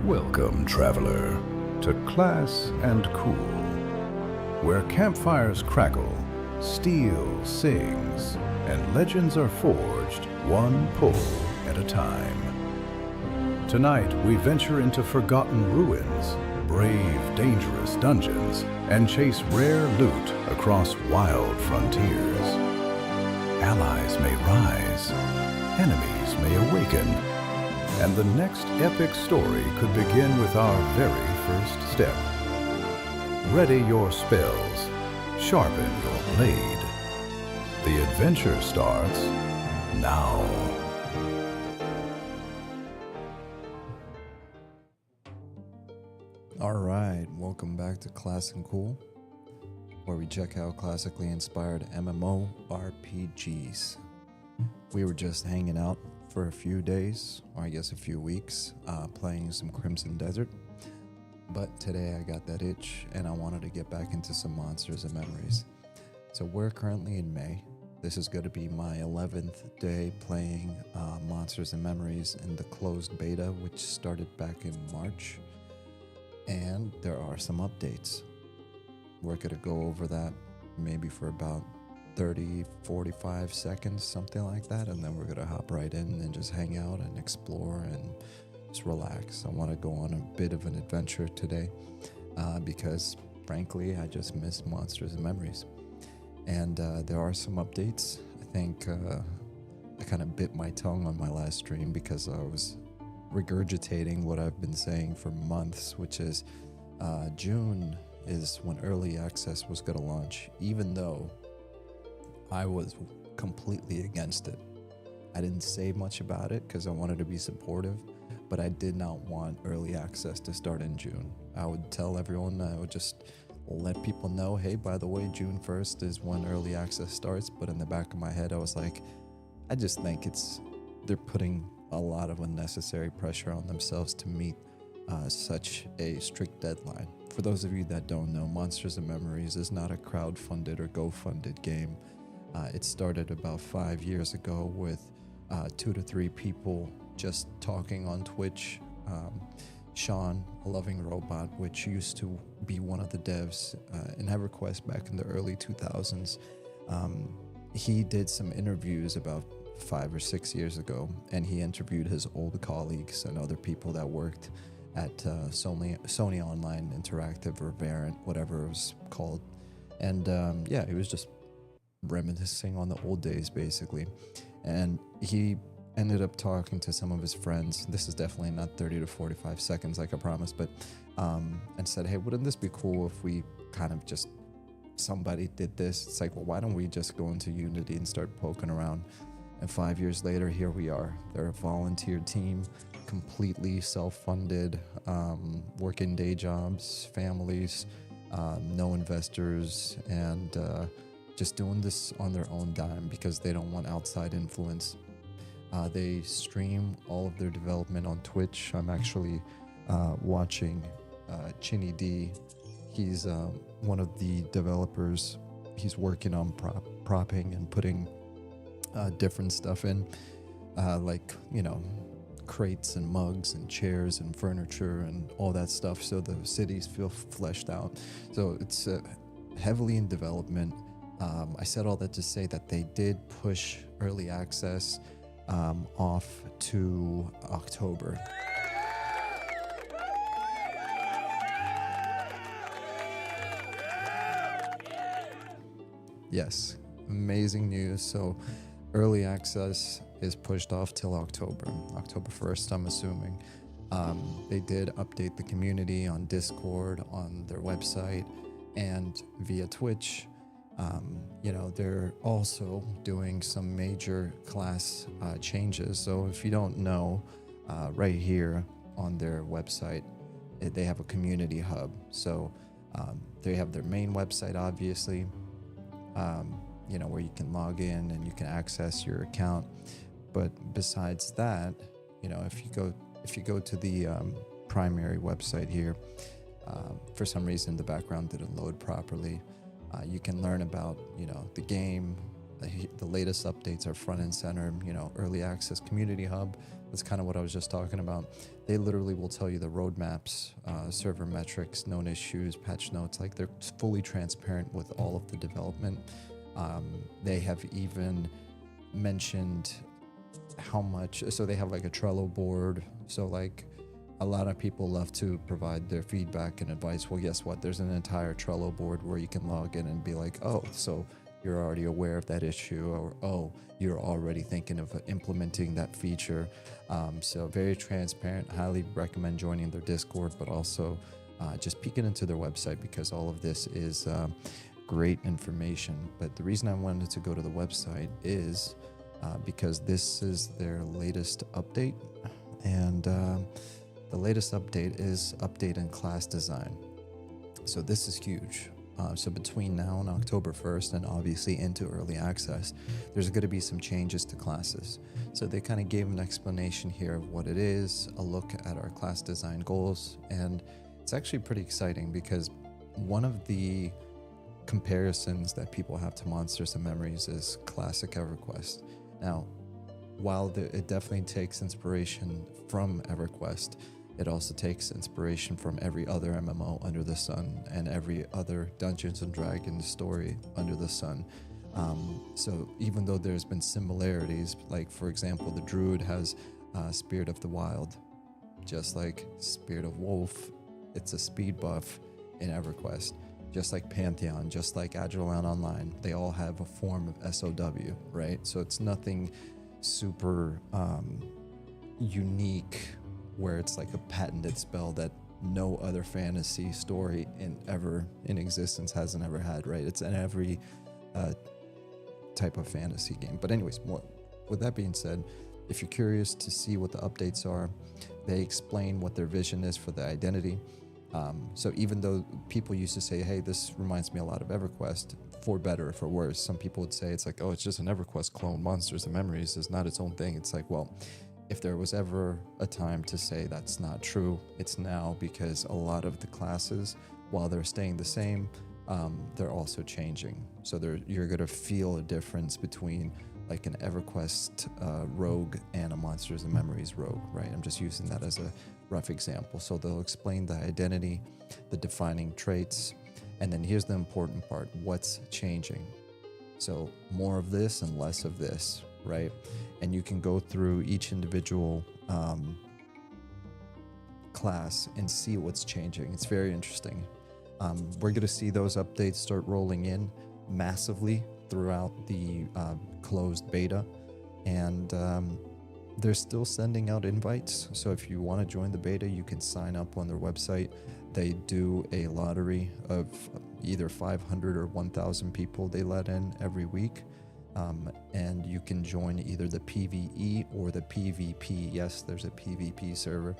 Welcome, traveler, to Class&Cool, where campfires crackle, steel sings, and legends are forged one pull at a time. Tonight, we venture into forgotten ruins, brave, dangerous dungeons, and chase rare loot across wild frontiers. Allies may rise, enemies may awaken, and the next epic story could begin with our very first step. Ready your spells, sharpen your blade. The adventure starts now. Alright, welcome back to Class&Cool, where we check out classically inspired MMORPGs. We were just hanging out for a few days, or I guess a few weeks, playing some Crimson Desert. But today I got that itch and I wanted to get back into some Monsters and Memories. So we're currently in May. This is going to be my 11th day playing Monsters and Memories in the closed beta, which started back in March. And there are some updates. We're going to go over that maybe for about 30-45 seconds, something like that, and then we're gonna hop right in and just hang out and explore and just relax. I want to go on a bit of an adventure today because frankly I just miss Monsters and Memories, and there are some updates. I think I kind of bit my tongue on my last stream because I was regurgitating what I've been saying for months, which is June is when early access was going to launch, even though I was completely against it. I didn't say much about it because I wanted to be supportive, but I did not want early access to start in June. I would tell everyone, I would just let people know, hey, by the way, June 1st is when early access starts. But in the back of my head, I was like, I just think they're putting a lot of unnecessary pressure on themselves to meet such a strict deadline. For those of you that don't know, Monsters and Memories is not a crowd-funded or go-funded game. It started about 5 years ago with 2 to 3 people just talking on Twitch. Sean, a loving robot, which used to be one of the devs in EverQuest back in the early 2000s, he did some interviews about 5 or 6 years ago, and he interviewed his old colleagues and other people that worked at Sony Online Interactive or Variant, whatever it was called. And yeah, he was just reminiscing on the old days basically, and he ended up talking to some of his friends. This is definitely not 30 to 45 seconds like I promised, but and said, hey, wouldn't this be cool if we kind of just somebody did this? It's like, well, why don't we just go into Unity and start poking around? And 5 years later, here we are. They're a volunteer team, completely self-funded, working day jobs, families, no investors, and just doing this on their own dime because they don't want outside influence. They stream all of their development on Twitch. I'm actually watching Chinny D. He's one of the developers. He's working on propping and putting different stuff in, like, you know, crates and mugs and chairs and furniture and all that stuff, so the cities feel fleshed out. So it's heavily in development. I said all that to say that they did push early access off to October. Yes, amazing news. So early access is pushed off till October 1st, I'm assuming. They did update the community on Discord, on their website, and via Twitch. You know, they're also doing some major class changes. So if you don't know, right here on their website, they have a community hub. So they have their main website, obviously, you know, where you can log in and you can access your account. But besides that, you know, if you go to the primary website here, for some reason the background didn't load properly. You can learn about, you know, the game. The latest updates are front and center, you know, early access community hub, That's kind of what I was just talking about. They literally will tell you the roadmaps, server metrics, known issues, patch notes. Like, they're fully transparent with all of the development. They have even mentioned how much, so they have like a Trello board. So like, a lot of people love to provide their feedback and advice. Well, guess what? There's an entire Trello board where you can log in and be like, oh, so you're already aware of that issue, or oh, you're already thinking of implementing that feature. So very transparent. Highly recommend joining their Discord, but also just peeking into their website, because all of this is great information. But the reason I wanted to go to the website is because this is their latest update, and the latest update is update in class design. So this is huge. So between now and October 1st, and obviously into early access, there's going to be some changes to classes. So they kind of gave an explanation here of what it is, a look at our class design goals, and it's actually pretty exciting because one of the comparisons that people have to Monsters and Memories is classic EverQuest. Now, while it definitely takes inspiration from EverQuest, it also takes inspiration from every other MMO under the sun and every other Dungeons and Dragons story under the sun. So even though there's been similarities, like for example, the Druid has Spirit of the Wild, just like Spirit of Wolf, it's a speed buff in EverQuest. Just like Pantheon, just like Agilon Online, they all have a form of SOW, right? So it's nothing super unique, where it's like a patented spell that no other fantasy story in existence hasn't ever had, right? It's in every type of fantasy game. But anyways, with that being said, if you're curious to see what the updates are, they explain what their vision is for the identity. So even though people used to say, hey, this reminds me a lot of EverQuest, for better or for worse, some people would say it's like, oh, it's just an EverQuest clone. Monsters and Memories is not its own thing. It's like, well, if there was ever a time to say that's not true, it's now, because a lot of the classes, while they're staying the same, they're also changing. So you're going to feel a difference between like an EverQuest rogue and a Monsters and Memories rogue, right? I'm just using that as a rough example. So they'll explain the identity, the defining traits, and then here's the important part: what's changing. So more of this and less of this, right? And you can go through each individual class and see what's changing. It's very interesting. We're going to see those updates start rolling in massively throughout the closed beta, and they're still sending out invites. So if you want to join the beta, you can sign up on their website. They do a lottery of either 500 or 1,000 people they let in every week. And you can join either the PvE or the PvP. Yes, there's a PvP server.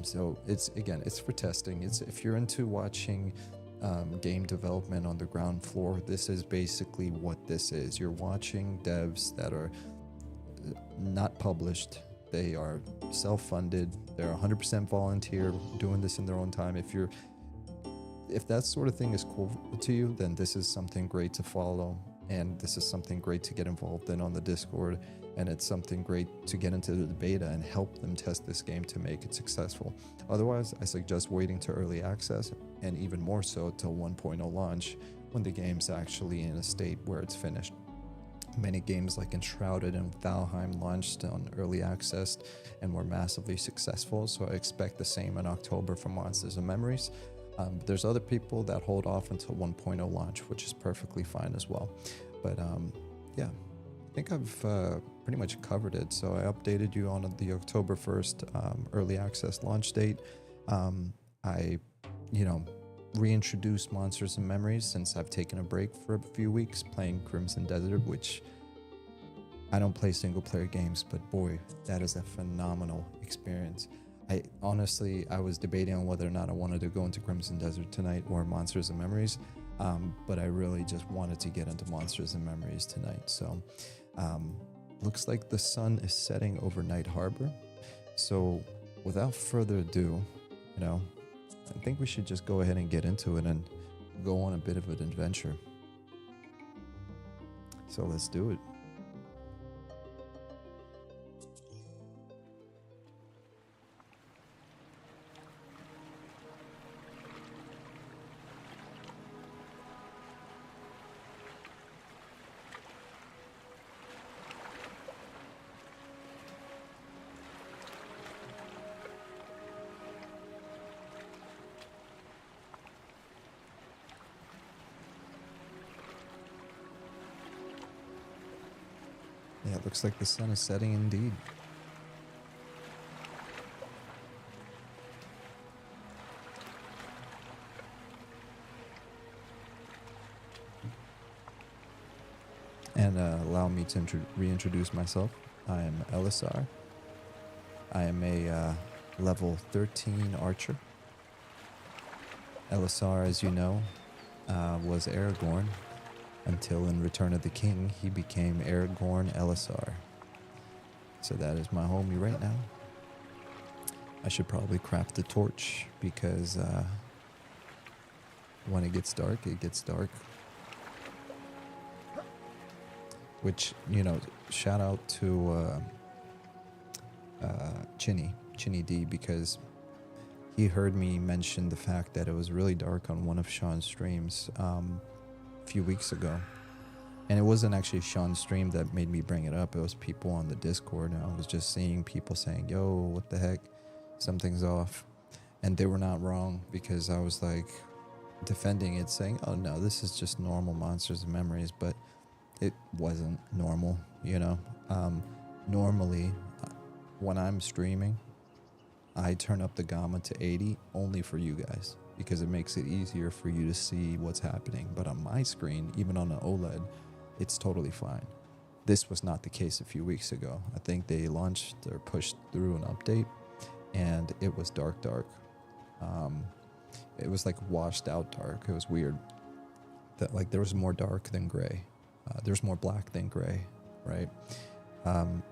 So it's for testing. It's if you're into watching game development on the ground floor, this is basically what this is. You're watching devs that are not published. They are self-funded. They're 100% volunteer, doing this in their own time. If that sort of thing is cool to you, then this is something great to follow. And this is something great to get involved in on the Discord, and it's something great to get into the beta and help them test this game to make it successful. Otherwise, I suggest waiting to early access, and even more so till 1.0 launch, when the game's actually in a state where it's finished. Many games like Enshrouded and Valheim launched on early access and were massively successful, so I expect the same in October for Monsters and Memories. There's other people that hold off until 1.0 launch, which is perfectly fine as well. But yeah, I think I've pretty much covered it. So I updated you on the October 1st early access launch date. I reintroduced Monsters and Memories since I've taken a break for a few weeks playing Crimson Desert, which I don't play single player games, but boy, that is a phenomenal experience. I was debating on whether or not I wanted to go into Crimson Desert tonight or Monsters and Memories, but I really just wanted to get into Monsters and Memories tonight. So looks like the sun is setting over Night Harbor. So without further ado, I think we should just go ahead and get into it and go on a bit of an adventure. So let's do it. Yeah, it looks like the sun is setting indeed. And allow me to reintroduce myself. I am Elessar. I am a level 13 archer. Elessar, as you know, was Aragorn until in Return of the King he became Aragorn Elessar. So that is my homie right now. I should probably craft a torch because when it gets dark, it gets dark. Which, you know, shout out to Chinny D, because he heard me mention the fact that it was really dark on one of Sean's streams a few weeks ago. And it wasn't actually Sean's stream that made me bring it up. It was people on the Discord. And I was just seeing people saying, yo, what the heck? Something's off. And they were not wrong, because I was like defending it, saying, oh no, this is just normal Monsters and Memories. But it wasn't normal, you know. Normally, when I'm streaming, I turn up the gamma to 80 only for you guys, because it makes it easier for you to see what's happening. But on my screen, even on an OLED, it's totally fine. This was not the case a few weeks ago. I think they launched or pushed through an update, and it was dark. It was like washed out dark. It was weird. That like there was more dark than gray. There's more black than gray, right?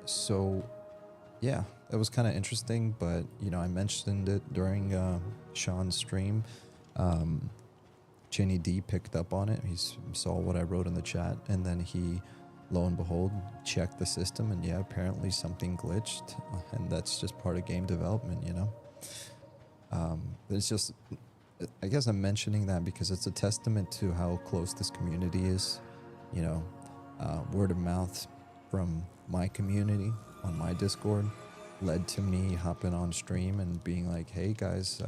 So yeah, it was kind of interesting, but you know, I mentioned it during Sean's stream. Chinny D picked up on it. He saw what I wrote in the chat, and then he, lo and behold, checked the system, and yeah, apparently something glitched, and that's just part of game development, you know. It's just, I guess I'm mentioning that because it's a testament to how close this community is. You know, word of mouth from my community on my Discord led to me hopping on stream and being like, hey guys,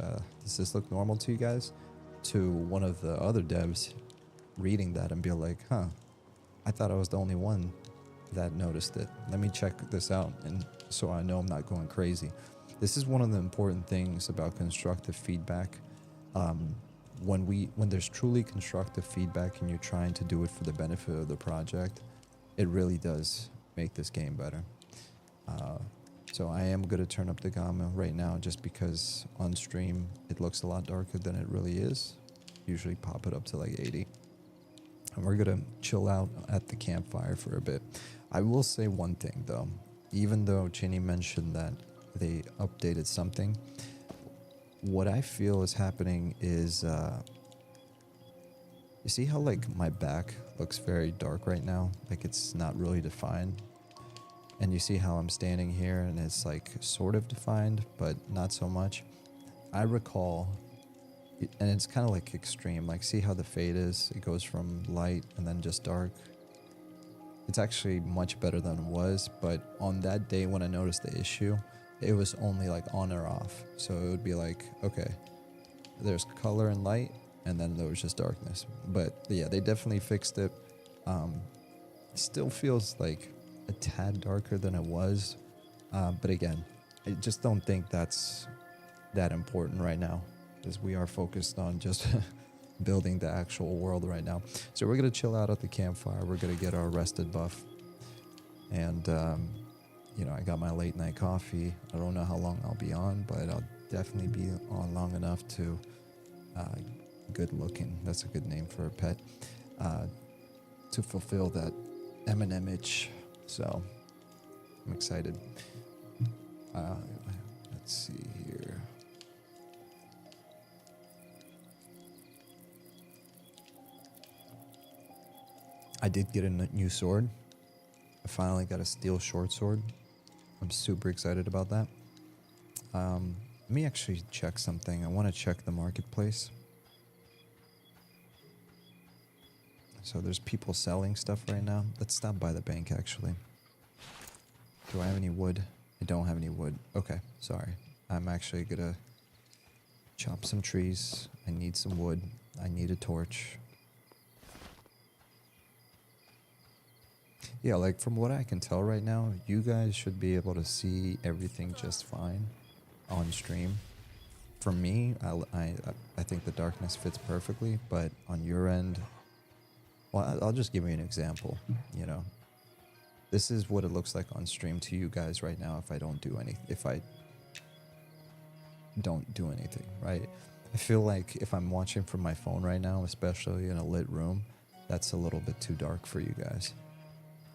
does this look normal to you guys? To one of the other devs reading that and be like, huh, I thought I was the only one that noticed it. Let me check this out, and so I know I'm not going crazy. This is one of the important things about constructive feedback. When there's truly constructive feedback and you're trying to do it for the benefit of the project, it really does make this game better. So I am going to turn up the gamma right now, just because on stream it looks a lot darker than it really is. Usually pop it up to like 80. And we're going to chill out at the campfire for a bit. I will say one thing though. Even though Chinny mentioned that they updated something, what I feel is happening is, you see how like my back looks very dark right now? Like it's not really defined. And you see how I'm standing here and it's like sort of defined, but not so much. I recall, and it's kind of like extreme, like see how the fade is? It goes from light and then just dark. It's actually much better than it was, but on that day when I noticed the issue, it was only like on or off. So it would be like, okay, there's color and light, and then there was just darkness. But yeah, they definitely fixed it. Still feels like a tad darker than it was. But again, I just don't think that's that important right now, because we are focused on just building the actual world right now. So we're going to chill out at the campfire. We're going to get our rested buff. And, you know, I got my late night coffee. I don't know how long I'll be on, but I'll definitely be on long enough to, good looking, that's a good name for a pet, to fulfill that M&M itch. So I'm excited. Let's see here. I did get a new sword. I finally got a steel short sword. I'm super excited about that. Let me actually check something. I want to check the marketplace. So there's people selling stuff right now. Let's stop by the bank actually. Do I have any wood? I don't have any wood. Okay, sorry. I'm actually gonna chop some trees. I need some wood. I need a torch. Yeah, like from what I can tell right now, you guys should be able to see everything just fine on stream. For me, I think the darkness fits perfectly, but on your end, well, I'll just give you an example. You know, this is what it looks like on stream to you guys right now if I don't do anything, right? I feel like if I'm watching from my phone right now, especially in a lit room, that's a little bit too dark for you guys,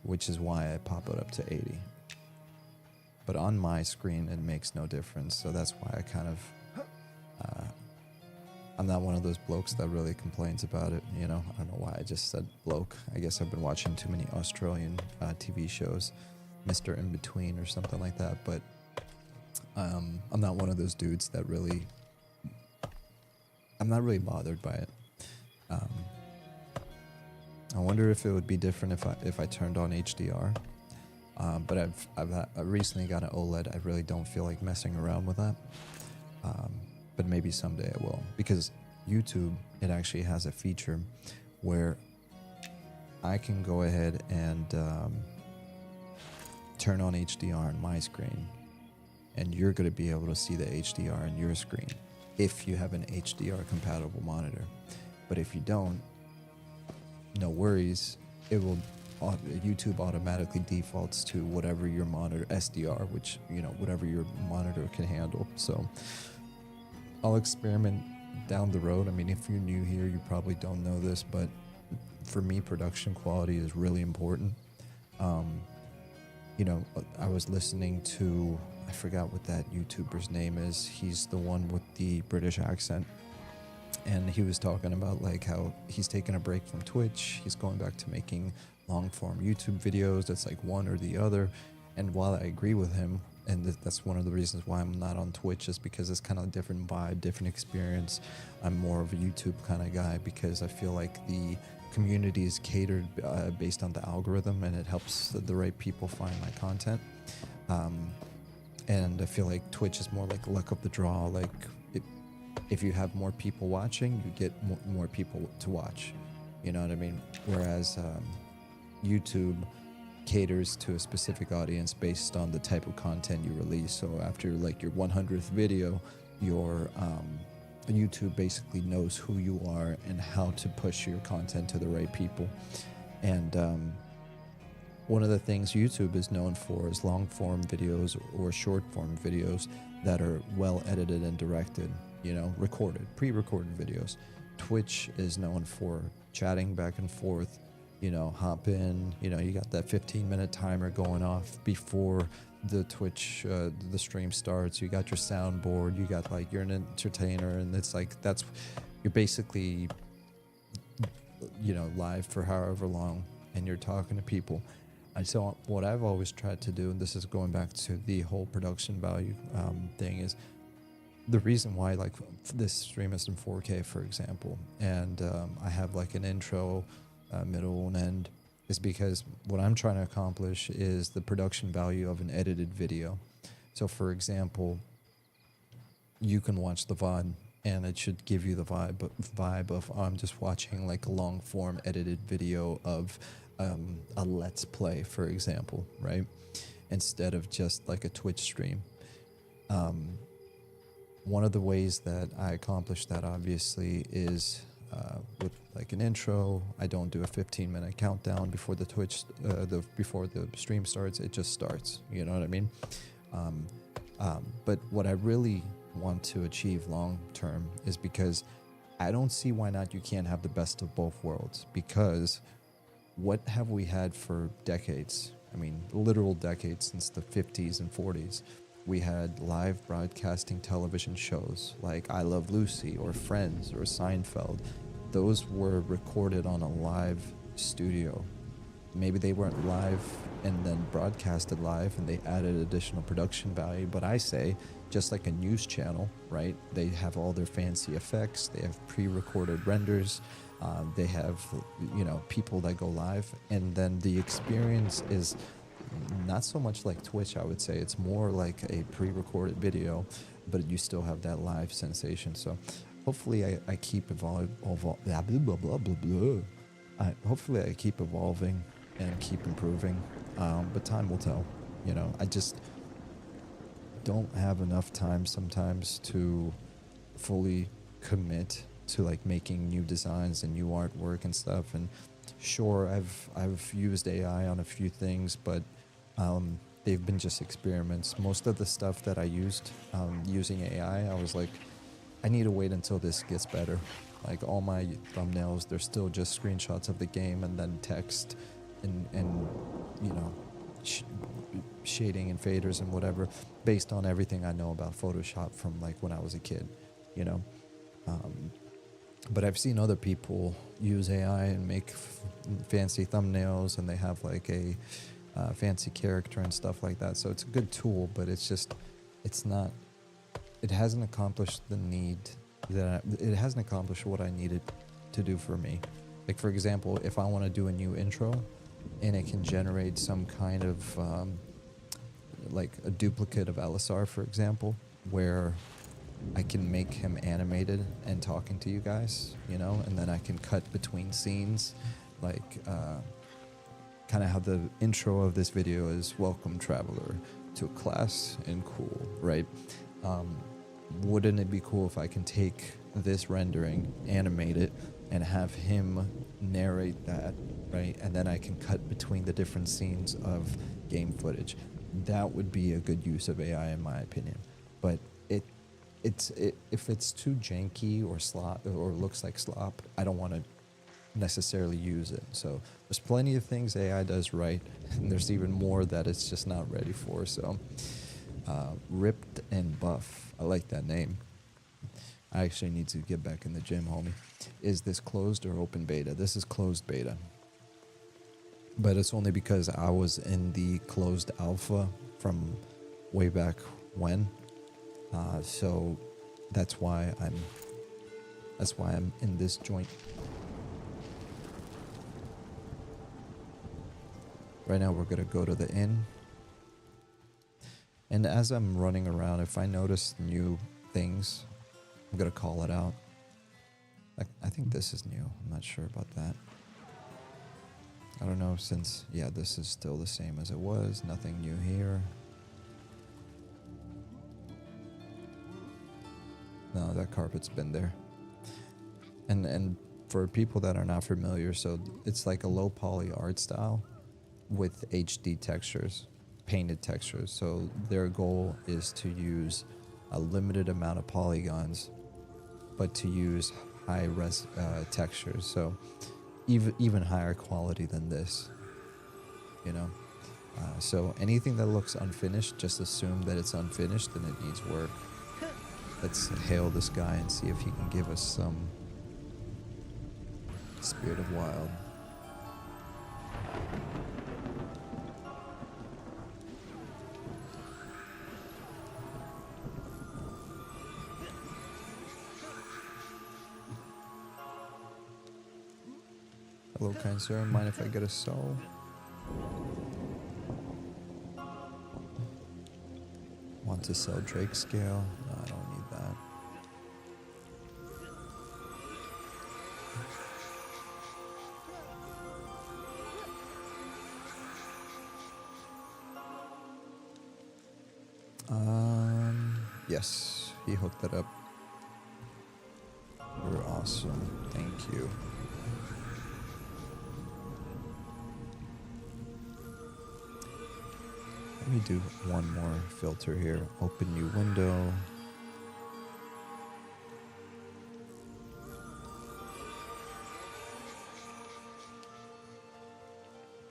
which is why I pop it up to 80. But on my screen, it makes no difference, so that's why I kind of... I'm not one of those blokes that really complains about it, you know? I don't know why I just said bloke. I guess I've been watching too many Australian TV shows, Mr. In Between or something like that, but I'm not one of those dudes that really... I'm not really bothered by it. I wonder if it would be different if I turned on HDR. But I've recently got an OLED. I really don't feel like messing around with that. But maybe someday I will, because YouTube, it actually has a feature where I can go ahead and turn on HDR on my screen, and you're going to be able to see the HDR on your screen if you have an HDR compatible monitor. But if you don't, no worries, it will... YouTube automatically defaults to whatever your monitor SDR, which, you know, whatever your monitor can handle. So I'll experiment down the road. I mean, if you're new here, you probably don't know this, but for me, production quality is really important. You know, I was listening to, I forgot what that YouTuber's name is. He's the one with the British accent. And he was talking about like how he's taking a break from Twitch. He's going back to making long-form YouTube videos. That's like one or the other. And while I agree with him, and that's one of the reasons why I'm not on Twitch, is because it's kind of a different vibe, different experience. I'm more of a YouTube kind of guy because I feel like the community is catered based on the algorithm, and it helps the right people find my content. And I feel like Twitch is more like luck of the draw. Like if you have more people watching, you get more people to watch. You know what I mean? Whereas YouTube caters to a specific audience based on the type of content you release. So after like your 100th video, your YouTube basically knows who you are and how to push your content to the right people. And one of the things YouTube is known for is long form videos or short form videos that are well edited and directed, you know, pre-recorded videos. Twitch is known for chatting back and forth, you know, hop in, you know, you got that 15-minute timer going off before the Twitch, the stream starts. You got your soundboard, you got like, you're an entertainer, and it's like, you're basically, you know, live for however long, and you're talking to people. And so what I've always tried to do, and this is going back to the whole production value thing, is the reason why like this stream is in 4K, for example, and I have like an intro, middle and end, is because what I'm trying to accomplish is the production value of an edited video. So for example, you can watch the VOD and it should give you the vibe of I'm just watching like a long form edited video of a let's play, for example, right? Instead of just like a Twitch stream. One of the ways that I accomplish that obviously is with like an intro. I don't do a 15-minute countdown before the Twitch, before the stream starts. It just starts. You know what I mean? But what I really want to achieve long term is, because I don't see why not you can't have the best of both worlds. Because what have we had for decades? I mean, literal decades, since the 50s and 40s. We had live broadcasting television shows like I Love Lucy or Friends or Seinfeld. Those were recorded on a live studio. Maybe they weren't live and then broadcasted live and they added additional production value. But I say, just like a news channel, right? They have all their fancy effects. They have pre-recorded renders. They have, you know, people that go live. And then the experience is not so much like Twitch, I would say. It's more like a pre-recorded video, but you still have that live sensation. So hopefully I keep hopefully I keep evolving and keep improving. But time will tell. You know, I just don't have enough time sometimes to fully commit to like making new designs and new artwork and stuff. And sure, I've used AI on a few things, but they've been just experiments. Most of the stuff that I used using AI, I was like, I need to wait until this gets better. Like all my thumbnails, they're still just screenshots of the game and then text and you know, shading and faders and whatever, based on everything I know about Photoshop from like when I was a kid, you know. But I've seen other people use AI and make fancy thumbnails, and they have like a fancy character and stuff like that. So it's a good tool, but it's just, it's not, it hasn't accomplished the need that it hasn't accomplished what I needed to do for me. Like for example, if I want to do a new intro and it can generate some kind of like a duplicate of Elessar, for example, where I can make him animated and talking to you guys, you know, and then I can cut between scenes, like kind of how the intro of this video is, welcome traveler to Class&Cool, right? Wouldn't it be cool if I can take this rendering, animate it, and have him narrate that, right? And then I can cut between the different scenes of game footage. That would be a good use of AI in my opinion. But if it's too janky or slop or looks like slop, I don't want to necessarily use it. So there's plenty of things AI does right, and there's even more that it's just not ready for. So Ripped and Buff, I like that name. I actually need to get back in the gym, homie. Is this closed or open beta? This is closed beta, but it's only because I was in the closed alpha from way back when. So that's why I'm in this joint. Right now we're gonna go to the inn. And as I'm running around, if I notice new things, I'm gonna call it out. I think this is new. I'm not sure about that. I don't know, since, yeah, this is still the same as it was. Nothing new here. No, that carpet's been there. And for people that are not familiar, so it's like a low poly art style with HD textures, painted textures. So their goal is to use a limited amount of polygons, but to use high res textures. So even higher quality than this, you know. So anything that looks unfinished, just assume that it's unfinished and it needs work. Let's hail this guy and see if he can give us some Spirit of Wild. Hello, kind sir. Mind if I get a soul? Want to sell Drake scale? No, I don't need that. Yes, he hooked that up. You're awesome. Thank you. Let me do one more filter here. Open new window.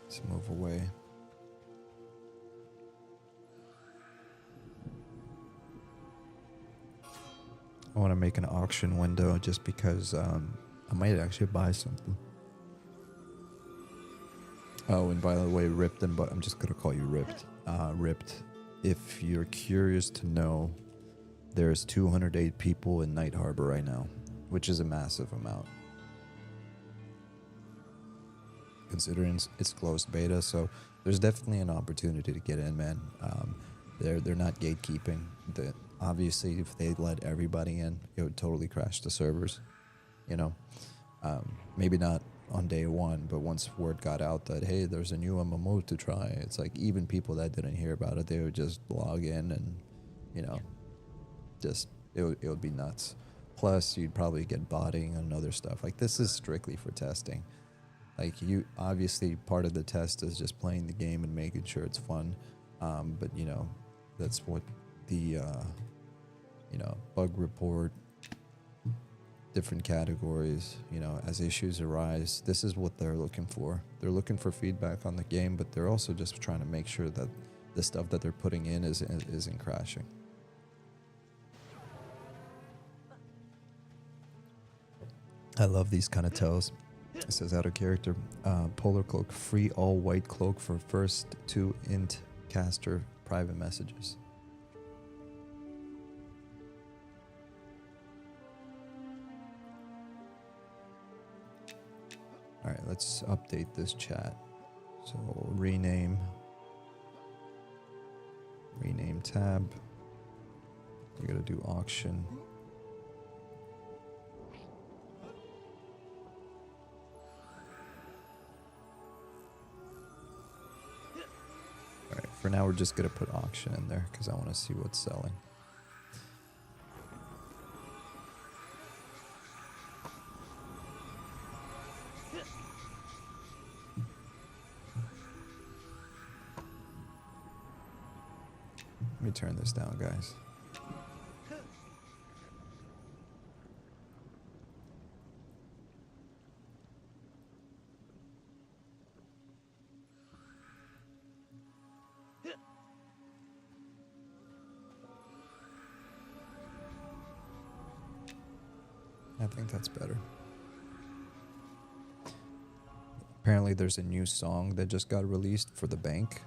Let's move away. I want to make an auction window just because I might actually buy something. Oh, and by the way, Ripped and I'm just gonna call you Ripped. Ripped. If you're curious to know, there's 208 people in Night Harbor right now, which is a massive amount, considering it's closed beta. So there's definitely an opportunity to get in, man. They're not gatekeeping. Obviously, if they let everybody in, it would totally crash the servers. You know, maybe not on day one, but once word got out that, hey, there's a new MMO to try, it's like even people that didn't hear about it, they would just log in and, you know, just it would be nuts. Plus, you'd probably get botting and other stuff. Like, this is strictly for testing. Like, you obviously, part of the test is just playing the game and making sure it's fun. But you know, that's what the you know, bug report, different categories, you know, as issues arise, this is what they're looking for. They're looking for feedback on the game, but they're also just trying to make sure that the stuff that they're putting in isn't crashing. I love these kind of tells. It says out of character, polar cloak, free all white cloak for first 2 int caster private messages. All right, let's update this chat. So rename tab. We gotta do auction. All right, for now we're just gonna put auction in there because I want to see what's selling. Let me turn this down, guys. I think that's better. Apparently there's a new song that just got released for the bank.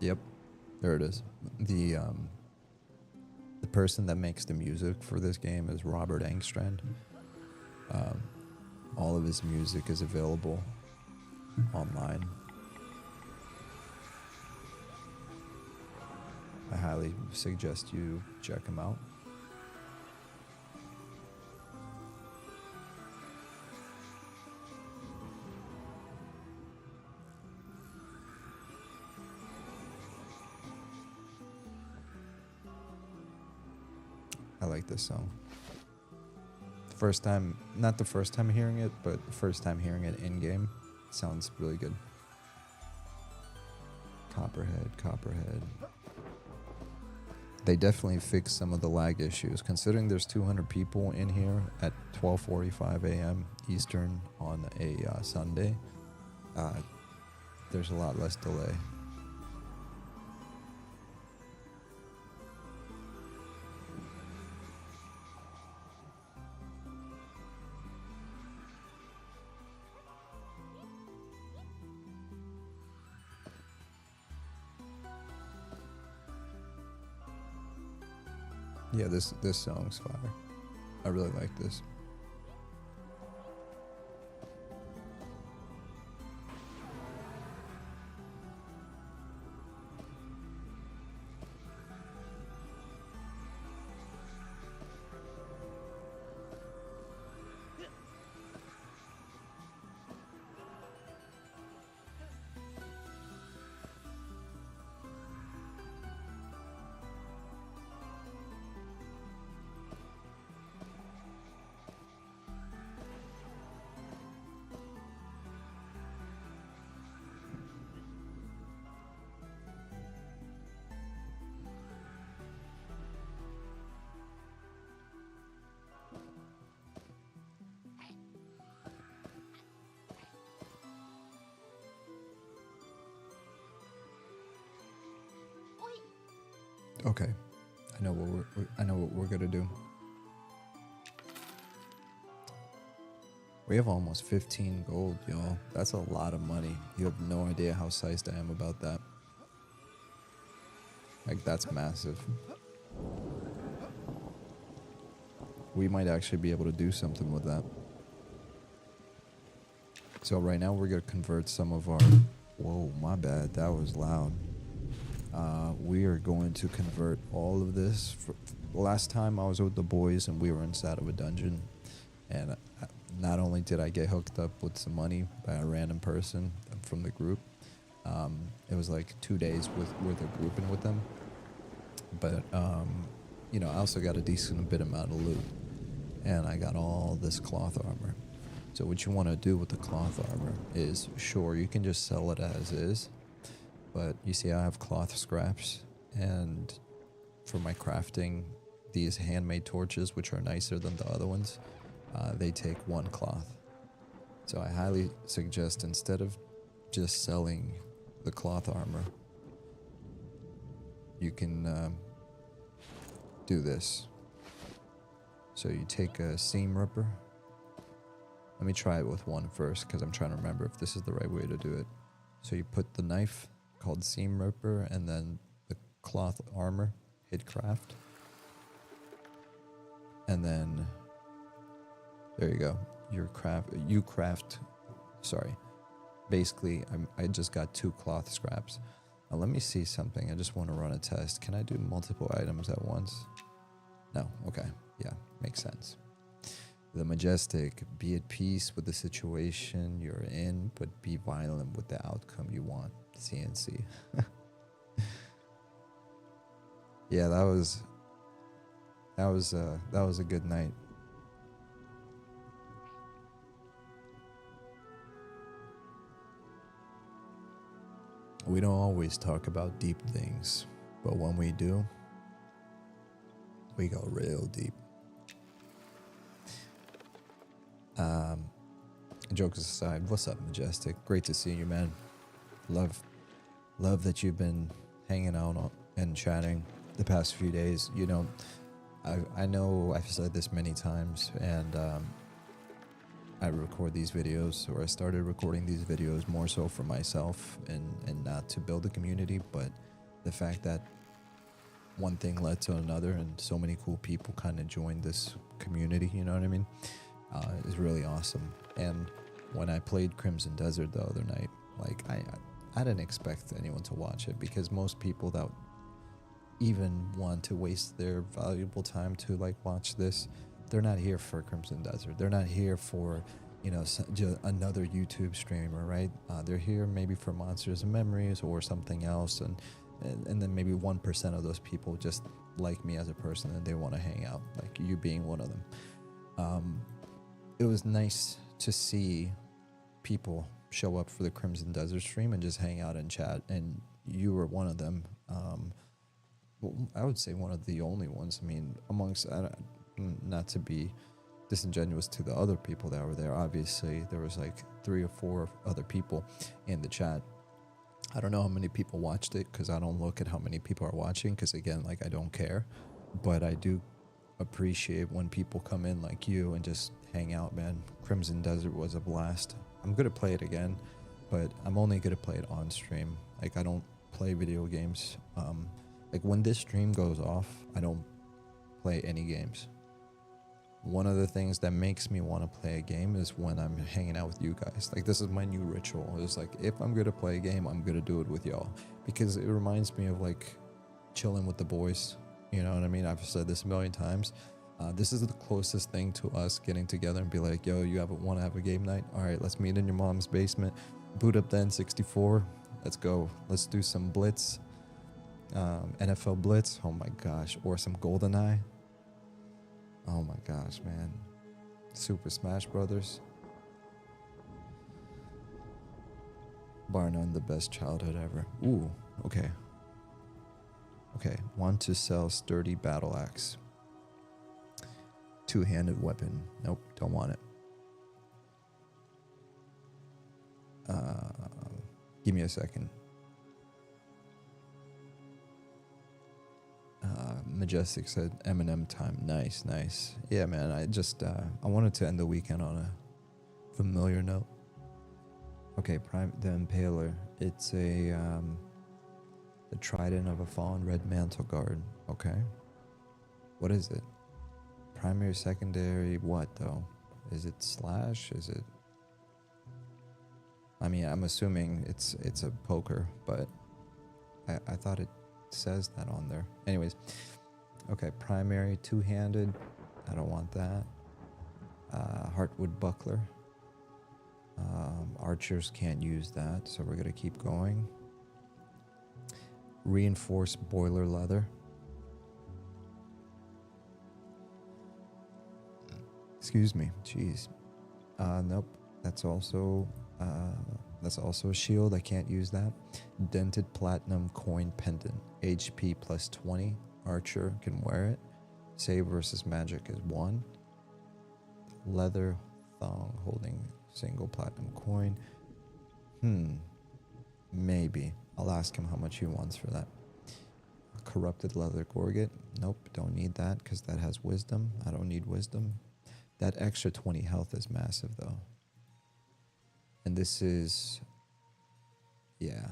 Yep, there it is. The person that makes the music for this game is Robert Engstrand. All of his music is available online. I highly suggest you check him out. I like this song. First time, not the first time hearing it, but the first time hearing it in game. Sounds really good. Copperhead. They definitely fixed some of the lag issues. Considering there's 200 people in here at 12:45 a.m. Eastern on a Sunday, there's a lot less delay. Yeah, this song's fire. I really like this. Okay, I know what we're gonna do. We have almost 15 gold, y'all. That's a lot of money. You have no idea how psyched I am about that. Like, that's massive. We might actually be able to do something with that. So right now we're gonna convert some of our... Whoa, my bad. That was loud. We are going to convert all of this. Last time I was with the boys and we were inside of a dungeon, and not only did I get hooked up with some money by a random person from the group, it was like 2 days worth of grouping with them, but you know, I also got a decent bit amount of loot, and I got all this cloth armor. So what you want to do with the cloth armor is, sure, you can just sell it as is, but you see I have cloth scraps, and for my crafting, these handmade torches, which are nicer than the other ones, they take 1 cloth. So I highly suggest, instead of just selling the cloth armor, you can do this. So you take a seam ripper. Let me try it with one first, because I'm trying to remember if this is the right way to do it. So you put the knife called seam ripper and then the cloth armor, hit craft. And then there you go. Basically, I just got 2 cloth scraps. Now let me see something. I just want to run a test. Can I do multiple items at once? No. Okay. Yeah, makes sense. The Majestic, be at peace with the situation you're in, but be violent with the outcome you want. CNC. Yeah, that was a good night. We don't always talk about deep things, but when we do, we go real deep. Jokes aside, what's up, Majestic? Great to see you, man. Love that you've been hanging out and chatting the past few days. You know, I know I've said this many times, and I record these videos, or I started recording these videos more so for myself and not to build a community, but the fact that one thing led to another and so many cool people kind of joined this community, you know what I mean, is really awesome. And when I played Crimson Desert the other night, like I didn't expect anyone to watch it, because most people that even want to waste their valuable time to like watch this, they're not here for Crimson Desert. They're not here for, you know, another YouTube streamer, right? They're here maybe for Monsters and Memories or something else, and then maybe 1% of those people just like me as a person and they want to hang out, like you being one of them. It was nice to see people show up for the Crimson Desert stream and just hang out and chat, and you were one of them. Well, I would say one of the only ones. I mean, amongst, not to be disingenuous to the other people that were there, obviously there was like 3 or 4 other people in the chat. I don't know how many people watched it, because I don't look at how many people are watching, because again, like, I don't care. But I do appreciate when people come in like you and just hang out, man. Crimson Desert was a blast. I'm gonna play it again, but I'm only gonna play it on stream. Like, I don't play video games. Like, when this stream goes off, I don't play any games. One of the things that makes me want to play a game is when I'm hanging out with you guys. Like, this is my new ritual. It's like, if I'm gonna play a game, I'm gonna do it with y'all, because it reminds me of like chilling with the boys. You know what I mean? I've said this a million times. This is the closest thing to us getting together and be like, yo, you want to have a game night? All right, let's meet in your mom's basement, boot up the N64, let's go. Let's do some Blitz, NFL Blitz, oh my gosh, or some GoldenEye. Oh my gosh, man. Super Smash Brothers. Bar none, the best childhood ever. Ooh, okay. Okay, want to sell sturdy battle axe. Two-handed weapon. Nope, don't want it. Give me a second. Majestic said Eminem time. Nice, nice. Yeah, man, I wanted to end the weekend on a familiar note. Okay, the Impaler. It's the Trident of a Fallen Red Mantle Guard. Okay. What is it? Primary, secondary, what though? Is it slash? Is it? I mean, I'm assuming it's a poker, but I thought it says that on there. Anyways, okay, primary, two-handed. I don't want that. Heartwood buckler. Archers can't use that, so we're gonna keep going. Reinforced boiler leather. Excuse me, jeez. Nope, that's also a shield. I can't use that. Dented platinum coin pendant. HP plus 20. Archer can wear it. Save versus magic is 1. Leather thong holding single platinum coin. Maybe. I'll ask him how much he wants for that. Corrupted leather gorget. Nope, don't need that because that has wisdom. I don't need wisdom. That extra 20 health is massive though. And this is, yeah,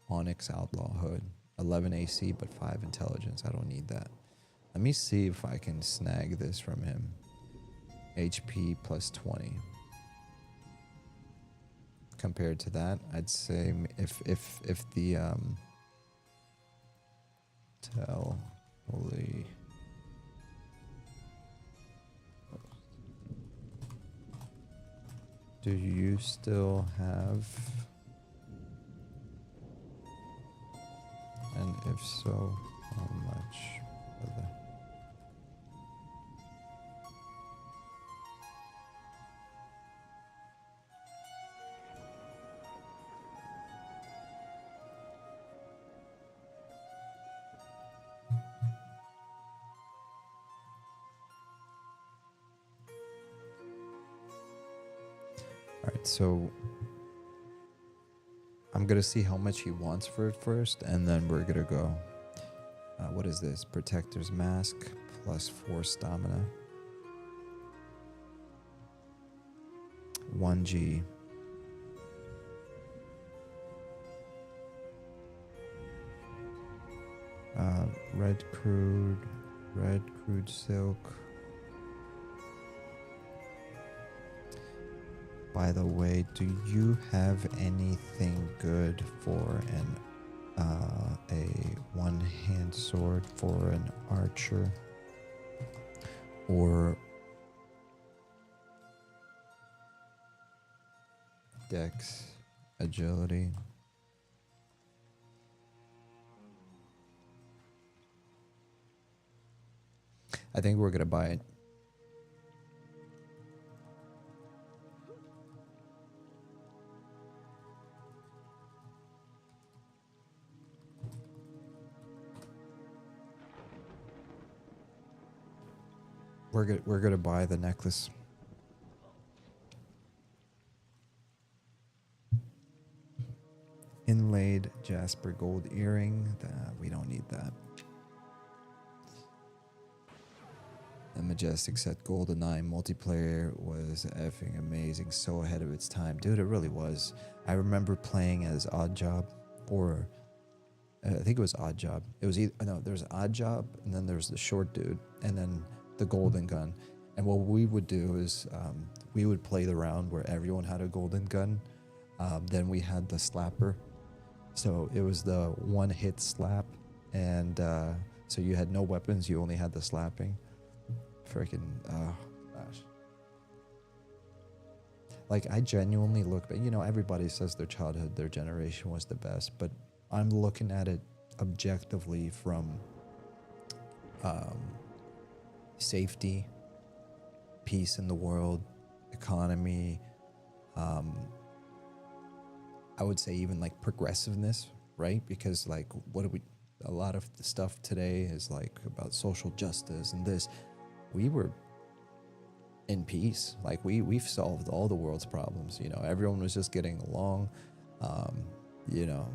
Onyx Outlaw Hood. 11 AC but 5 intelligence. I don't need that. Let me see if I can snag this from him. HP plus 20. Compared to that, I'd say if the holy. Do you still have? And if so, how much? Alright, so I'm gonna see how much he wants for it first, and then we're gonna go. What is this? Protector's Mask plus 4 stamina. 1G. Red crude silk. By the way, do you have anything good for a one-hand sword for an archer? Or dex, agility? I think we're gonna buy it. We're gonna buy the necklace. Inlaid Jasper gold earring. We don't need that. The Majestic set GoldenEye multiplayer was effing amazing. So ahead of its time. Dude, it really was. I remember playing as Oddjob, or I think it was Oddjob. It was either, no, there's Oddjob, and then there's the short dude, and then the golden gun. And what we would do is we would play the round where everyone had a golden gun. Then we had the slapper. So it was the one hit slap. And so you had no weapons. You only had the slapping. Freaking, oh gosh. Like, I genuinely look, but you know, everybody says their childhood, their generation was the best. But I'm looking at it objectively from safety, peace in the world, economy, I would say even like progressiveness, right? Because like a lot of the stuff today is like about social justice and this. We were in peace. Like we've solved all the world's problems. You know, everyone was just getting along. You know,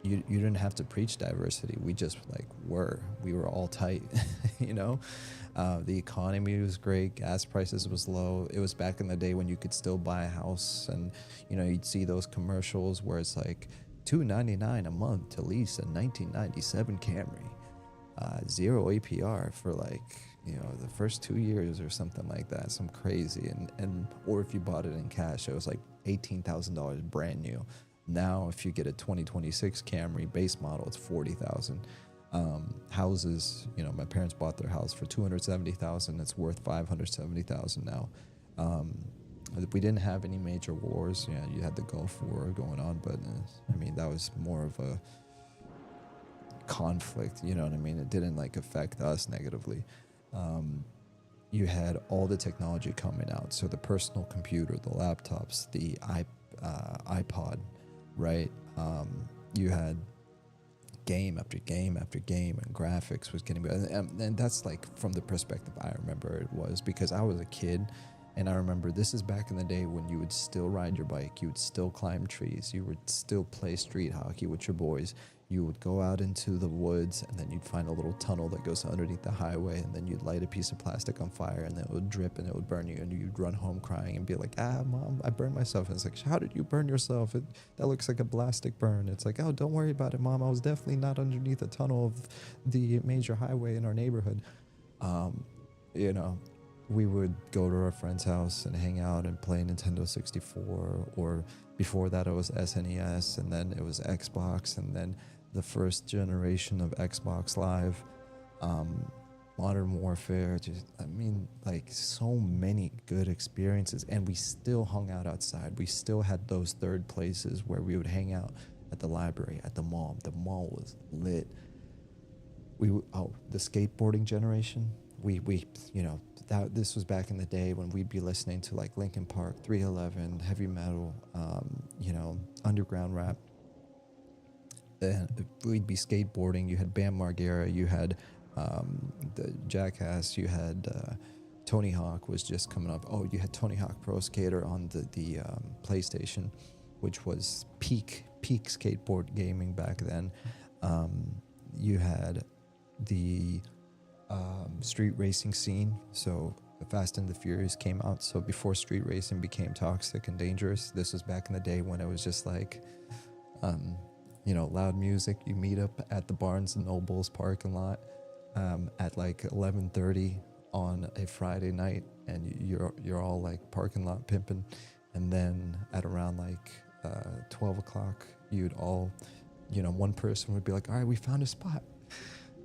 you didn't have to preach diversity. We just we were all tight. You know, the economy was great. Gas prices was low. It was back in the day when you could still buy a house, and you know, you'd see those commercials where it's like $299 a month to lease a 1997 Camry, 0 APR for like, you know, the first 2 years or something like that, some crazy. And or if you bought it in cash, it was like $18,000 brand new. Now, if you get a 2026 Camry base model, it's $40,000. Houses, you know, my parents bought their house for $270,000. It's worth $570,000 now. We didn't have any major wars. Yeah, you had the Gulf War going on, but I mean, that was more of a conflict, you know what I mean? It didn't like affect us negatively. You had all the technology coming out, so the personal computer, the laptops, the iPod, right? You had game after game after game, and graphics was getting better. And that's like from the perspective I remember it was, because I was a kid. And I remember this is back in the day when you would still ride your bike, you would still climb trees, you would still play street hockey with your boys. You would go out into the woods, and then you'd find a little tunnel that goes underneath the highway, and then you'd light a piece of plastic on fire, and then it would drip and it would burn you, and you'd run home crying and be like, Mom, I burned myself. And it's like, how did you burn yourself? That looks like a plastic burn. It's like, oh, don't worry about it, Mom. I was definitely not underneath a tunnel of the major highway in our neighborhood. You know, we would go to our friend's house and hang out and play Nintendo 64, or before that it was SNES, and then it was Xbox, and then the first generation of Xbox Live, Modern Warfare. Just, I mean, like, so many good experiences, and we still hung out outside. We still had those third places where we would hang out, at the library, at the mall. The mall was lit. The skateboarding generation. We you know, this was back in the day when we'd be listening to like Linkin Park, 311, heavy metal, you know, underground rap. And we'd be skateboarding. You had Bam Margera, you had the Jackass, you had Tony Hawk was just coming up. Oh, you had Tony Hawk Pro Skater on the PlayStation, which was peak skateboard gaming back then. You had the street racing scene. So Fast and the Furious came out. So before street racing became toxic and dangerous, this was back in the day when it was just like, you know, loud music. You meet up at the Barnes and Noble's parking lot at like 11:30 on a Friday night, and you're all like parking lot pimping. And then at around like 12 o'clock, you'd all, you know, one person would be like, all right, we found a spot.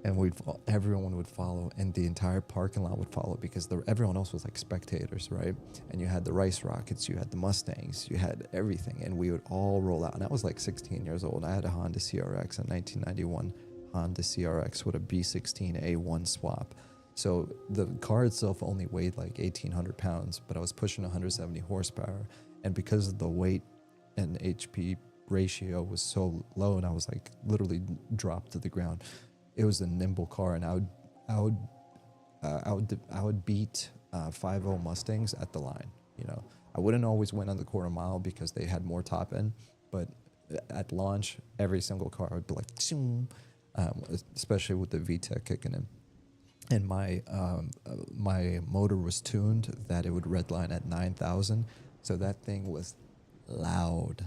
And everyone would follow, and the entire parking lot would follow, because everyone else was like spectators, right? And you had the Rice Rockets, you had the Mustangs, you had everything, and we would all roll out. And I was like 16 years old. I had a Honda CRX, a 1991 Honda CRX with a B16A1 swap. So the car itself only weighed like 1,800 pounds, but I was pushing 170 horsepower. And because of the weight and HP ratio was so low, and I was like literally dropped to the ground, it was a nimble car, and I would beat 5.0 Mustangs at the line. You know, I wouldn't always win on the quarter mile because they had more top end, but at launch, every single car would be like, especially with the VTEC kicking in. And my motor was tuned that it would redline at 9,000, so that thing was loud.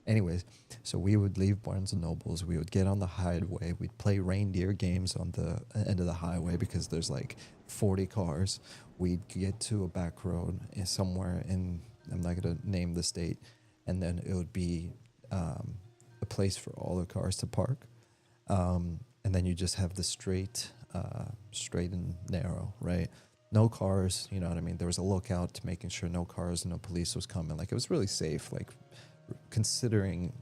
Anyways, so we would leave Barnes & Nobles, we would get on the highway, we'd play reindeer games on the end of the highway because there's like 40 cars. We'd get to a back road somewhere in, I'm not going to name the state, and then it would be a place for all the cars to park. And then you just have the straight and narrow, right? No cars, you know what I mean? There was a lookout to making sure no cars and no police was coming. Like, it was really safe, like, considering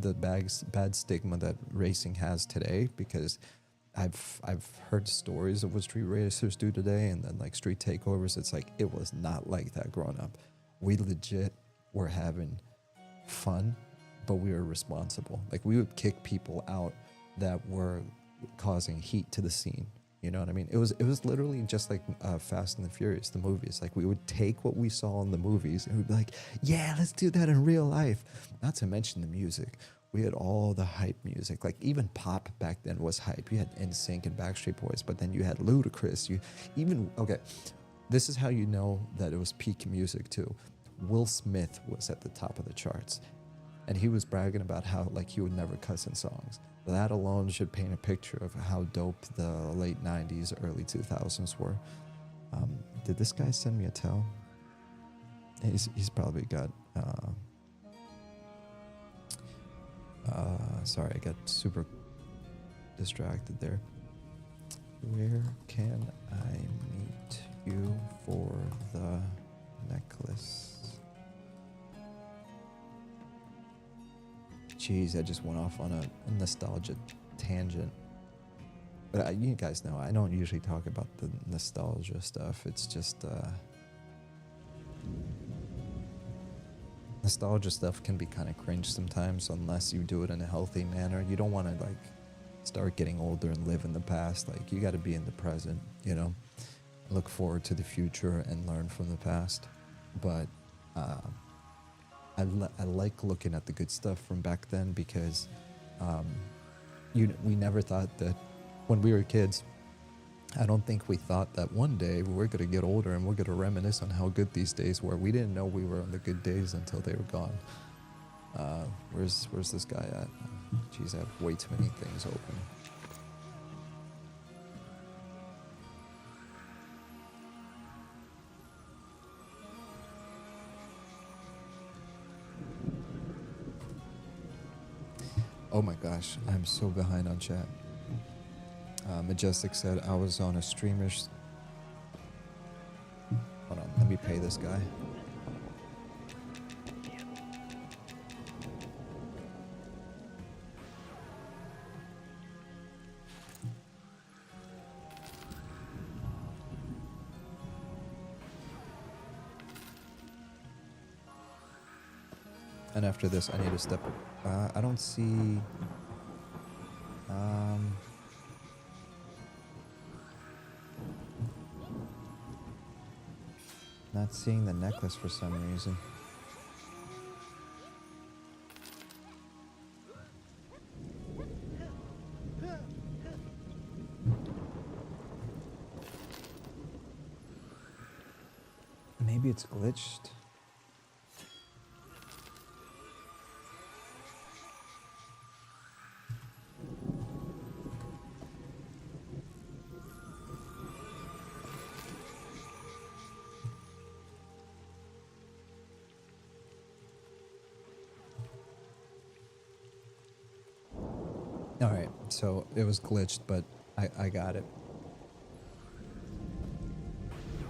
the bad stigma that racing has today, because I've heard stories of what street racers do today, and then like street takeovers. It's like, it was not like that growing up. We legit were having fun, but we were responsible. Like, we would kick people out that were causing heat to the scene. You know what I mean? It was literally just like Fast and the Furious, the movies. Like, we would take what we saw in the movies and we'd be like, yeah, let's do that in real life. Not to mention the music. We had all the hype music. Like, even pop back then was hype. You had NSYNC and Backstreet Boys, but then you had Ludacris. Okay, this is how you know that it was peak music too. Will Smith was at the top of the charts, and he was bragging about how like he would never cuss in songs. That alone should paint a picture of how dope the late 90s, early 2000s were. Did this guy send me a tell? He's probably got... sorry, I got super distracted there. Where can I meet you for the Jeez, I just went off on a nostalgia tangent. But you guys know, I don't usually talk about the nostalgia stuff. It's just... nostalgia stuff can be kind of cringe sometimes unless you do it in a healthy manner. You don't want to, like, start getting older and live in the past. Like, you got to be in the present, you know? Look forward to the future and learn from the past. But I like looking at the good stuff from back then because we never thought that when we were kids, I don't think we thought that one day we're going to get older and we're going to reminisce on how good these days were. We didn't know we were on the good days until they were gone. Where's this guy at? Jeez, I have way too many things open. Oh my gosh, I'm so behind on chat. Majestic said I was on a streamer's... Hold on, let me pay this guy. And after this, I need to step... I don't see... Not seeing the necklace for some reason. Maybe it's glitched. Alright, so it was glitched, but I got it.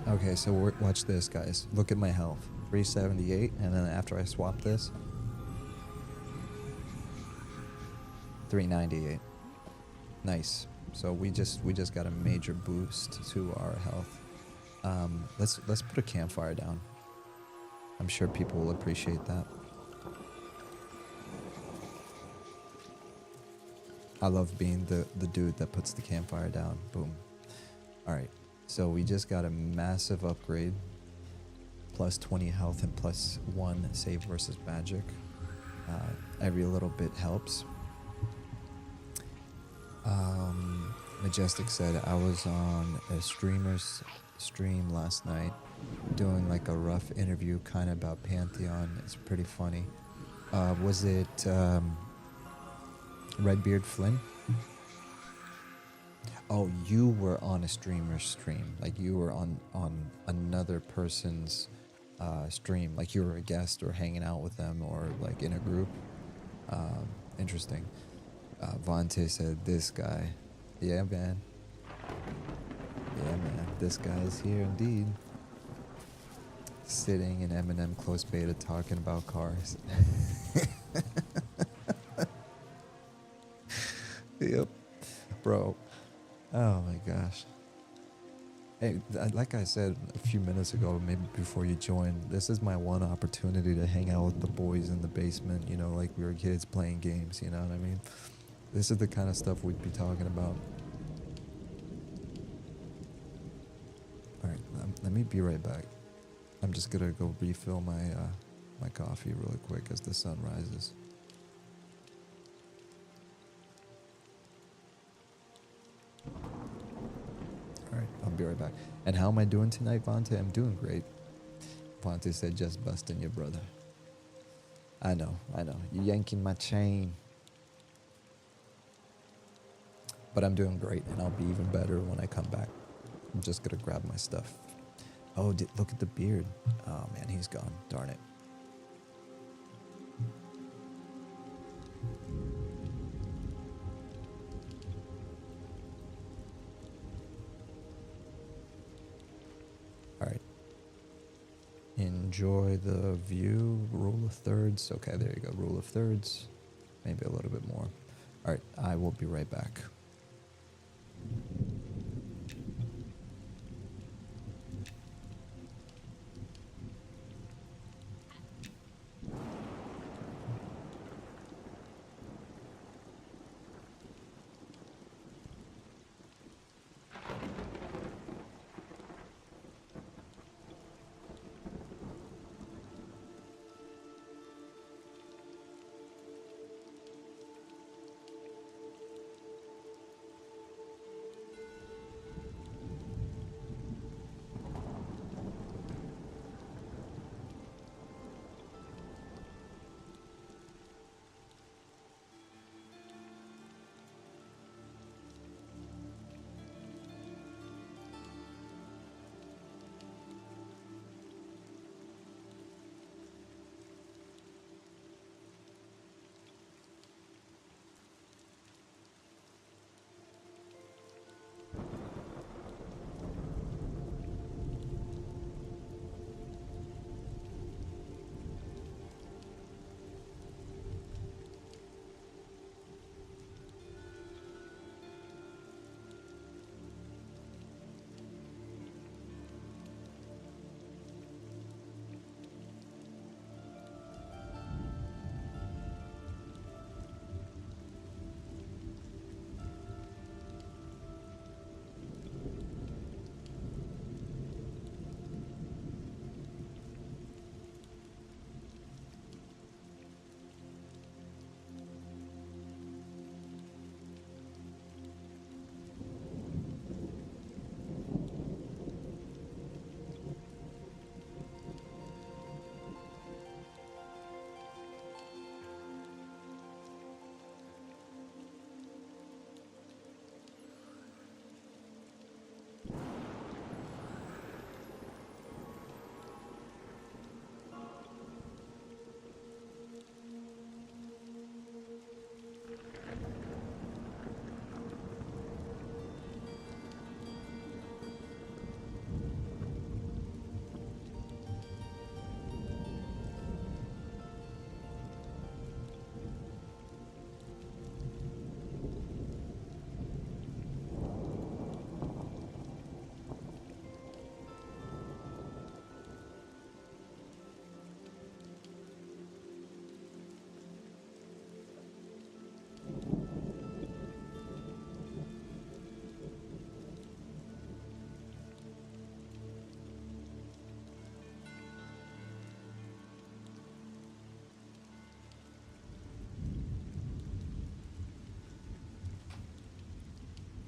Okay, so watch this, guys. Look at my health. 378, and then after I swap this, 398. Nice. So we just got a major boost to our health. Let's put a campfire down. I'm sure people will appreciate that. I love being the dude that puts the campfire down. Boom. Alright, so we just got a massive upgrade. Plus 20 health and plus 1 save versus magic. Every little bit helps. Majestic said I was on a streamer's stream last night doing like a rough interview kind of about Pantheon. It's pretty funny. Was it... Redbeard Flynn? Oh, you were on a streamer's stream. Like you were on another person's stream. Like you were a guest or hanging out with them or like in a group. Interesting. Vontae said, this guy. Yeah, man. Yeah, man. This guy is here indeed. Sitting in M&M close beta talking about cars. Yep, bro. Oh my gosh. Hey, like I said a few minutes ago, maybe before you joined, this is my one opportunity to hang out with the boys in the basement, you know, like we were kids playing games, you know what I mean? This is the kind of stuff we'd be talking about. Alright, let me be right back. I'm just gonna go refill my my coffee really quick as the sun rises. Alright, I'll be right back. And how am I doing tonight, Vontae? I'm doing great. Vontae said, just busting your brother. I know. You're yanking my chain. But I'm doing great, and I'll be even better when I come back. I'm just gonna grab my stuff. Oh, look at the beard. Oh man, he's gone. Darn it. Alright. Enjoy the view. Rule of thirds. Okay, there you go. Rule of thirds. maybe a little bit more. All right, I will be right back.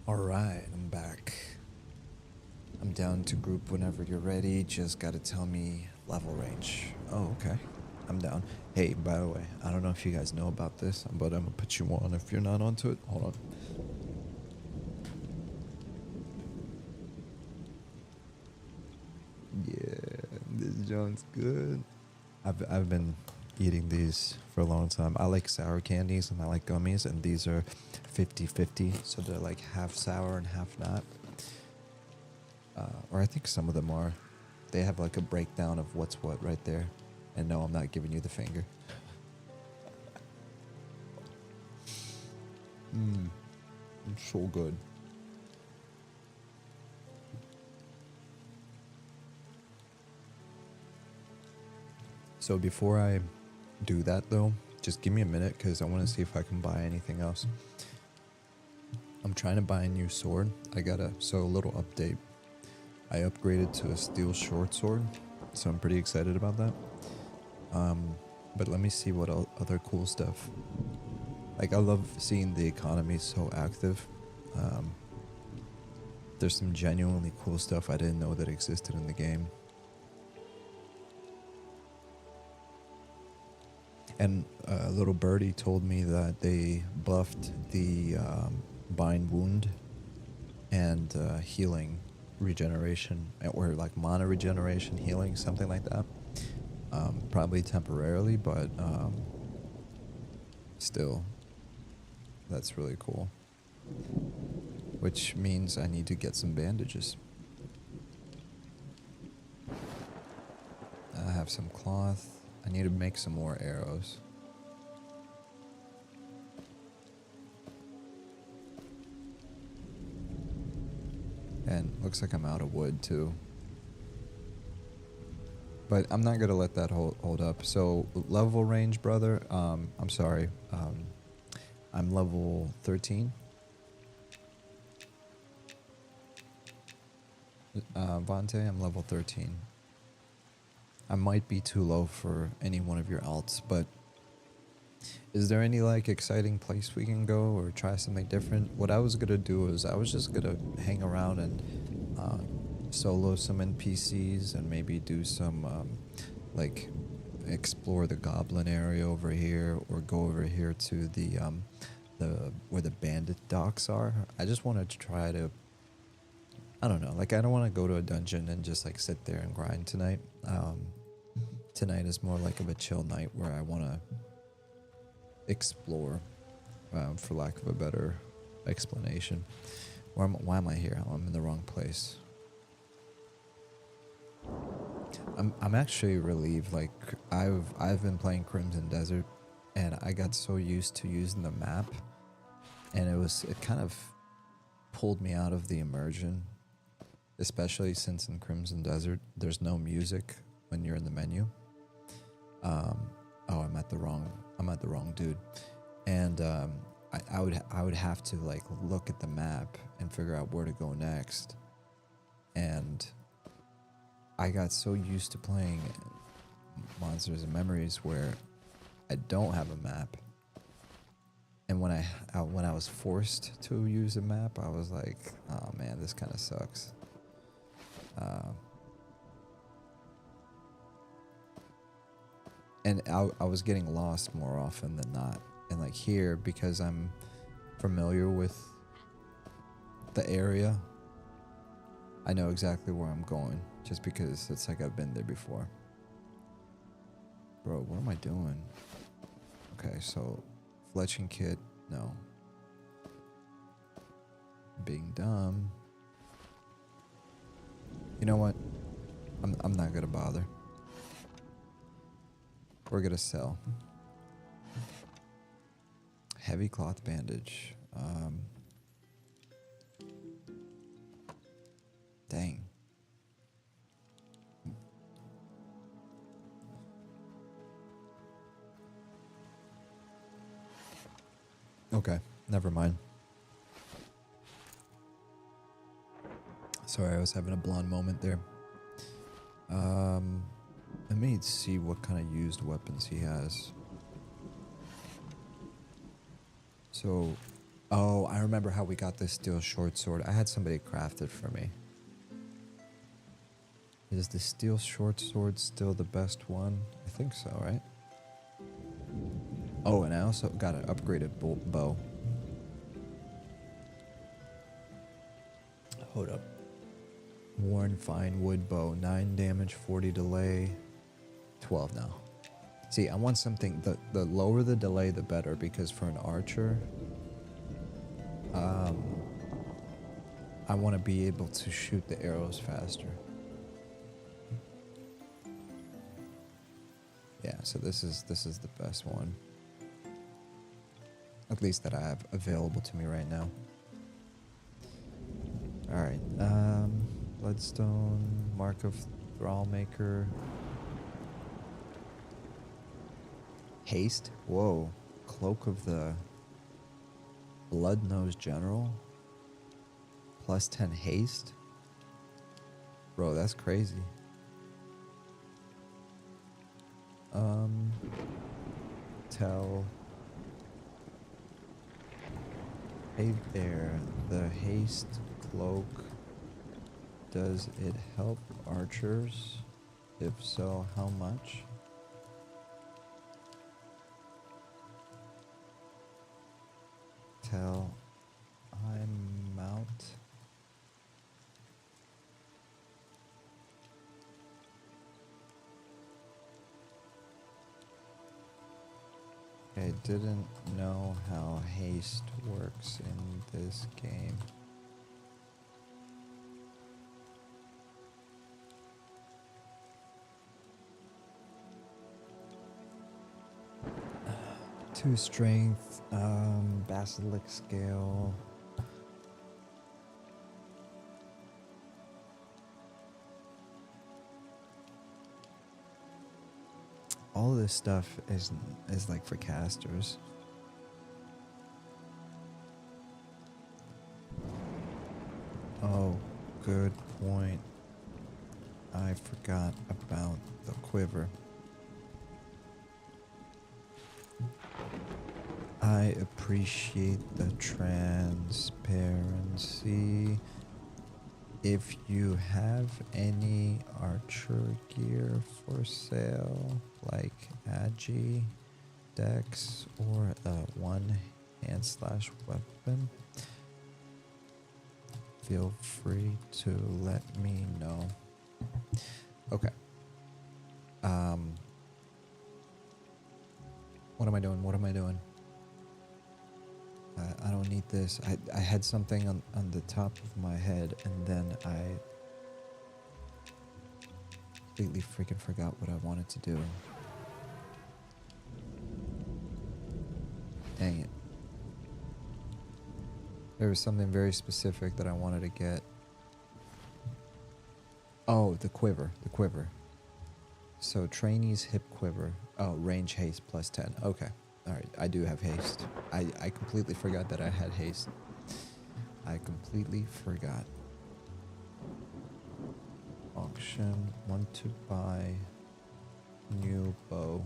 Alright, I'm back. I'm down to group whenever you're ready. Just gotta tell me level range. Oh, okay. I'm down. Hey, by the way, I don't know if you guys know about this, but I'm gonna put you on if you're not onto it. Hold on. Yeah, this joint's good. I've been eating these for a long time. I like sour candies and I like gummies, and these are 50-50, so they're like half sour and half not. Or I think some of them are. They have like a breakdown of what's what right there. And no, I'm not giving you the finger. It's so good. So before I do that though, just give me a minute because I want to see if I can buy anything else. I'm trying to buy a new sword. So a little update. I upgraded to a steel short sword, so I'm pretty excited about that. But let me see what other cool stuff. Like, I love seeing the economy so active. There's some genuinely cool stuff I didn't know that existed in the game. And a little birdie told me that they buffed the bind wound and healing regeneration, or like mana regeneration healing, something like that. Probably temporarily, but still, that's really cool. Which means I need to get some bandages. I have some cloth. I need to make some more arrows. And looks like I'm out of wood too. But I'm not gonna let that hold up. So level range, brother. I'm sorry. I'm level 13. Vontae, I'm level 13. I might be too low for any one of your alts, but is there any like exciting place we can go or try something different? What I was gonna do is I was just gonna hang around and solo some NPCs and maybe do some like explore the goblin area over here or go over here to the where the bandit docks are. I just wanted to try to, I don't know, like I don't want to go to a dungeon and just like sit there and grind tonight. Tonight is more like of a chill night where I want to explore, for lack of a better explanation. Why am I here? I'm in the wrong place. I'm actually relieved. Like I've been playing Crimson Desert, and I got so used to using the map, and it kind of pulled me out of the immersion, especially since in Crimson Desert there's no music when you're in the menu. I'm at the wrong dude, and I would have to like look at the map and figure out where to go next, and I got so used to playing Monsters and Memories where I don't have a map, and when I was forced to use a map, I was like, oh man, this kind of sucks. And I was getting lost more often than not. And like here, because I'm familiar with the area, I know exactly where I'm going, just because it's like I've been there before. Bro, what am I doing? Okay, so fletching kit, no. Being dumb. You know what? I'm not gonna bother. We're gonna sell. Heavy cloth bandage. Dang. Okay, never mind. Sorry, I was having a blonde moment there. Let me see what kind of used weapons he has. So, oh, I remember how we got this steel short sword. I had somebody craft it for me. Is the steel short sword still the best one? I think so, right? Oh, and I also got an upgraded bow. Hold up. Worn fine wood bow, 9 damage, 40 delay, 12 now. See, I want something, the lower the delay, the better, because for an archer, I want to be able to shoot the arrows faster. Yeah, so this is the best one. At least that I have available to me right now. Alright, Bloodstone, Mark of Thrallmaker. Haste? Whoa. Cloak of the Blood-Nosed General? Plus 10 haste? Bro, that's crazy. Tell. Hey there, the haste cloak. Does it help archers? If so, how much? Tell I'm out. I didn't know how haste works in this game. Two strength, basilisk scale. all of this stuff is like for casters. Oh, good point. I forgot about the quiver. I appreciate the transparency. If you have any archer gear for sale, like Agi, Dex, or a one-hand/weapon, feel free to let me know. Okay. What am I doing? What am I doing? I don't need this. I had something on the top of my head, and then I completely freaking forgot what I wanted to do. Dang it. There was something very specific that I wanted to get. Oh, the quiver. The quiver. So, trainee's hip quiver. Oh, range haste plus 10. Okay. Alright, I do have haste. I completely forgot that I had haste. I completely forgot. Auction. Want to buy new bow.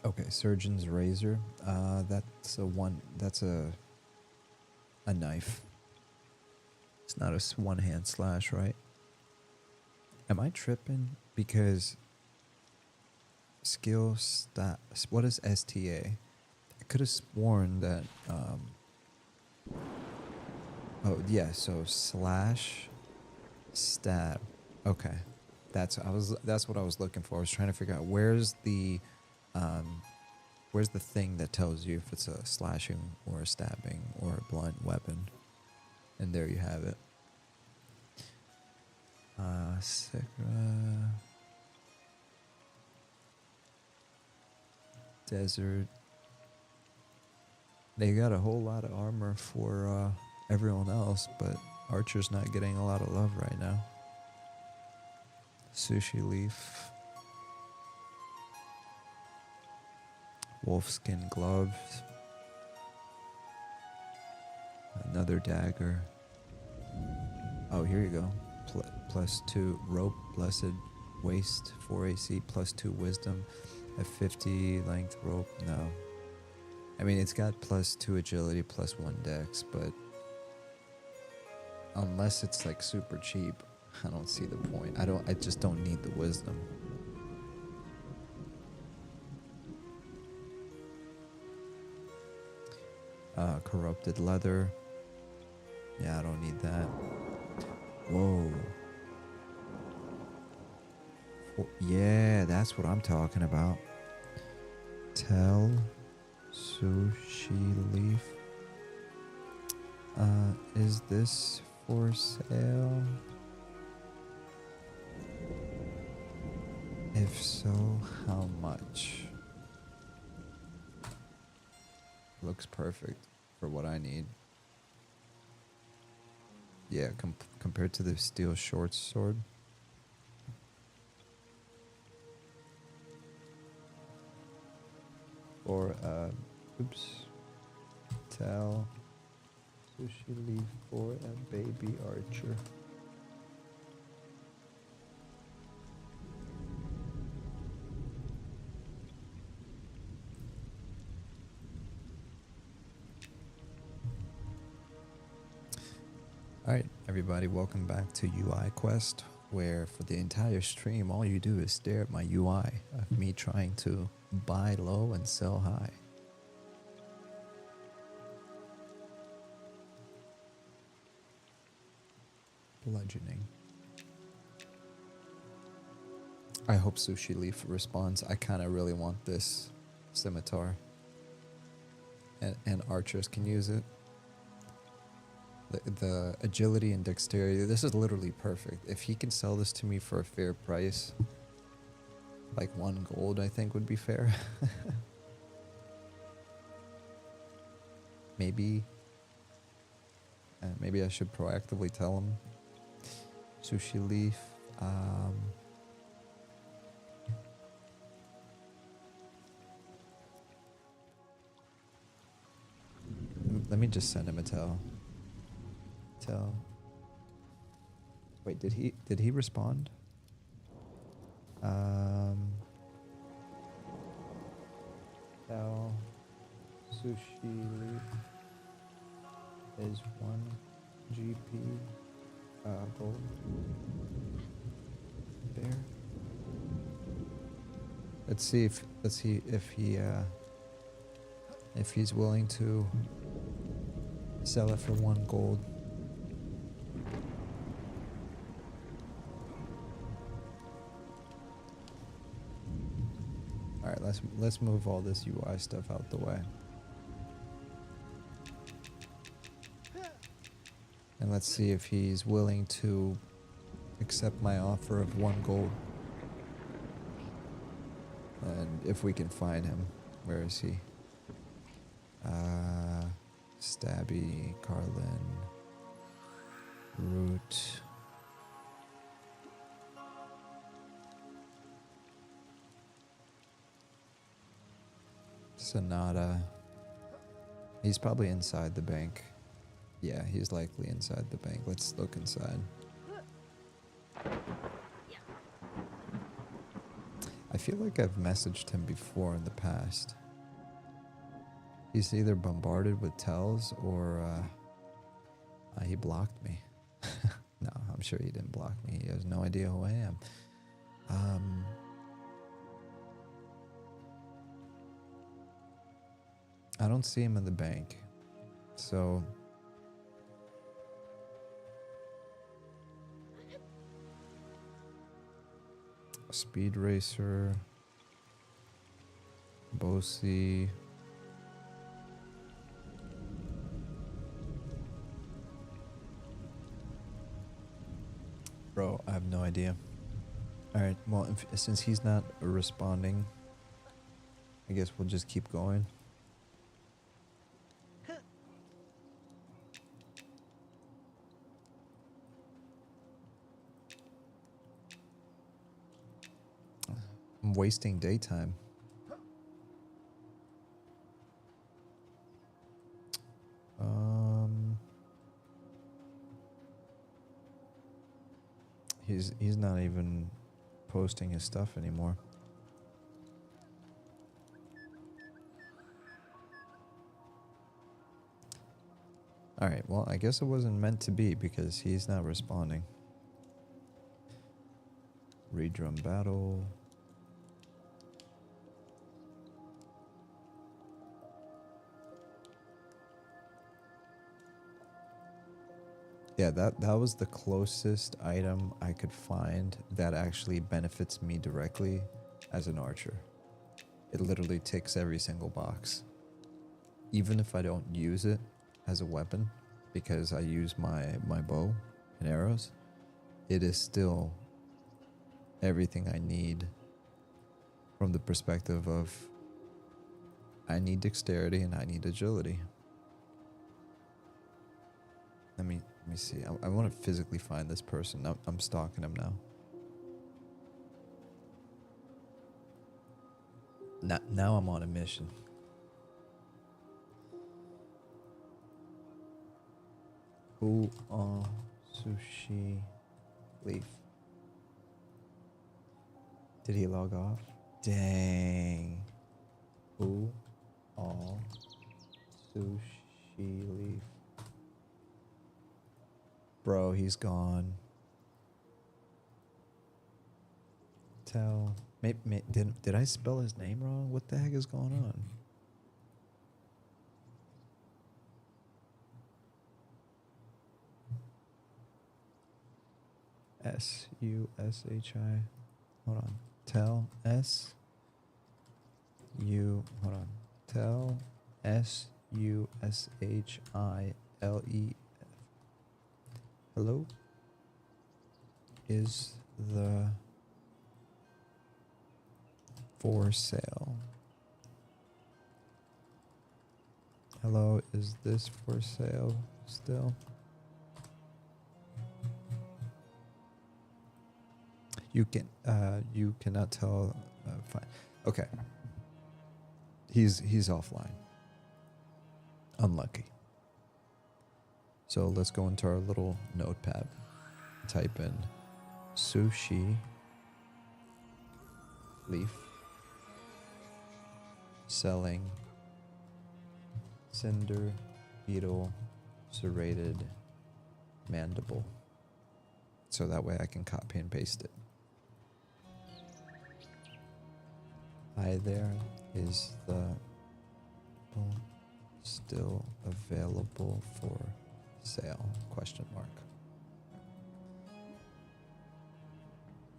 Okay, surgeon's razor. That's a knife. It's not a one-hand slash, right? Am I tripping? Because skill stat. What is STA? I could have sworn that. Oh yeah, so slash stab. Okay, that's what I was looking for. I was trying to figure out where's the thing that tells you if it's a slashing or a stabbing or a blunt weapon. And there you have it. Desert. They got a whole lot of armor for everyone else, but Archer's not getting a lot of love right now. Sushi leaf. Wolfskin gloves. Another dagger. Oh, here you go. +2 rope, blessed waist, 4 AC, +2 wisdom, a 50 length rope. No. I mean, it's got +2 agility, +1 dex, but unless it's like super cheap, I don't see the point. I just don't need the wisdom. Corrupted leather. Yeah, I don't need that. Whoa. Yeah, that's what I'm talking about. Tell sushi leaf. Is this for sale? If so, how much? Looks perfect for what I need. Yeah, compared to the steel short sword. Or, tell sushi leaf for a baby archer. Alright, everybody, welcome back to UI Quest, where for the entire stream, all you do is stare at my UI of me trying to buy low and sell high. Bludgeoning. I hope Sushi Leaf responds. I kind of really want this scimitar. And archers can use it. The agility and dexterity, this is literally perfect. If he can sell this to me for a fair price, like 1 gold, I think would be fair. maybe maybe I should proactively tell him. Sushi Leaf. Let me just send him a tell. Wait, did he respond? Tell Sushi Leaf is 1 GP gold. There. Let's see if he's willing to sell it for 1 gold. All right, let's move all this UI stuff out the way. And let's see if he's willing to accept my offer of 1 gold. And if we can find him. Where is he? Stabby, Carlin, Root. Sonata. He's probably inside the bank. Yeah, he's likely inside the bank. Let's look inside. I feel like I've messaged him before in the past. He's either bombarded with tells or he blocked me. No, I'm sure he didn't block me. He has no idea who I am. I don't see him in the bank. So Speed Racer, Bosi. Bro, I have no idea. Alright, well, since he's not responding, I guess we'll just keep going. I'm wasting daytime. He's not even posting his stuff anymore. All right, well, I guess it wasn't meant to be because he's not responding. Redrum battle. Yeah, that was the closest item I could find that actually benefits me directly as an archer. It literally ticks every single box. Even if I don't use it as a weapon, because I use my bow and arrows, it is still everything I need from the perspective of I need dexterity and I need agility. Let me see. I want to physically find this person. I'm stalking him now. Now I'm on a mission. Who on Sushi Leaf? Did he log off? Dang. Who all Sushi Leaf? Bro, he's gone. Did I spell his name wrong? What the heck is going on? S-U-S-H-I. Hold on. Tell S-U. Hold on. Tell S-U-S-H-I-L-E. Hello? Is the for sale? Hello, is this for sale still? You cannot tell. Fine. Okay. He's offline. Unlucky. So let's go into our little notepad. Type in sushi leaf selling cinder beetle serrated mandible. So that way I can copy and paste it. Hi there, is the still available for sale? Question mark.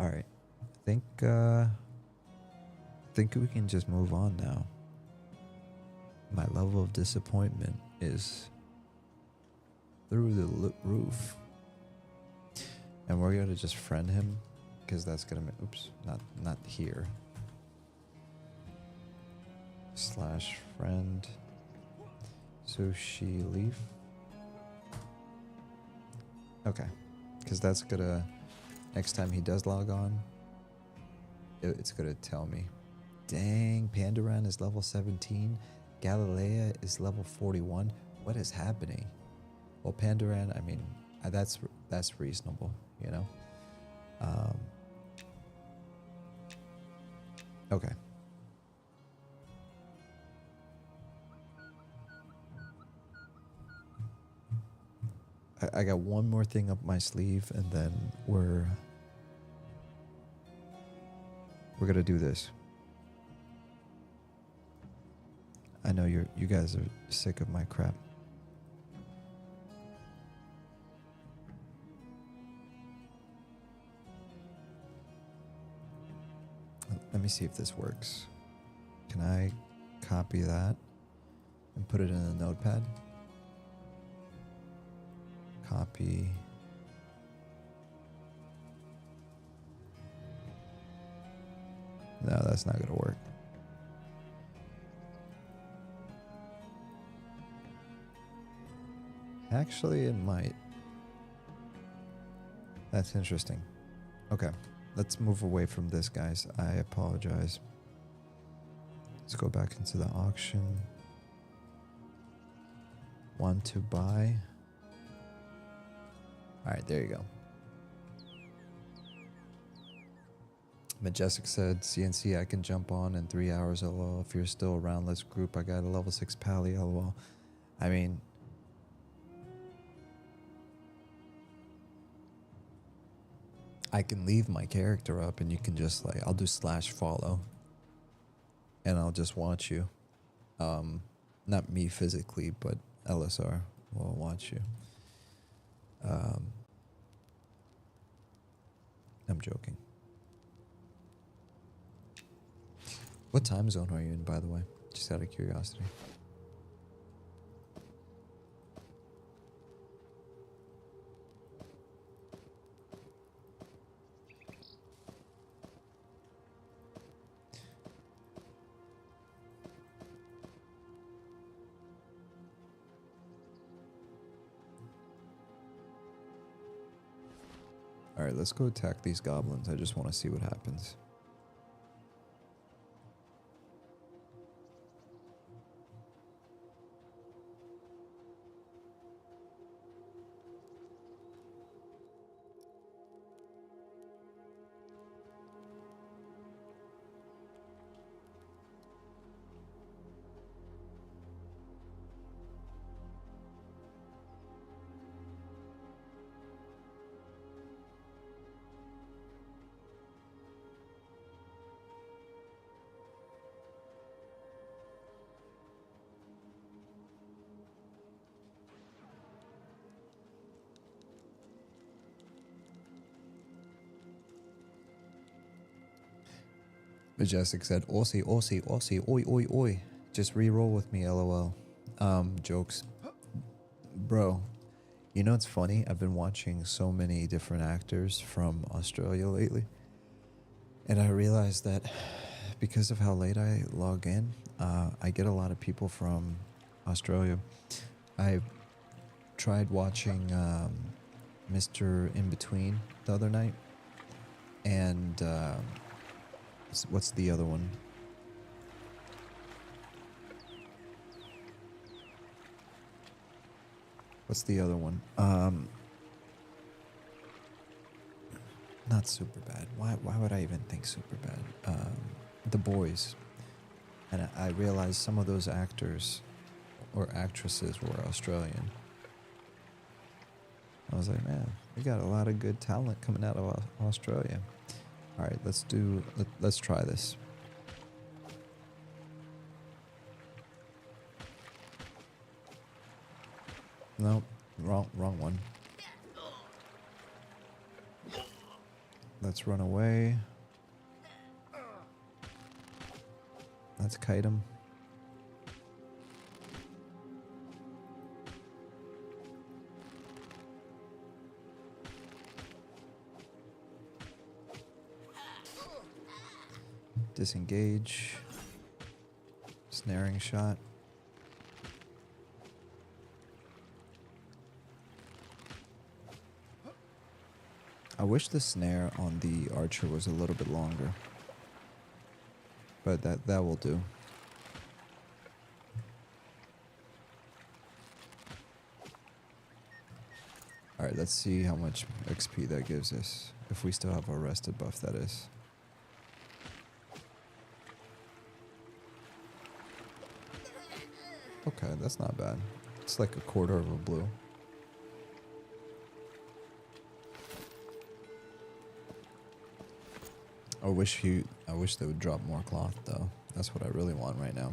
All right, I think we can just move on now. My level of disappointment is through the roof, and we're gonna just friend him because that's gonna make, oops, not here. / friend sushi leaf. Okay, because that's gonna, next time he does log on, it's gonna tell me, dang, Pandaran is level 17, Galilea is level 41. What is happening? Well, Pandaran, I mean, that's reasonable, you know. Okay. I got one more thing up my sleeve, and then we're gonna do this. I know you guys are sick of my crap. Let me see if this works. Can I copy that and put it in a notepad? Copy. No, that's not going to work. Actually, it might. That's interesting. Okay, let's move away from this, guys. I apologize. Let's go back into the auction. Want to buy. All right, there you go. Majestic said, CNC, I can jump on in 3 hours, lol. If you're still around, let's group. I got a level 6 pally, lol. I mean, I can leave my character up and you can just like, I'll do /follow and I'll just watch you. Not me physically, but Elessar will watch you. I'm joking. What time zone are you in, by the way? Just out of curiosity. Alright, let's go attack these goblins. I just want to see what happens. Majestic said, Aussie, Aussie, Aussie, oi, oi, oi. Just re-roll with me, lol. Jokes. Bro, you know what's funny? I've been watching so many different actors from Australia lately. And I realized that because of how late I log in, I get a lot of people from Australia. I tried watching Mr. In Between the other night, and what's the other one? What's the other one? Not Superbad. Why would I even think Superbad? The Boys. And I realized some of those actors or actresses were Australian. I was like, man, we got a lot of good talent coming out of Australia. All right, let's try this. Nope, wrong one. Let's run away. Let's kite him. Disengage. Snaring shot. I wish the snare on the archer was a little bit longer. But that will do. Alright, let's see how much XP that gives us. If we still have our rested buff, that is. Okay, that's not bad. It's like a quarter of a blue. I wish they would drop more cloth though. That's what I really want right now.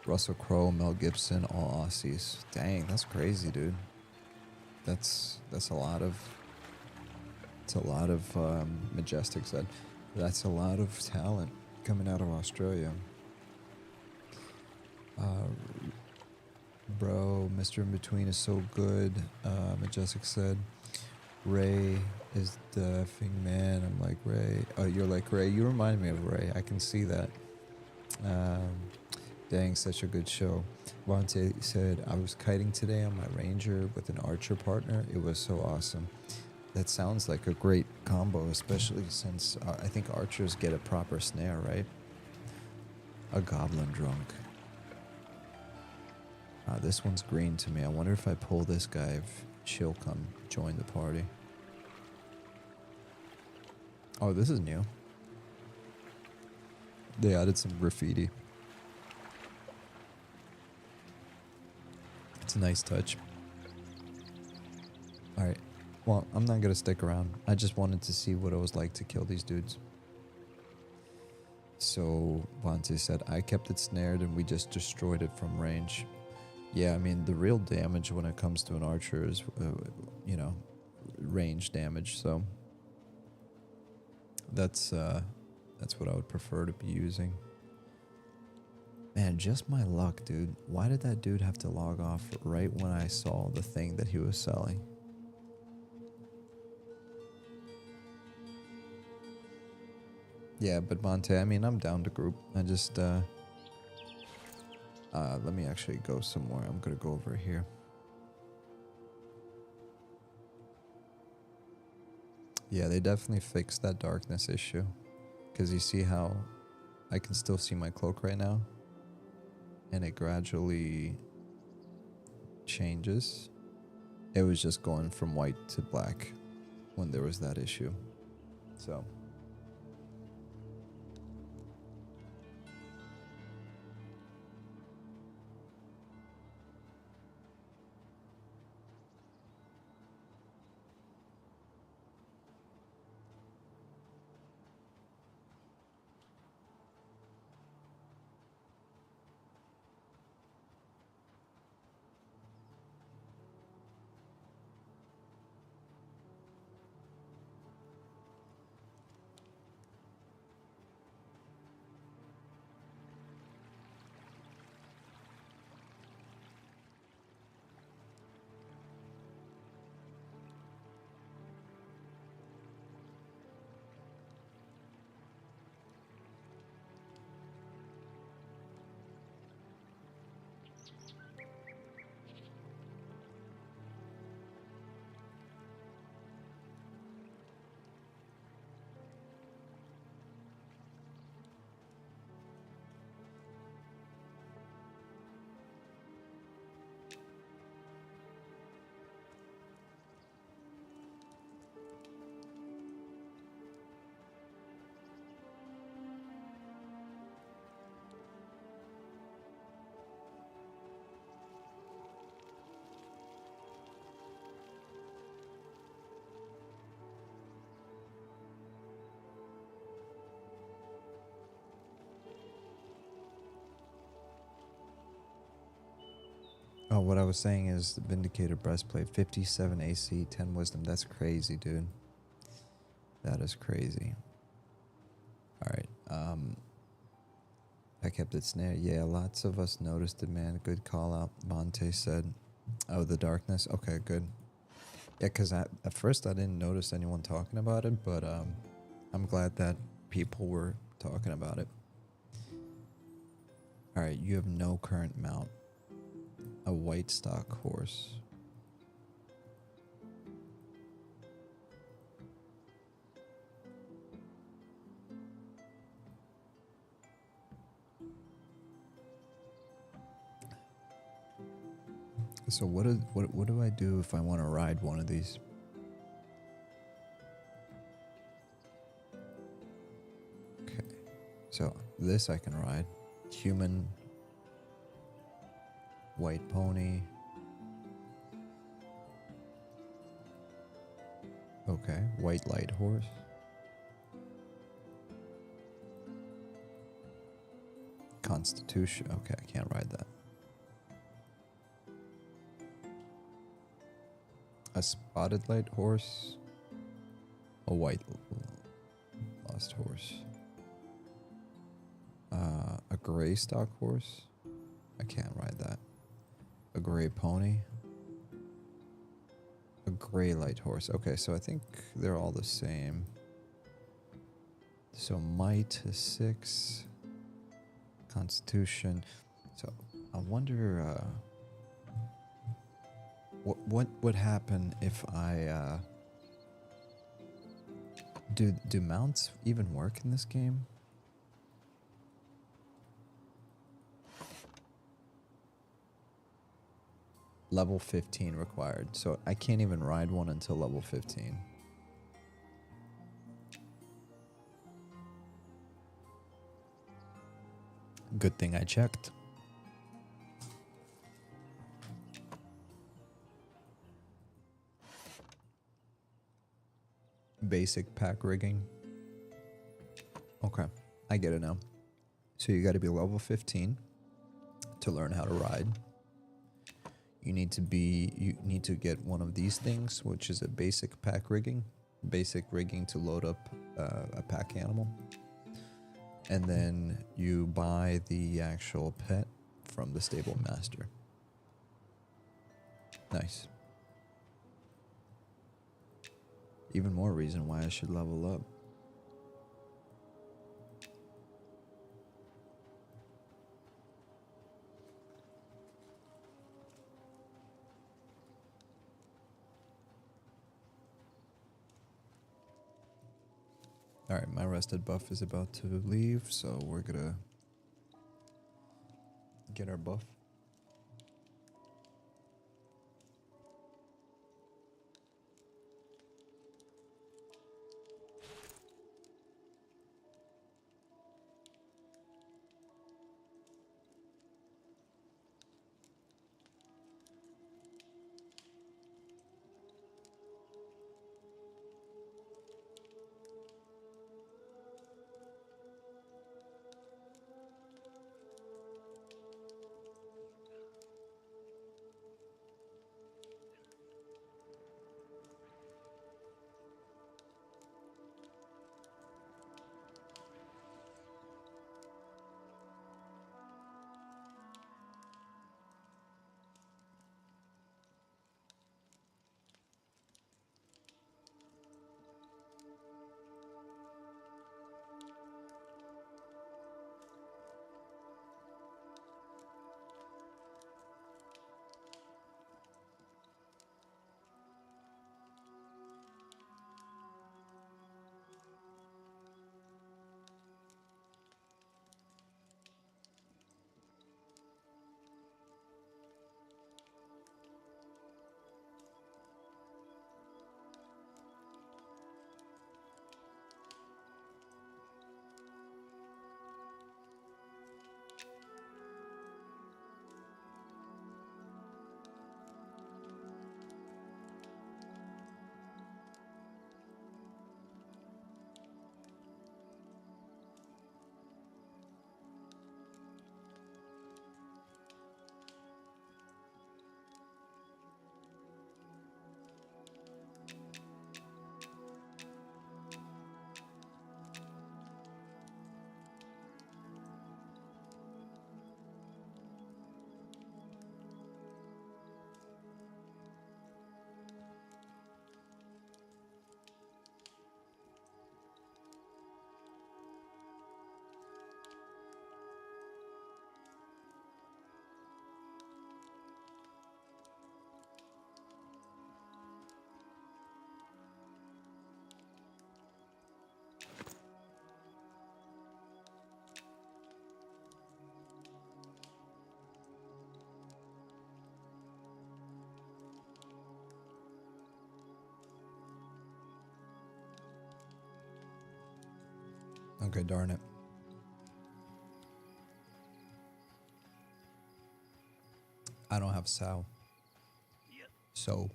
Russell Crowe, Mel Gibson, all Aussies. Dang, that's crazy, dude. That's a lot of. It's a lot of Majestic said. That's a lot of talent coming out of Australia. Bro, Mr. In Between is so good. Majestic said. Ray is the effing man. I'm like, Ray. Oh, you're like, Ray. You remind me of Ray. I can see that. Dang, such a good show. Vontae said, I was kiting today on my Ranger with an Archer partner. It was so awesome. That sounds like a great combo, especially since I think Archers get a proper snare, right? A Goblin Drunk. This one's green to me. I wonder if I pull this guy, if she'll come join the party. Oh, this is new. They added some graffiti. It's a nice touch. Alright. Well, I'm not going to stick around. I just wanted to see what it was like to kill these dudes. So, Vontae said, I kept it snared and we just destroyed it from range. Yeah, I mean, the real damage when it comes to an archer is, range damage. So, that's what I would prefer to be using. Man, just my luck, dude. Why did that dude have to log off right when I saw the thing that he was selling? Yeah, but Monte, I mean, I'm down to group. I just, let me actually go somewhere. I'm gonna go over here. Yeah, they definitely fixed that darkness issue. Because you see how I can still see my cloak right now? And it gradually changes. It was just going from white to black when there was that issue. So... Oh, what I was saying is the Vindicator breastplate, 57 AC, 10 wisdom. That's crazy, dude. That is crazy. All right. I kept it snare. Yeah, lots of us noticed it, man. Good call out. Monte said, "Oh, the darkness." Okay, good. Yeah, because at first I didn't notice anyone talking about it, but I'm glad that people were talking about it. All right, you have no current mount. A white stock horse. So what do I do if I want to ride one of these? Okay, so this I can ride. Human, white pony. Okay, white light horse. Constitution. Okay, I can't ride that. A spotted light horse. A white lost horse. A gray stock horse. I can't ride that. A gray pony. A gray light horse. Okay, so I think they're all the same. So might is 6. Constitution. So I wonder what would happen if I do mounts even work in this game? Level 15 required. So I can't even ride one until level 15. Good thing I checked. Basic pack rigging. Okay, I get it now. So you got to be level 15 to learn how to ride. You need to get one of these things, which is a basic pack rigging. Basic rigging to load up a pack animal. And then you buy the actual pet from the stable master. Nice. Even more reason why I should level up. Alright, my rested buff is about to leave, so we're gonna get our buff. Okay, darn it. I don't have Sal. So.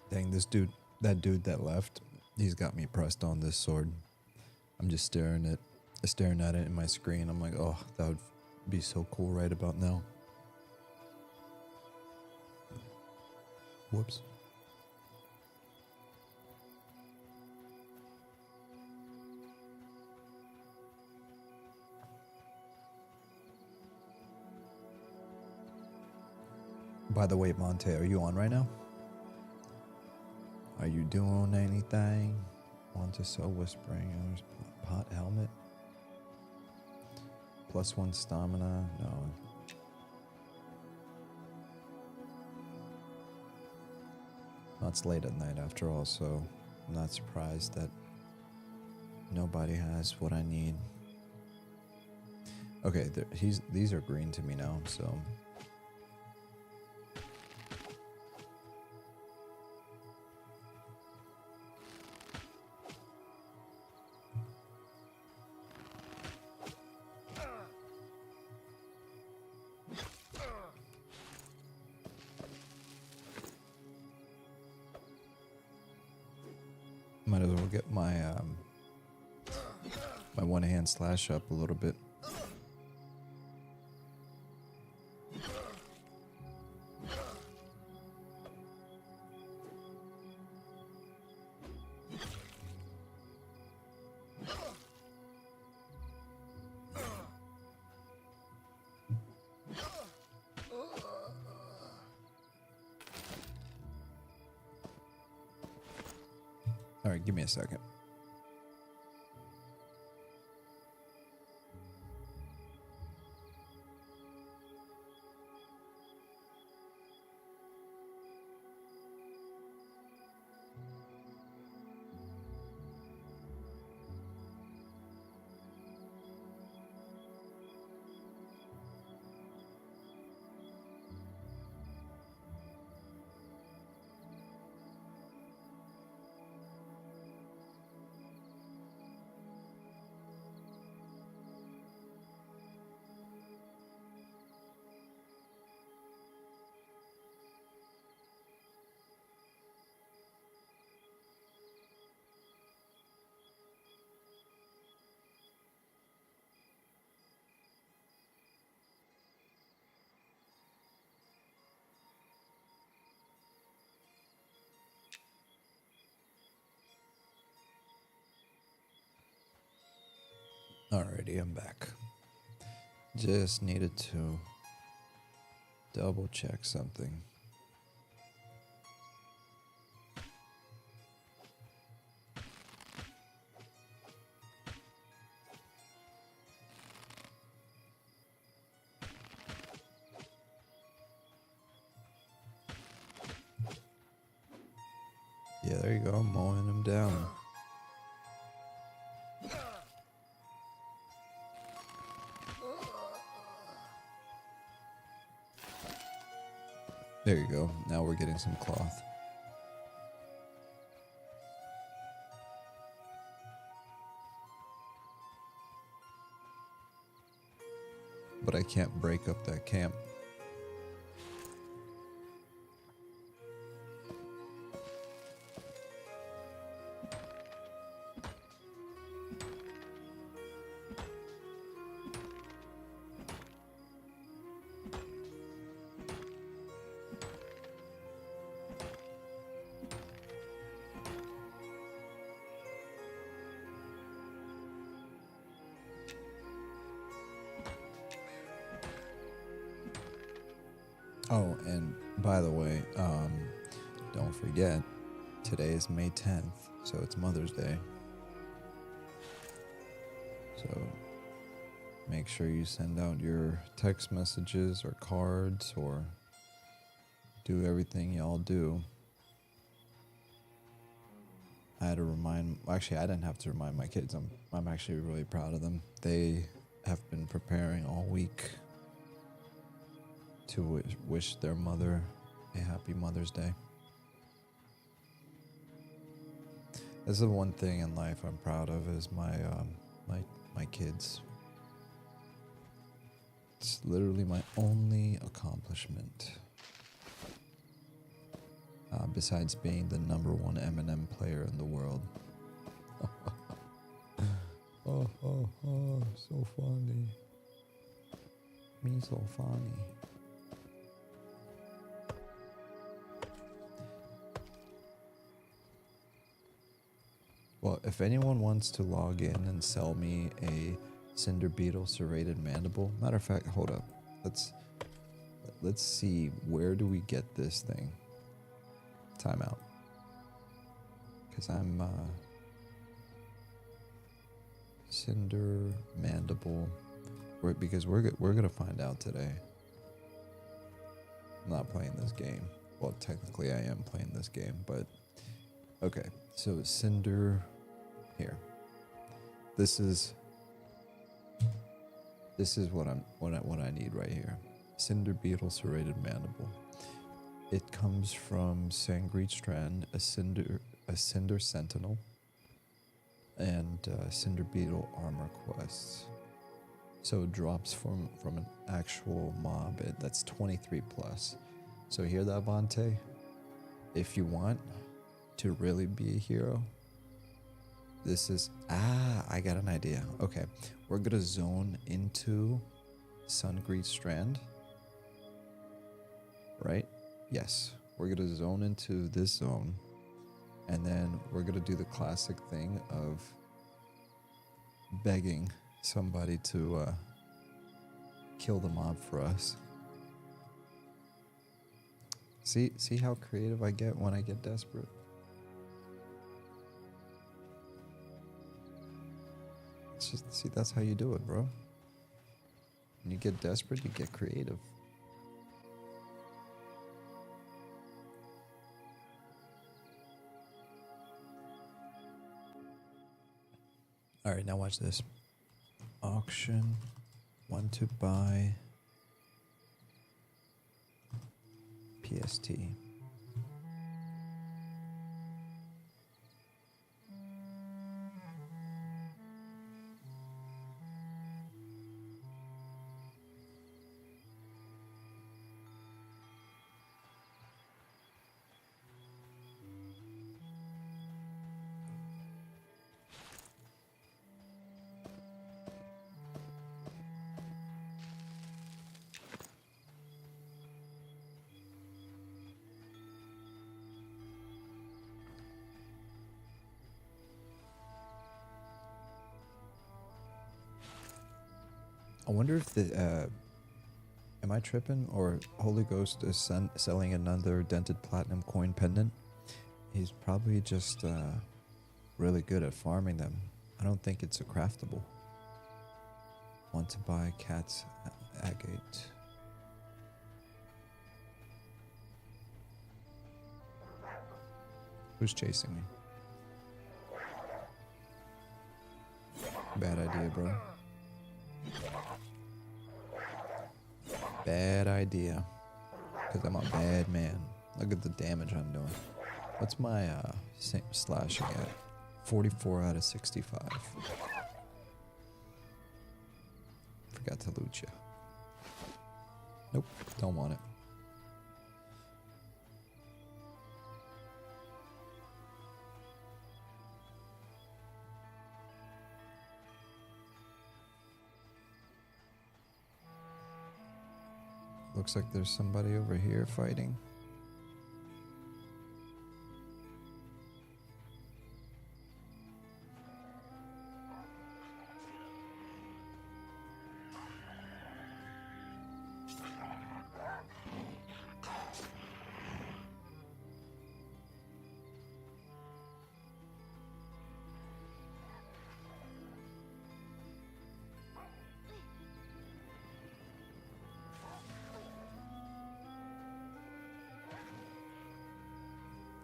Dang, this dude, that dude that left, he's got me pressed on this sword. I'm just staring at it in my screen. I'm like, oh, that would be so cool right about now. Whoops. By the way, Monte, are you on right now? Are you doing anything? Want to sell whispering? Pot helmet? +1 stamina? No. Well, it's late at night after all, so I'm not surprised that nobody has what I need. Okay, these are green to me now, so... Might as well get my my one-hand slash up a little bit. All right, give me a second. Alrighty, I'm back. Just needed to double check something. Yeah, there you go, mowing them down. There you go. Now we're getting some cloth. But I can't break up that camp. Oh, and by the way, don't forget, today is May 10th, so it's Mother's Day. So make sure you send out your text messages or cards or do everything y'all do. I had to remind, actually I didn't have to remind my kids. I'm actually really proud of them. They have been preparing all week to wish their mother a happy Mother's Day. That's the one thing in life I'm proud of is my kids. It's literally my only accomplishment. Besides being the #1 Eminem player in the world. Oh, so funny. Me so funny. Well, if anyone wants to log in and sell me a Cinder Beetle serrated mandible, matter of fact, hold up. Let's see, where do we get this thing? Timeout. Because I'm Cinder mandible. Because we're gonna find out today. I'm not playing this game. Well, technically I am playing this game, but okay. So Cinder here. This is what I need right here. Cinder Beetle serrated mandible. It comes from Sangreed Strand, a Cinder Sentinel, and Cinder Beetle armor quests. So it drops from an actual mob. That's 23 plus. So hear that, Vontae? If you want to really be a hero, this is I got an idea. Okay, we're gonna zone into Sangreed Strand, right? Yes, we're gonna zone into this zone, and then we're gonna do the classic thing of begging somebody to kill the mob for us. See how creative I get when I get desperate? It's just, see, that's how you do it, bro. When you get desperate, you get creative. All right, now watch this. Auction, want to buy PST. I wonder if the, am I tripping, or Holy Ghost is selling another dented platinum coin pendant? He's probably just really good at farming them. I don't think it's a craftable. Want to buy cat's agate. Who's chasing me? Bad idea, bro. Bad idea. Because I'm a bad man. Look at the damage I'm doing. What's my slashing at? 44 out of 65. Forgot to loot you. Nope, don't want it. Looks like there's somebody over here fighting.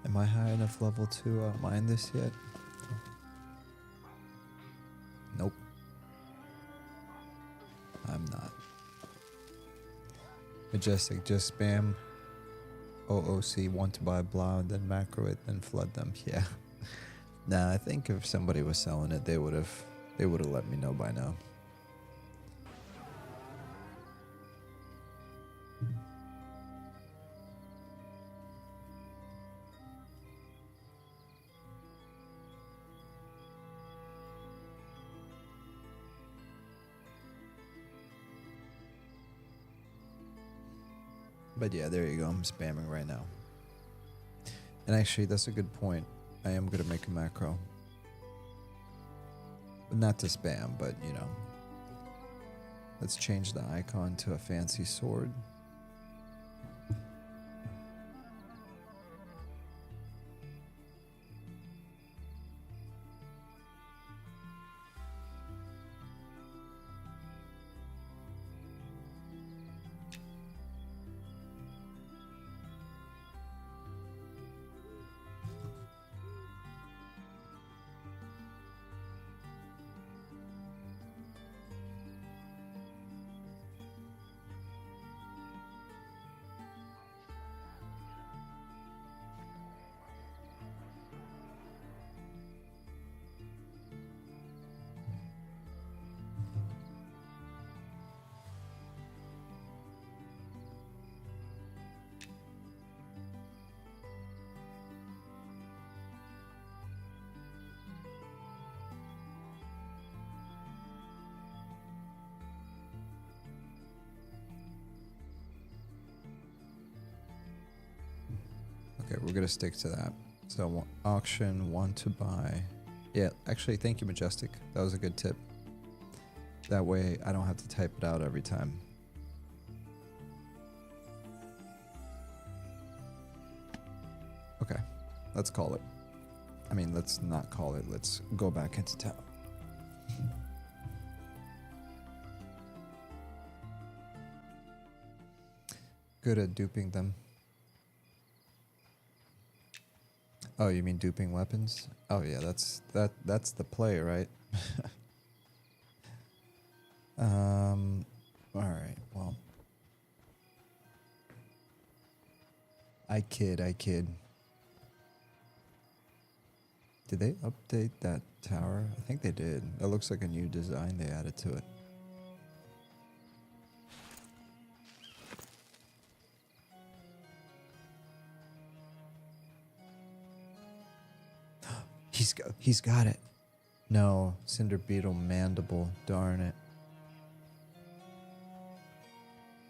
Am I high enough level to mine this yet? Nope. Majestic, just spam OOC, want to buy blah, and then macro it, then flood them. Yeah. Nah, I think if somebody was selling it, they would have let me know by now. But yeah, there you go. I'm spamming right now. And actually, that's a good point. I am going to make a macro. Not to spam, but you know. Let's change the icon to a fancy sword. Okay, we're going to stick to that. So auction, want to buy. Yeah, actually, thank you, Majestic. That was a good tip. That way, I don't have to type it out every time. Okay, let's call it. I mean, let's not call it. Let's go back into town. Good at duping them. Oh, you mean duping weapons? Oh yeah, that's the play, right? All right. Well, I kid. Did they update that tower? I think they did. That looks like a new design they added to it. He's got it. No, Cinder Beetle Mandible. Darn it.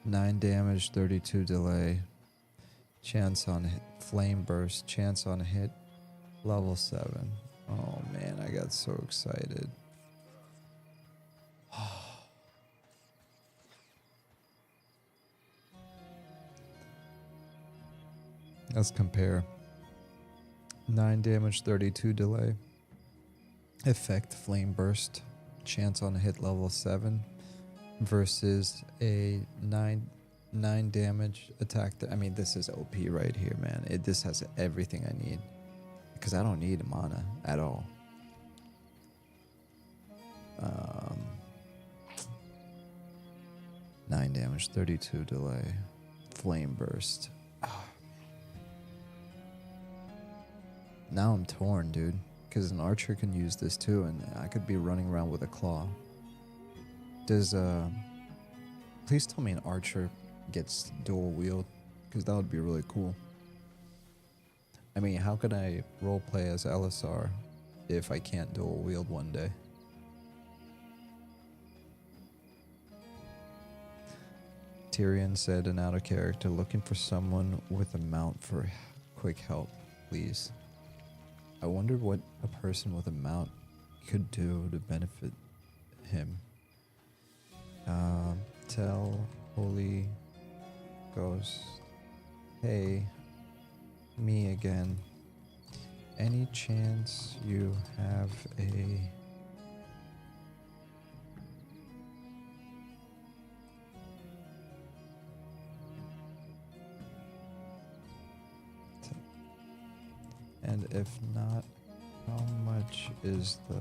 9 damage, 32 delay. Chance on hit. Flame burst. Chance on hit. Level 7. Oh man, I got so excited. Let's compare. 9 damage, 32 delay. Effect, Flame Burst. Chance on a hit, level 7. Versus a 9 damage attack. I mean, this is OP right here, man. This has everything I need. Because I don't need mana at all. 9 damage, 32 delay. Flame Burst. Now I'm torn, dude. Because an archer can use this too, and I could be running around with a claw. Does, please tell me an archer gets dual wield, because that would be really cool. I mean, how could I roleplay as Elessar if I can't dual wield one day? Tyrion said, an out of character, looking for someone with a mount for quick help, please. I wonder what a person with a mount could do to benefit him. Tell Holy Ghost, hey, me again. Any chance you have a... And if not, how much is the...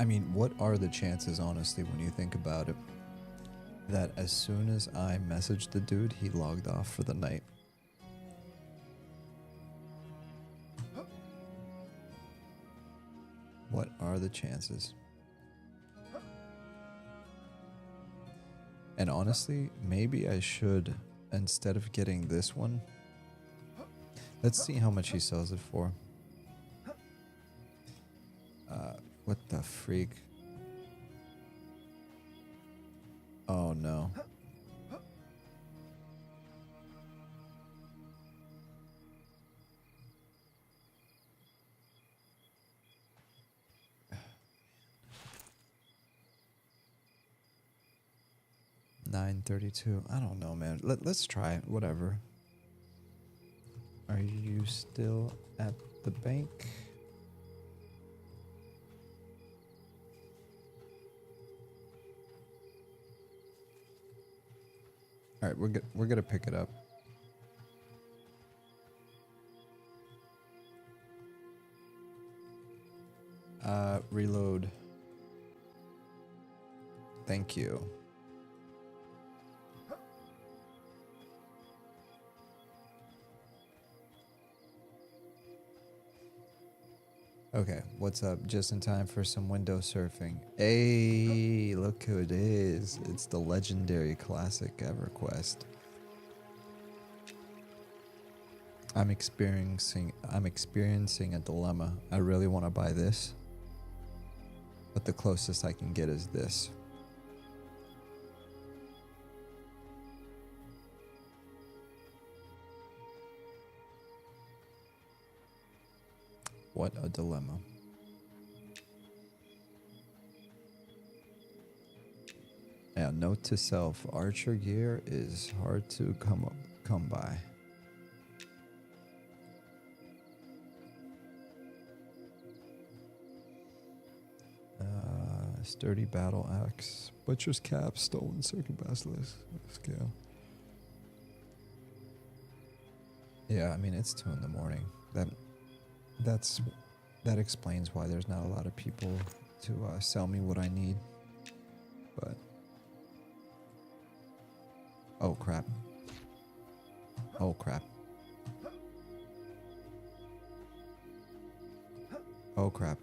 I mean, what are the chances, honestly, when you think about it, that as soon as I messaged the dude, he logged off for the night? What are the chances? And honestly, maybe I should, instead of getting this one, let's see how much he sells it for. What the freak? Oh no. $932. I don't know, man. Let's try it. Whatever. Are you still at the bank? All right, we're gonna pick it up. Reload. Thank you. Okay, what's up? Just in time for some window surfing. Hey, look who it is. It's the legendary classic EverQuest. I'm experiencing a dilemma. I really want to buy this, but the closest I can get is this. What a dilemma. Yeah, note to self, archer gear is hard to come by. Sturdy battle axe, butcher's cap, stolen circuit basilisk scale. Yeah, I mean it's 2 in the morning. That explains why there's not a lot of people to sell me what I need. But oh crap! Oh crap! Oh crap!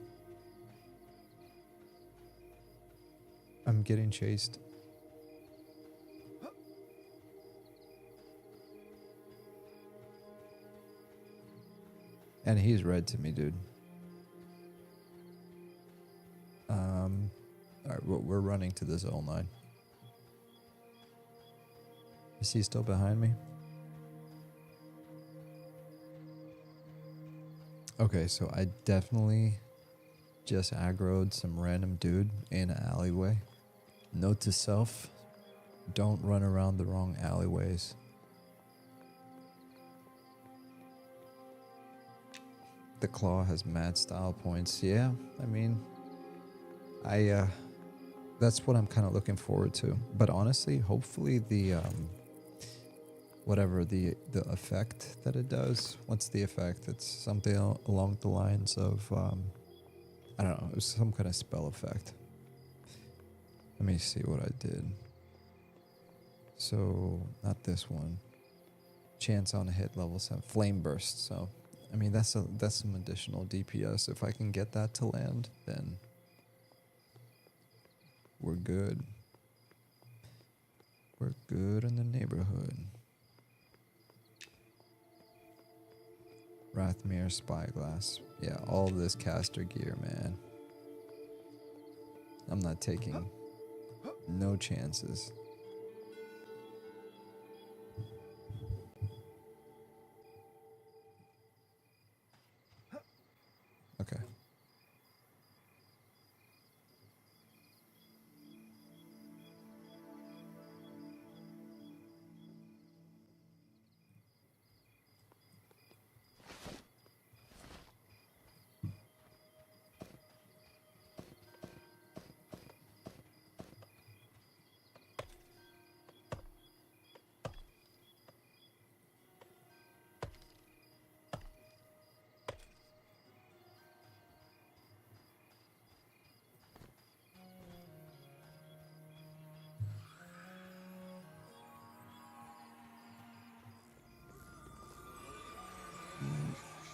I'm getting chased. And he's red to me, dude. Alright, we're running to the zone line. Is he still behind me? Okay, so I definitely just aggroed some random dude in an alleyway. Note to self, don't run around the wrong alleyways. The claw has mad style points. Yeah, I mean, that's what I'm kind of looking forward to. But honestly, hopefully the whatever the effect that it does. What's the effect? It's something along the lines of I don't know. It was some kind of spell effect. Let me see what I did. So not this one. Chance on a hit, level 7, flame burst. So I mean that's some additional DPS. If I can get that to land, then we're good. We're good in the neighborhood. Rathmere Spyglass. Yeah, all this caster gear, man. I'm not taking no chances. Okay.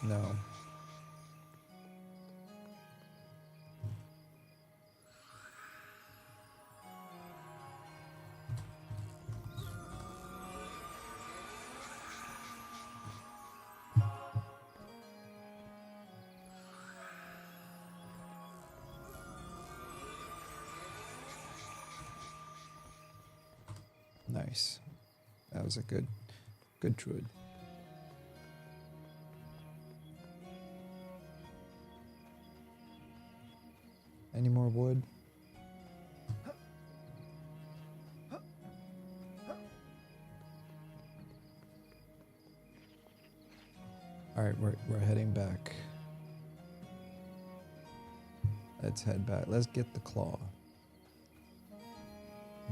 No. Nice. That was a good druid. Any more wood? All right, we're heading back. Let's head back. Let's get the claw.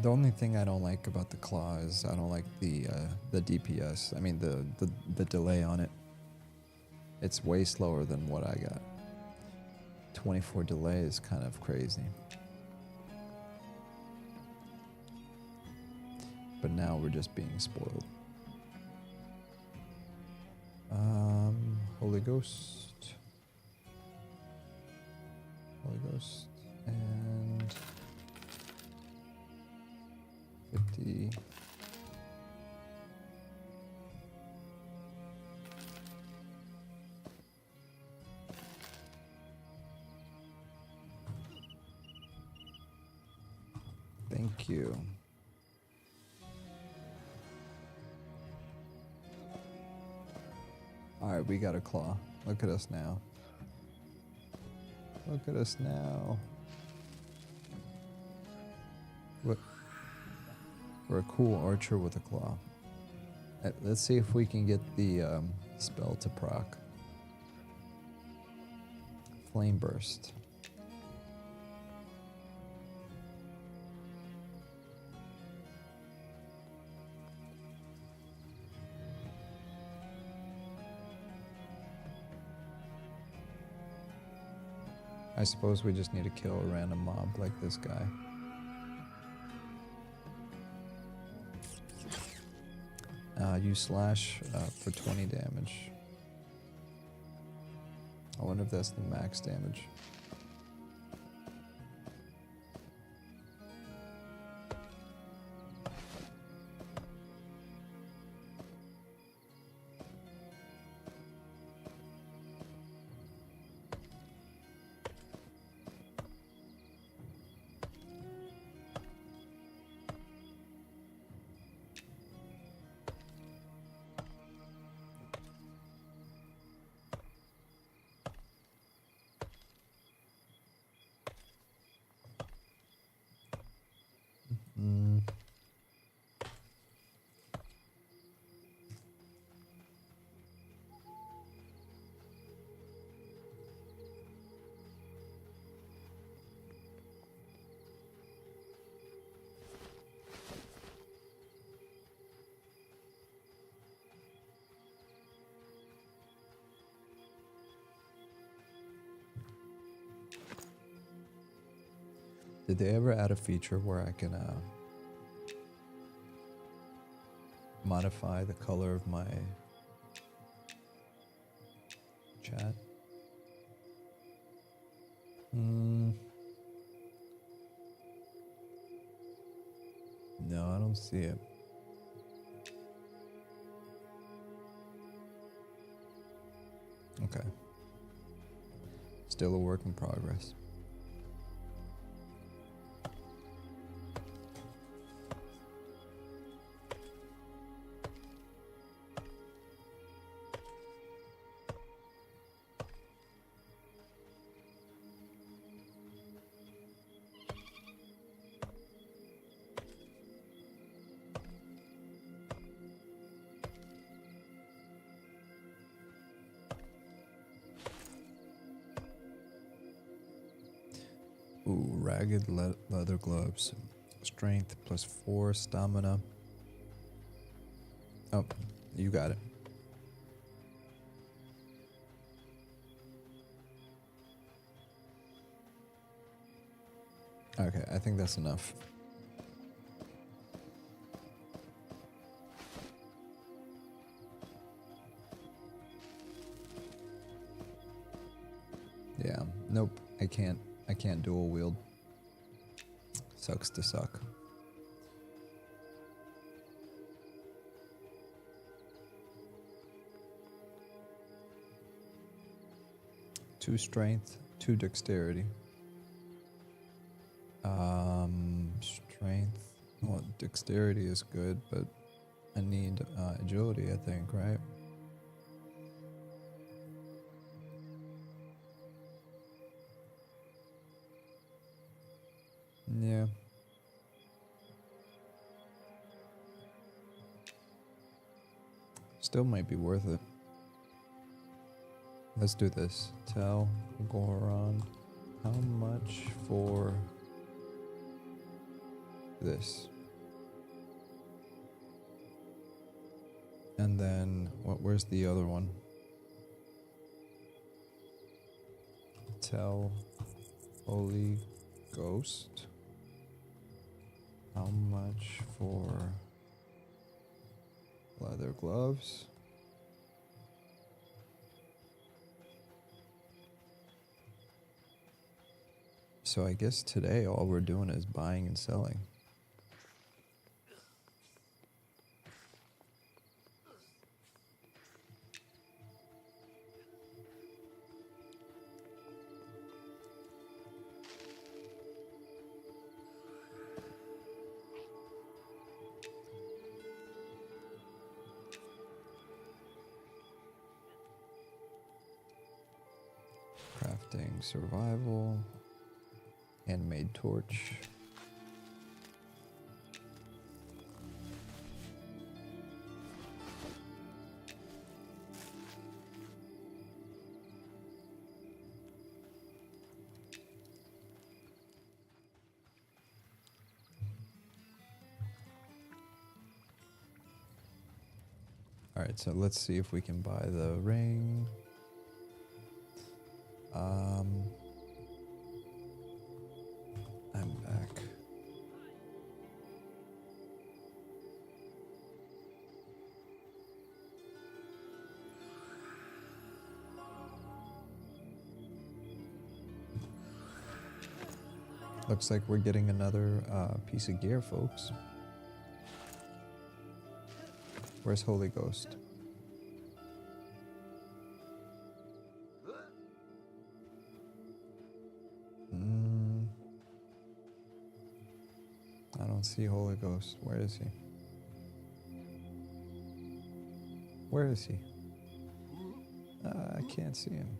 The only thing I don't like about the claw is I don't like the DPS. I mean the delay on it. It's way slower than what I got. 24 delay is kind of crazy. But now we're just being spoiled. Holy Ghost. Holy Ghost. And 50. Thank you. Alright, we got a claw. Look at us now. Look at us now. What? We're a cool archer with a claw. Let's see if we can get the spell to proc. Flame burst. I suppose we just need to kill a random mob like this guy. Use slash for 20 damage. I wonder if that's the max damage. Did they ever add a feature where I can modify the color of my chat? No, I don't see it. Okay. Still a work in progress. Ooh, ragged leather gloves. Strength +4, stamina. Oh, you got it. Okay, I think that's enough. Yeah, nope. I can't dual wield. Sucks to suck. Two strength, two dexterity. Strength. Well, dexterity is good, but I need agility, I think, right? Yeah. Still might be worth it. Let's do this. Tell Goron how much for this. And then, where's the other one? Tell Holy Ghost how much for leather gloves. So I guess today all we're doing is buying and selling. Crafting survival. Handmade torch. Alright, so let's see if we can buy the ring. I'm back. Looks like we're getting another piece of gear, folks. Where's Holy Ghost? I don't see Holy Ghost. Where is he? Where is he? I can't see him.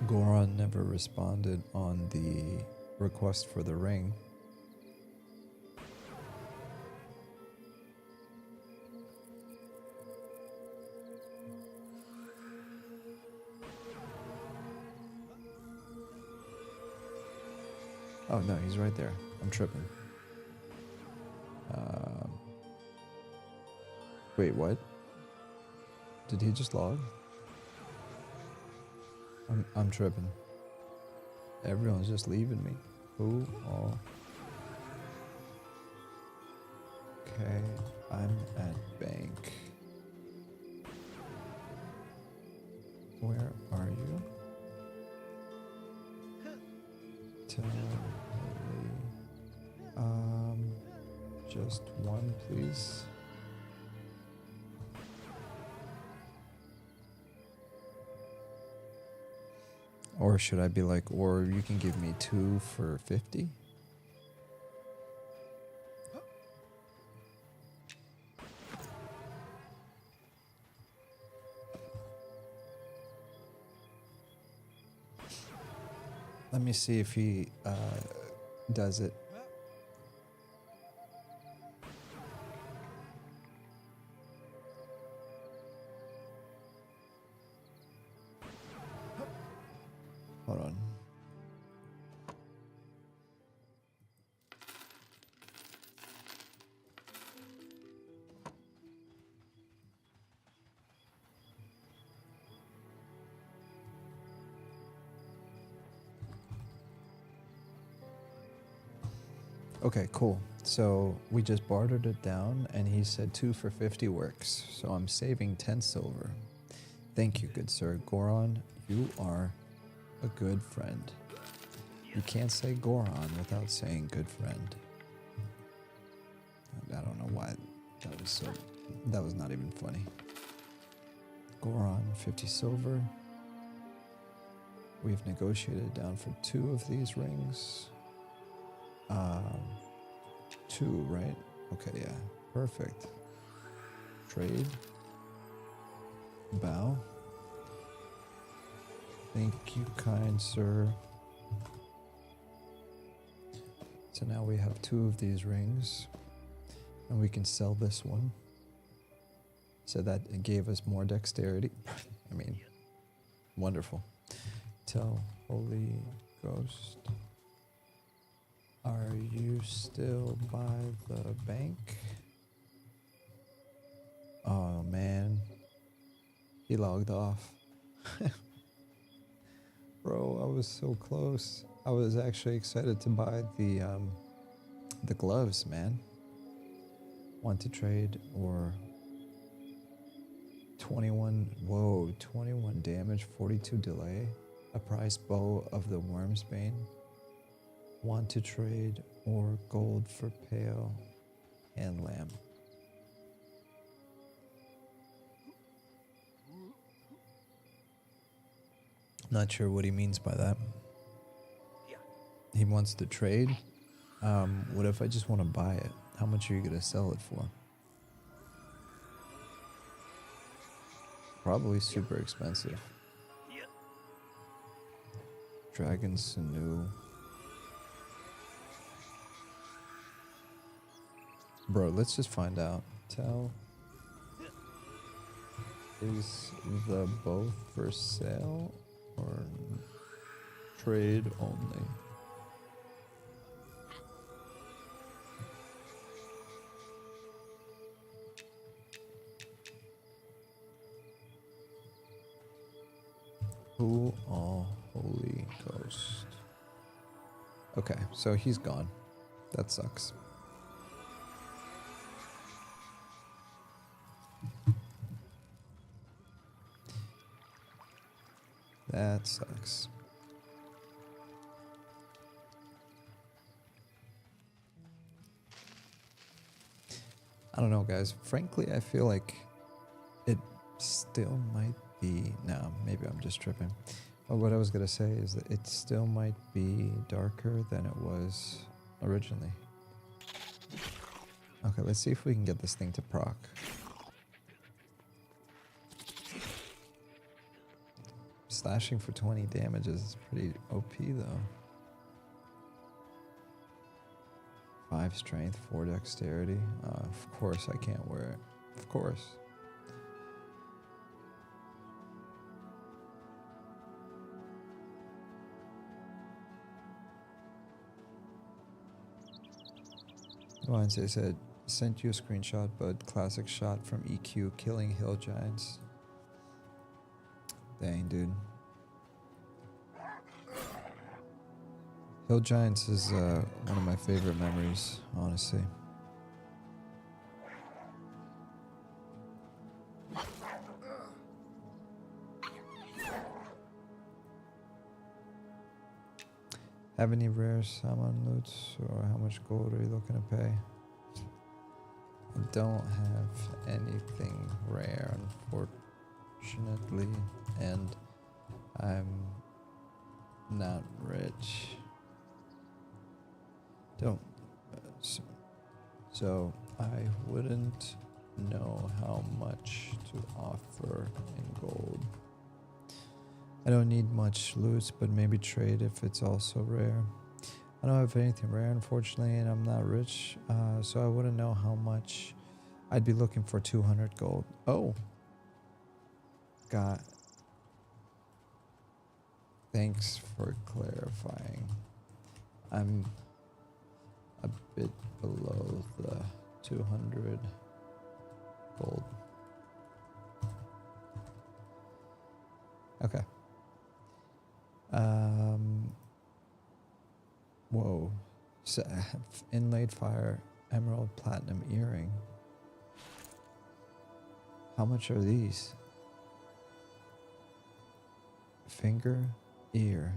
Goron never responded on the request for the ring. Oh no, he's right there. I'm tripping. Wait, what? Did he just log? I'm tripping. Everyone's just leaving me. Who? Oh. Okay, I'm at bank. Where are you? Tell me. Just one, please. Or should I be like, or you can give me 2 for 50? Let me see if he does it. Hold on. Okay, cool. So we just bartered it down and he said 2 for 50 works. So I'm saving 10 silver. Thank you, good sir. Goron, you are a good friend. You can't say Goron without saying good friend. I don't know why that was not even funny. Goron, 50 silver. We've negotiated down for 2 of these rings. 2, right? Okay, yeah. Perfect. Trade. Bow. Thank you, kind sir. So now we have 2 of these rings. And we can sell this one. So that it gave us more dexterity. I mean, wonderful. Tell Holy Ghost, are you still by the bank? Oh man, he logged off. Bro, I was so close. I was actually excited to buy the gloves, man. Want to trade or 21, whoa, 21 damage, 42 delay, a prize bow of the Worm's Bane. Want to trade or gold for pale and lamb. Not sure what he means by that. He wants to trade. What if I just want to buy it? How much are you gonna sell it for? Probably super expensive. Dragon Sinew. Bro, let's just find out. Tell. Is the both for sale or trade only? Who all Holy Ghost? Okay, so he's gone. That sucks. That sucks. I don't know, guys. Frankly, I feel like it still might be... No, maybe I'm just tripping. But what I was going to say is that it still might be darker than it was originally. Okay, let's see if we can get this thing to proc. Slashing for 20 damage is pretty OP though. 5 strength, 4 dexterity. Of course I can't wear it. Of course. Wednesday said, sent you a screenshot, but classic shot from EQ killing hill giants. Dang, dude. Hill Giants is one of my favorite memories, honestly. Have any rare summon loots, or how much gold are you looking to pay? I don't have anything rare, unfortunately, and I'm not rich. So I wouldn't know how much to offer in gold. I don't need much loot, but maybe trade if it's also rare. I don't have anything rare, unfortunately, and I'm not rich, so I wouldn't know how much. I'd be looking for 200 gold. Oh. Got. Thanks for clarifying. I'm a bit below the 200 gold. Okay. Whoa. Inlaid fire emerald platinum earring. How much are these? Finger, ear.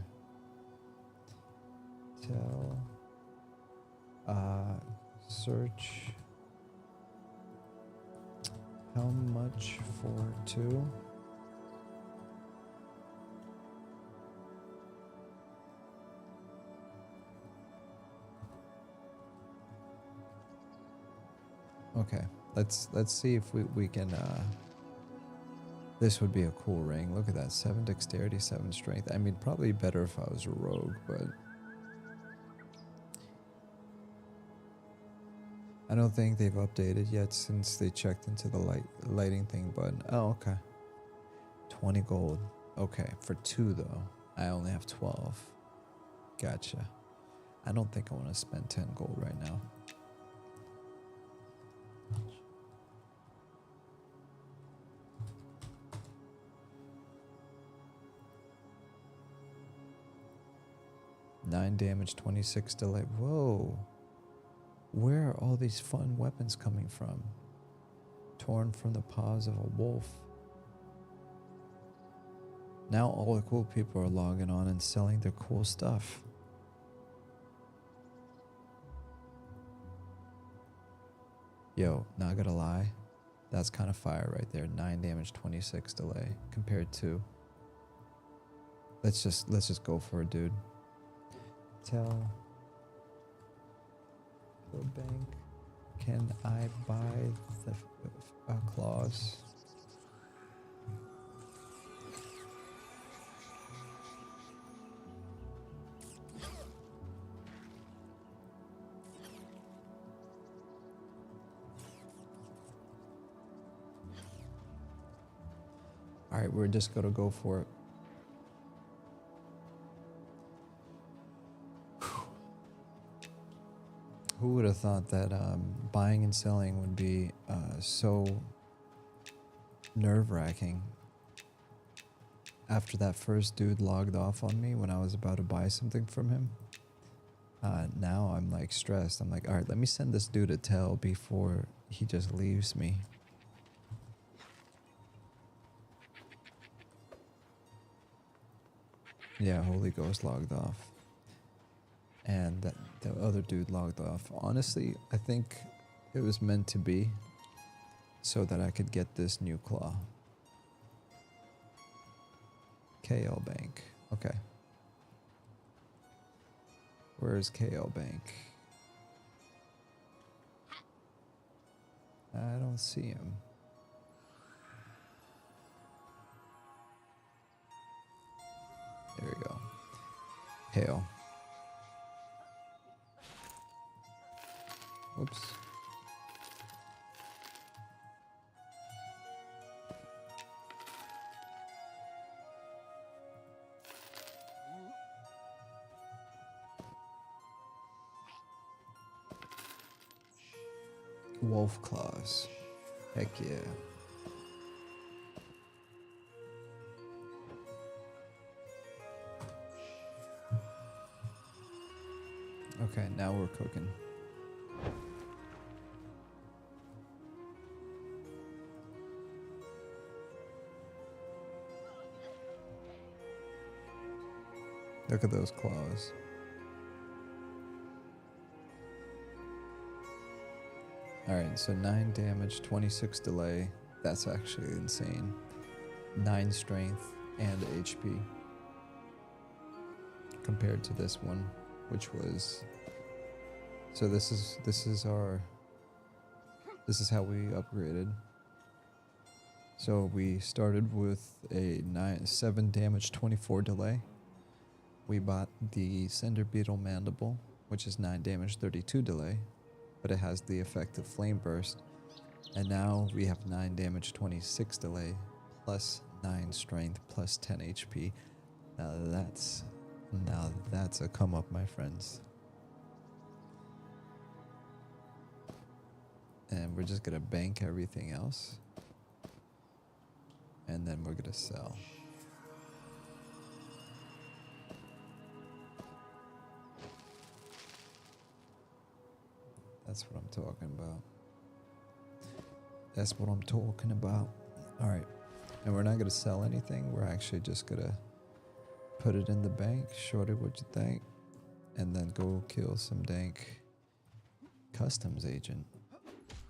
Tell. Search. How much for 2? Okay, let's see if we can this would be a cool ring. Look at that, 7 dexterity, 7 strength. I mean, probably better if I was a rogue, but I don't think they've updated yet since they checked into the lighting thing. But oh, okay, 20 gold. Okay, for 2 though. I only have 12. Gotcha. I don't think I want to spend 10 gold right now. Nine damage, 26 delay. Whoa. Where are all these fun weapons coming from? Torn from the paws of a wolf. Now all the cool people are logging on and selling their cool stuff. Yo, not gonna lie, that's kind of fire right there. 9 damage, 26 delay compared to. Let's just go for it, dude. Tell the bank, can I buy the claws? All right, we're just gonna go for it. Who would have thought that buying and selling would be so nerve-wracking? After that first dude logged off on me when I was about to buy something from him, now I'm like stressed. I'm like, all right, let me send this dude a tell before he just leaves me. Yeah, Holy Ghost logged off. And the other dude logged off. Honestly, I think it was meant to be so that I could get this new claw. KL Bank. Okay. Where is KL Bank? I don't see him. There we go. Hail. Oops. Wolf claws. Heck yeah. Okay, now we're cooking. Look at those claws. Alright, so 9 damage, 26 delay. That's actually insane. 9 strength and HP. Compared to this one, which was... So this is how we upgraded. So we started with a 7 damage, 24 delay. We bought the Cinder Beetle Mandible, which is 9 damage, 32 delay, but it has the effect of Flame Burst. And now we have 9 damage, 26 delay, plus 9 strength, plus 10 HP. Now that's a come up, my friends. And we're just gonna bank everything else. And then we're gonna sell. That's what I'm talking about. That's what I'm talking about. All right. And we're not going to sell anything. We're actually just going to put it in the bank. Shorty, what you think? And then go kill some dank customs agent.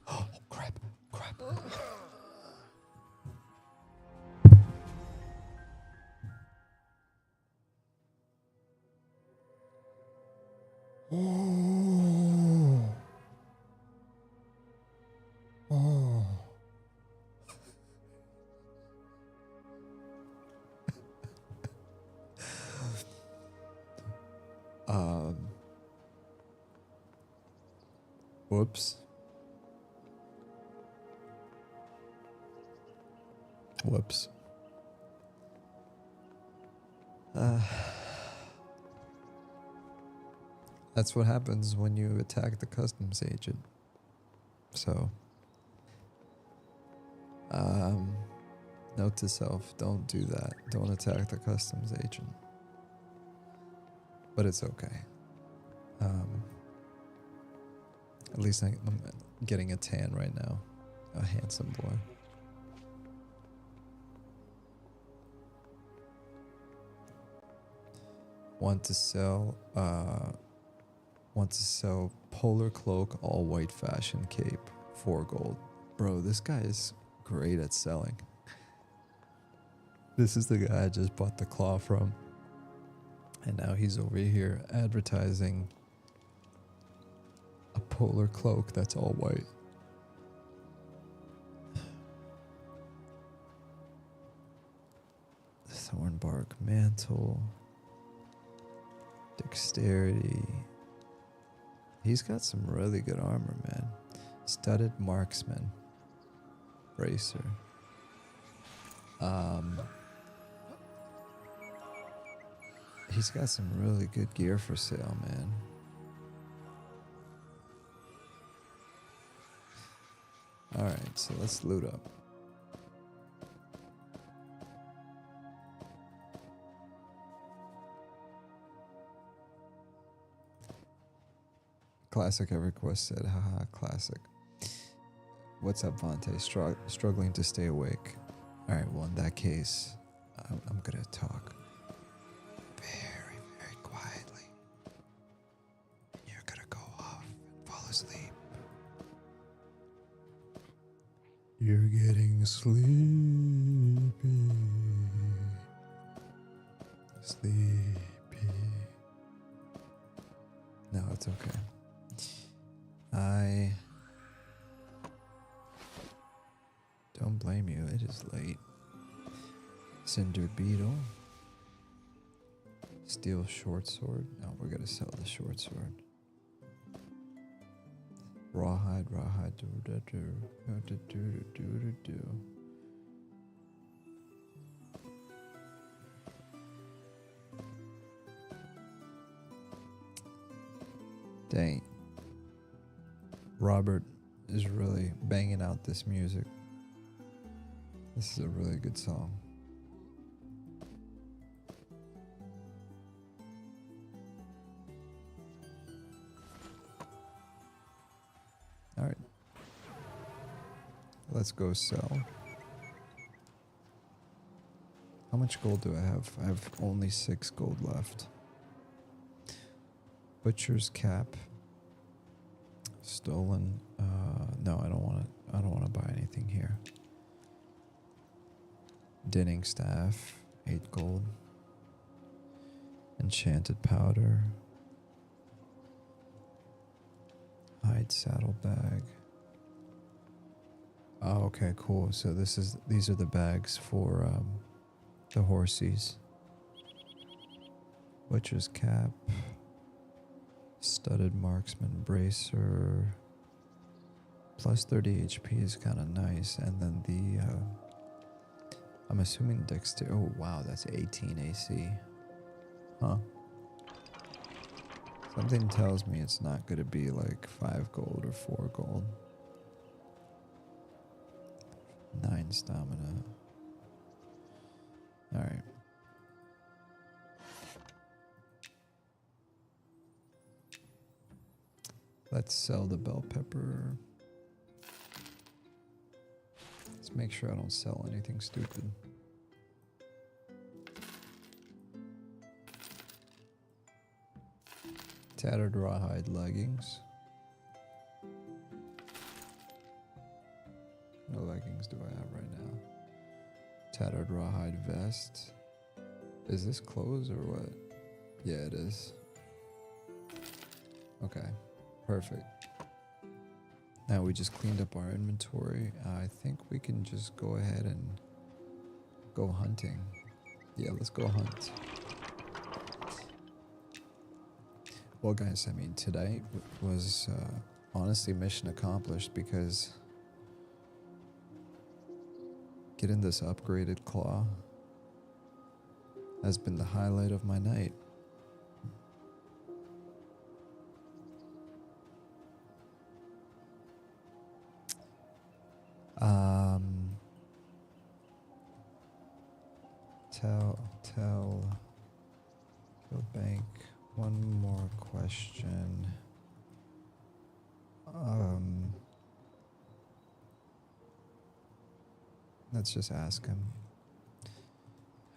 Oh, crap. Crap. Oh. Oh. Whoops. Whoops. That's what happens when you attack the customs agent. So, note to self, don't do that. Don't attack the customs agent. But it's okay. At least I'm getting a tan right now. A handsome boy. Want to sell polar cloak, all white fashion cape, 4 gold. Bro, this guy is great at selling. This is the guy I just bought the claw from. And now he's over here advertising a polar cloak that's all white. Thornbark mantle. Dexterity. He's got some really good armor, man. Studded marksman. Bracer. He's got some really good gear for sale, man. Alright, so let's loot up. Classic every quest said, haha, classic. What's up, Vontae? Struggling to stay awake. Alright, well, in that case, I'm gonna talk very, very quietly. And you're gonna go off and fall asleep. You're getting sleepy. Sleepy. No, it's okay. I don't blame you. It is late. Cinder Beetle. Steel short sword. No, we're gonna sell the short sword. Rawhide, rawhide, do. Dang. Robert is really banging out this music. This is a really good song. All right. Let's go sell. How much gold do I have? I have only 6 gold left. Butcher's cap. Stolen. No, I don't want to buy anything here. Dinning staff, 8 gold. Enchanted powder. Hide saddlebag. Oh, okay, cool. So these are the bags for the horsies. Butcher's cap. Studded marksman bracer. Plus 30 HP is kind of nice. And then the I'm assuming dexterity. Oh wow, that's 18 AC. Huh. Something tells me it's not going to be like 5 gold or 4 gold. 9 stamina. Alright. Let's sell the bell pepper. Let's make sure I don't sell anything stupid. Tattered rawhide leggings. What leggings do I have right now? Tattered rawhide vest. Is this clothes or what? Yeah, it is. Okay, perfect. Now we just cleaned up our inventory. I think we can just go ahead and go hunting. Yeah, let's go hunt. Well, guys, I mean, today was honestly mission accomplished because getting this upgraded claw has been the highlight of my night. Tell Kill Bank one more question. Let's just ask him.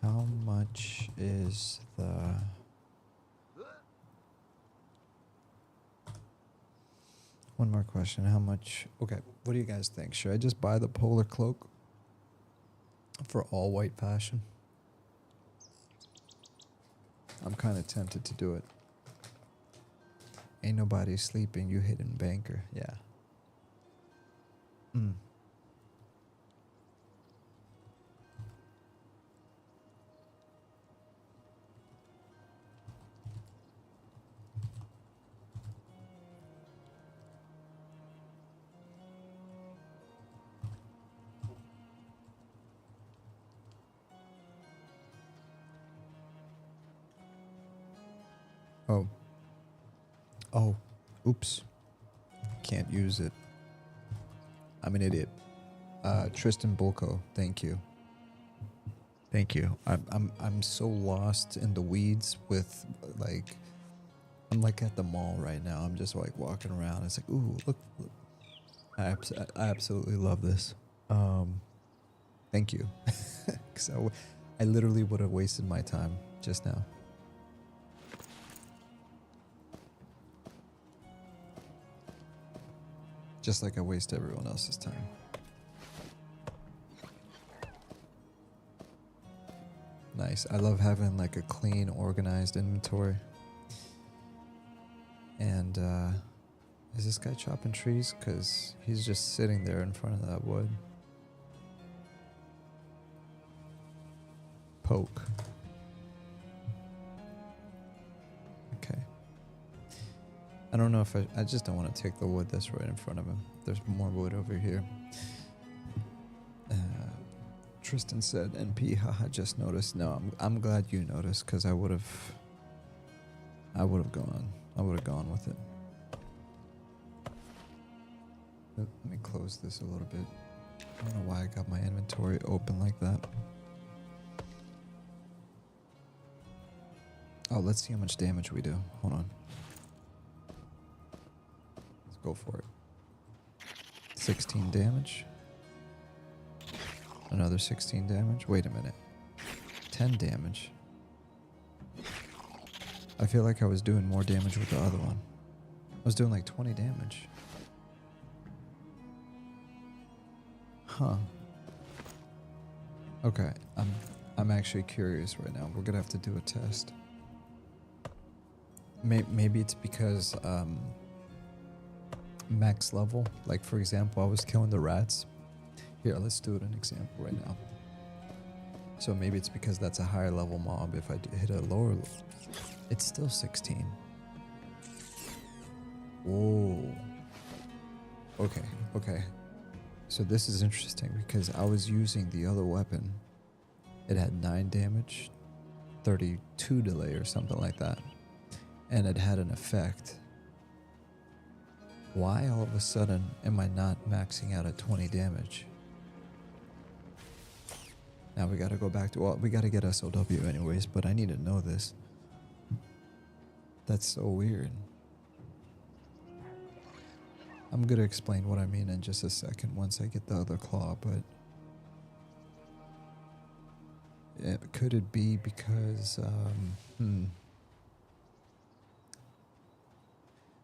How much is the... One more question. How much... Okay, what do you guys think? Should I just buy the polar cloak for all white fashion? I'm kind of tempted to do it. Ain't nobody sleeping, you hidden banker. Yeah. Oh, oops. Can't use it. I'm an idiot. Tristan Bulko, thank you. Thank you. I'm so lost in the weeds with like, I'm like at the mall right now. I'm just like walking around. It's like, ooh, look. I absolutely love this. Thank you. Because I literally would have wasted my time just now. Just like I waste everyone else's time. Nice. I love having like a clean, organized inventory. And is this guy chopping trees? Because he's just sitting there in front of that wood. Poke. Okay. I don't know if I just don't want to take the wood that's right in front of him. There's more wood over here. Tristan said, NP, haha, just noticed. No, I'm glad you noticed because I would have gone with it. Let me close this a little bit. I don't know why I got my inventory open like that. Oh, let's see how much damage we do. Hold on. Let's go for it. 16 damage. Another 16 damage. Wait a minute. 10 damage. I feel like I was doing more damage with the other one. I was doing like 20 damage. Huh. Okay, I'm actually curious right now. We're gonna have to do a test. Maybe it's because max level. Like for example, I was killing the rats. Here, let's do an example right now. So maybe it's because that's a higher level mob. If I hit a lower level, it's still 16. Whoa. Okay. So this is interesting because I was using the other weapon. It had 9 damage, 32 delay or something like that. And it had an effect. Why all of a sudden am I not maxing out at 20 damage? Now we gotta go back to, well, we gotta get SOW anyways, but I need to know this. That's so weird. I'm gonna explain what I mean in just a second once I get the other claw, but could it be because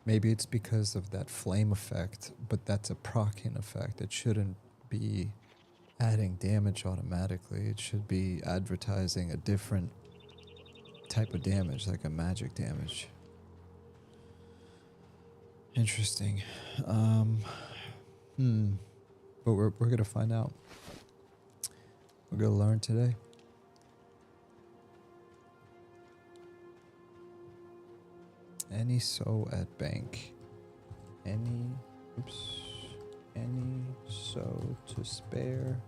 maybe it's because of that flame effect, but that's a proccing effect. It shouldn't be adding damage automatically. It should be advertising a different type of damage, like a magic damage. Interesting. But we're gonna find out. We're gonna learn today. Any so at bank. Any so to spare.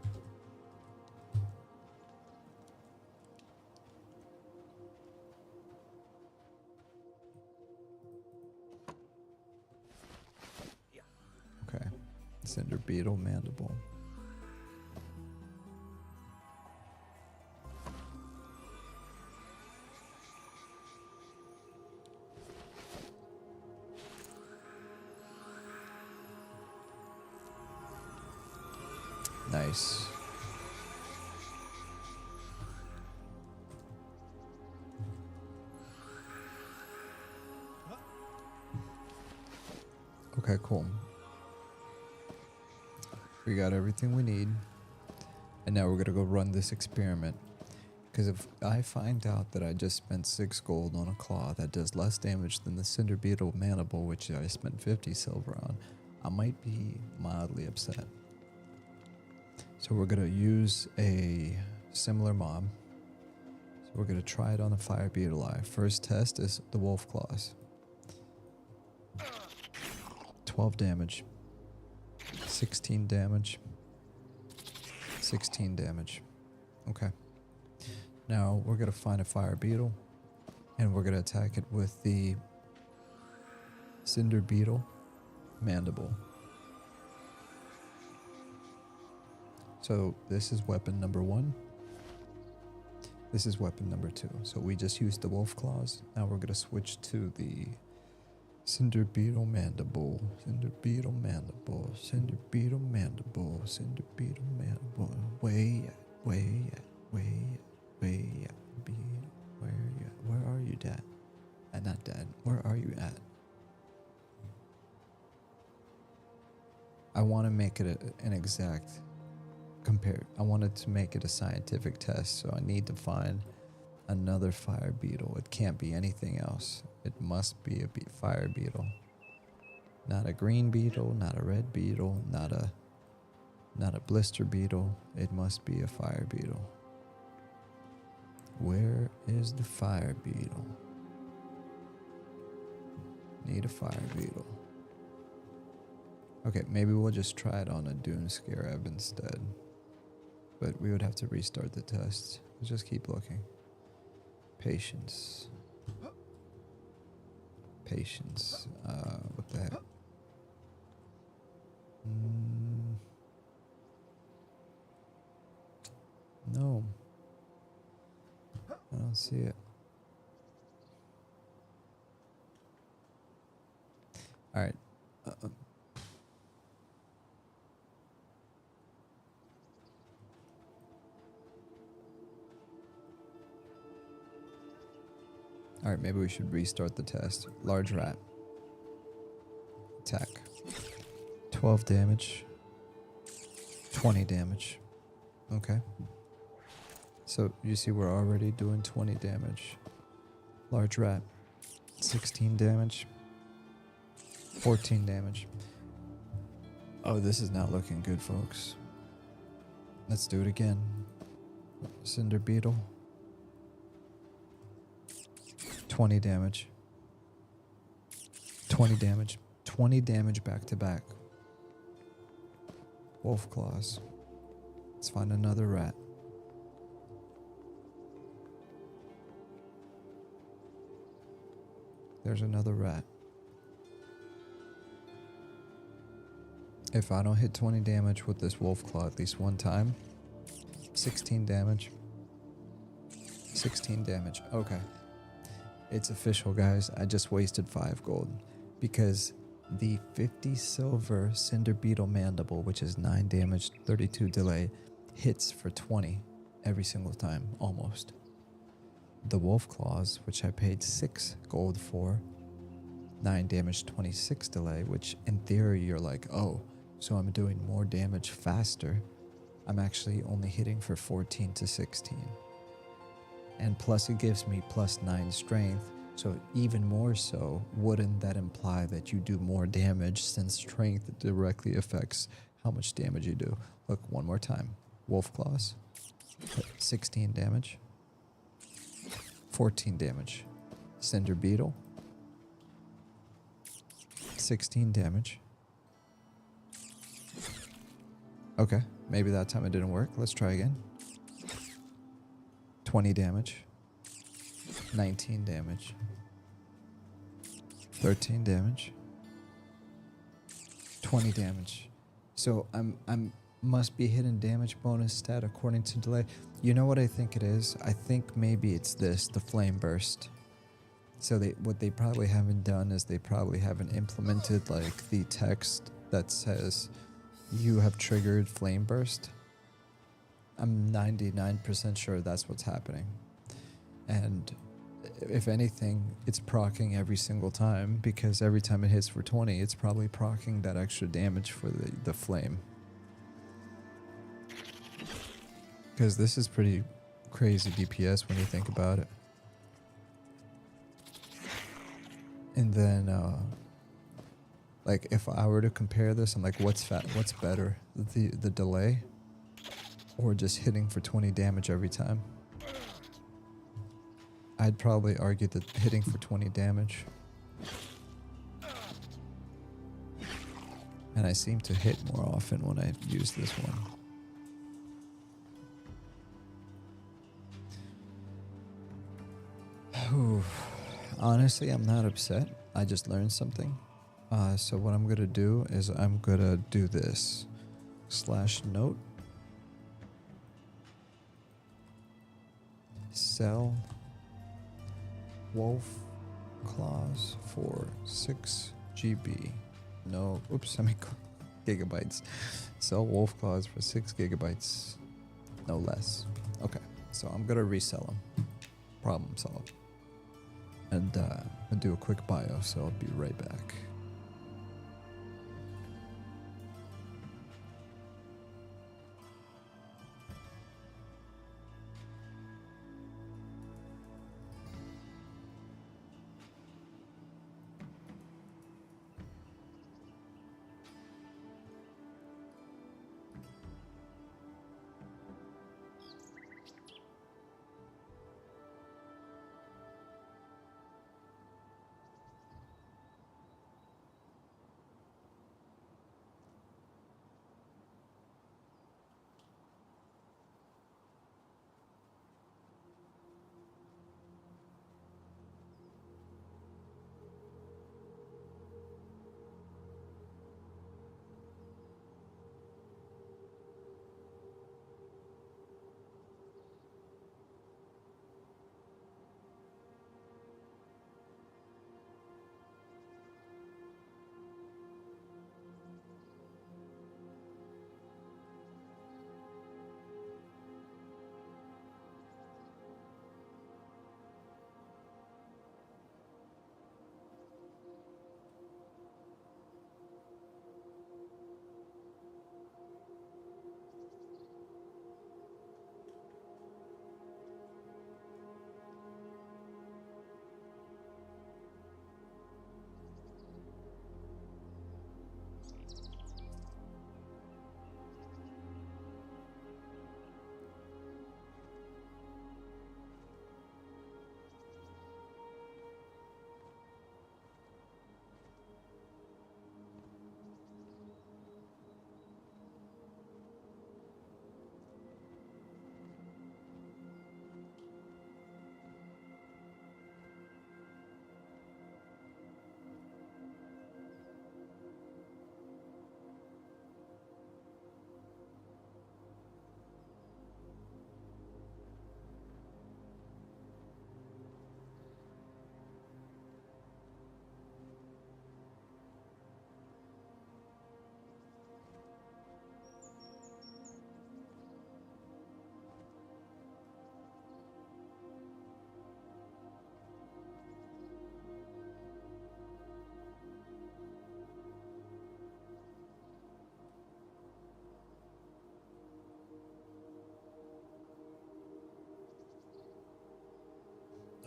Okay. Cinder beetle mandible. Nice. Okay, cool. We got everything we need. And now we're gonna go run this experiment. Because if I find out that I just spent 6 gold on a claw that does less damage than the Cinder Beetle Mandible, which I spent 50 silver on, I might be mildly upset. So we're gonna use a similar mob. So we're gonna try it on the Fire Beetle Eye. First test is the Wolf Claws. 12 damage. 16 damage. 16 damage. Okay. Now we're gonna find a Fire Beetle and we're gonna attack it with the Cinder Beetle Mandible. So this is weapon number 1. This is weapon number 2. So we just used the Wolf Claws. Now we're gonna switch to the Cinder Beetle Mandible. Cinder Beetle Mandible. Cinder Beetle Mandible. Cinder Beetle Mandible. Way Beetle. Where are you, Dad? Not Dad. Where are you at? I want to make it an exact compare. I wanted to make it a scientific test, so I need to find another fire beetle. It can't be anything else. It must be a fire beetle. Not a green beetle, not a red beetle, not a blister beetle. It must be a fire beetle. Where is the fire beetle? Need a fire beetle. Okay, maybe we'll just try it on a Dune Scarab instead. But we would have to restart the test. Let's just keep looking. Patience. Patience. What the heck? No. I don't see it. Alright. Alright, maybe we should restart the test. Large rat. Attack. 12 damage. 20 damage. Okay. So, you see we're already doing 20 damage. Large rat. 16 damage. 14 damage. Oh, this is not looking good, folks. Let's do it again. Cinder Beetle. 20 damage. 20 damage. 20 damage back to back. Wolf Claws. Let's find another rat. There's another rat. If I don't hit 20 damage with this Wolf Claw at least one time, 16 damage. 16 damage. Okay. It's official, guys. I just wasted 5 gold because The 50 silver Cinder Beetle Mandible, which is 9 damage, 32 delay, hits for 20 every single time, almost. The Wolf Claws, which I paid 6 gold for, 9 damage, 26 delay, which in theory you're like, oh, so I'm doing more damage faster. I'm actually only hitting for 14 to 16. And plus it gives me plus 9 strength, so even more so, wouldn't that imply that you do more damage since strength directly affects how much damage you do? Look, one more time. Wolf Claws, 16 damage, 14 damage. Cinder Beetle, 16 damage. Okay, maybe that time it didn't work. Let's try again. 20 damage, 19 damage, 13 damage, 20 damage. So I'm must be hidden damage bonus stat according to delay. You know what I think it is? I think maybe it's this, the flame burst. So what they probably haven't done is they probably haven't implemented like the text that says you have triggered flame burst. I'm 99% sure that's what's happening. And if anything, it's proccing every single time, because every time it hits for 20, it's probably proccing that extra damage for the flame. Because this is pretty crazy DPS when you think about it. And then, like if I were to compare this, I'm like, what's better, the delay, or just hitting for 20 damage every time? I'd probably argue that hitting for 20 damage. And I seem to hit more often when I use this one. Whew. Honestly, I'm not upset. I just learned something. So what I'm gonna do is I'm gonna do this. /note. Sell Wolf Claws for 6 GB. No, oops, I mean gigabytes. Sell Wolf Claws for 6 gigabytes. No less. Okay, so I'm gonna resell them. Problem solved. And I'll do a quick bio, so I'll be right back.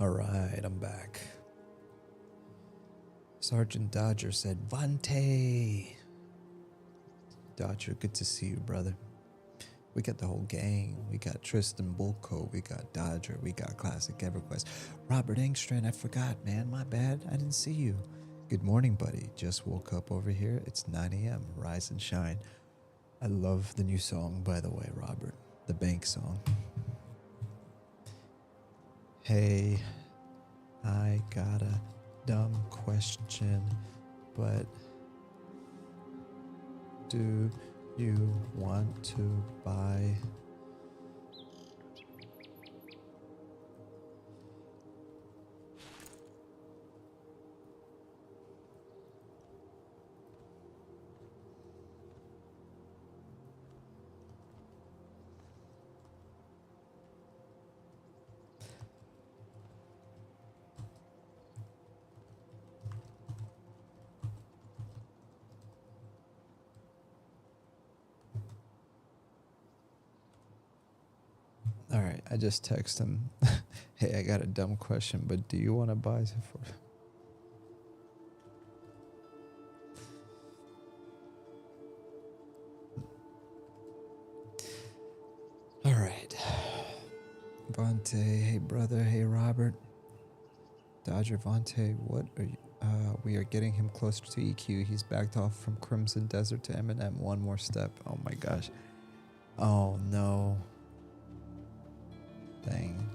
Alright, I'm back. Sergeant Dodger said, Vante! Dodger, good to see you, brother. We got the whole gang. We got Tristan Bulko, we got Dodger, we got Classic EverQuest. Robert Engstrand, I forgot, man, my bad. I didn't see you. Good morning, buddy. Just woke up over here. It's 9 a.m. Rise and shine. I love the new song, by the way, Robert. The Bank song. Hey, I got a dumb question, but do you want to buy All right, I just text him. Hey, I got a dumb question, but do you want to buy GeForce? All right. Vontae, hey brother, hey Robert. Dodger Vontae, what are you? We are getting him closer to EQ. He's backed off from Crimson Desert to Eminem. One more step. Oh my gosh. Oh no. Dang.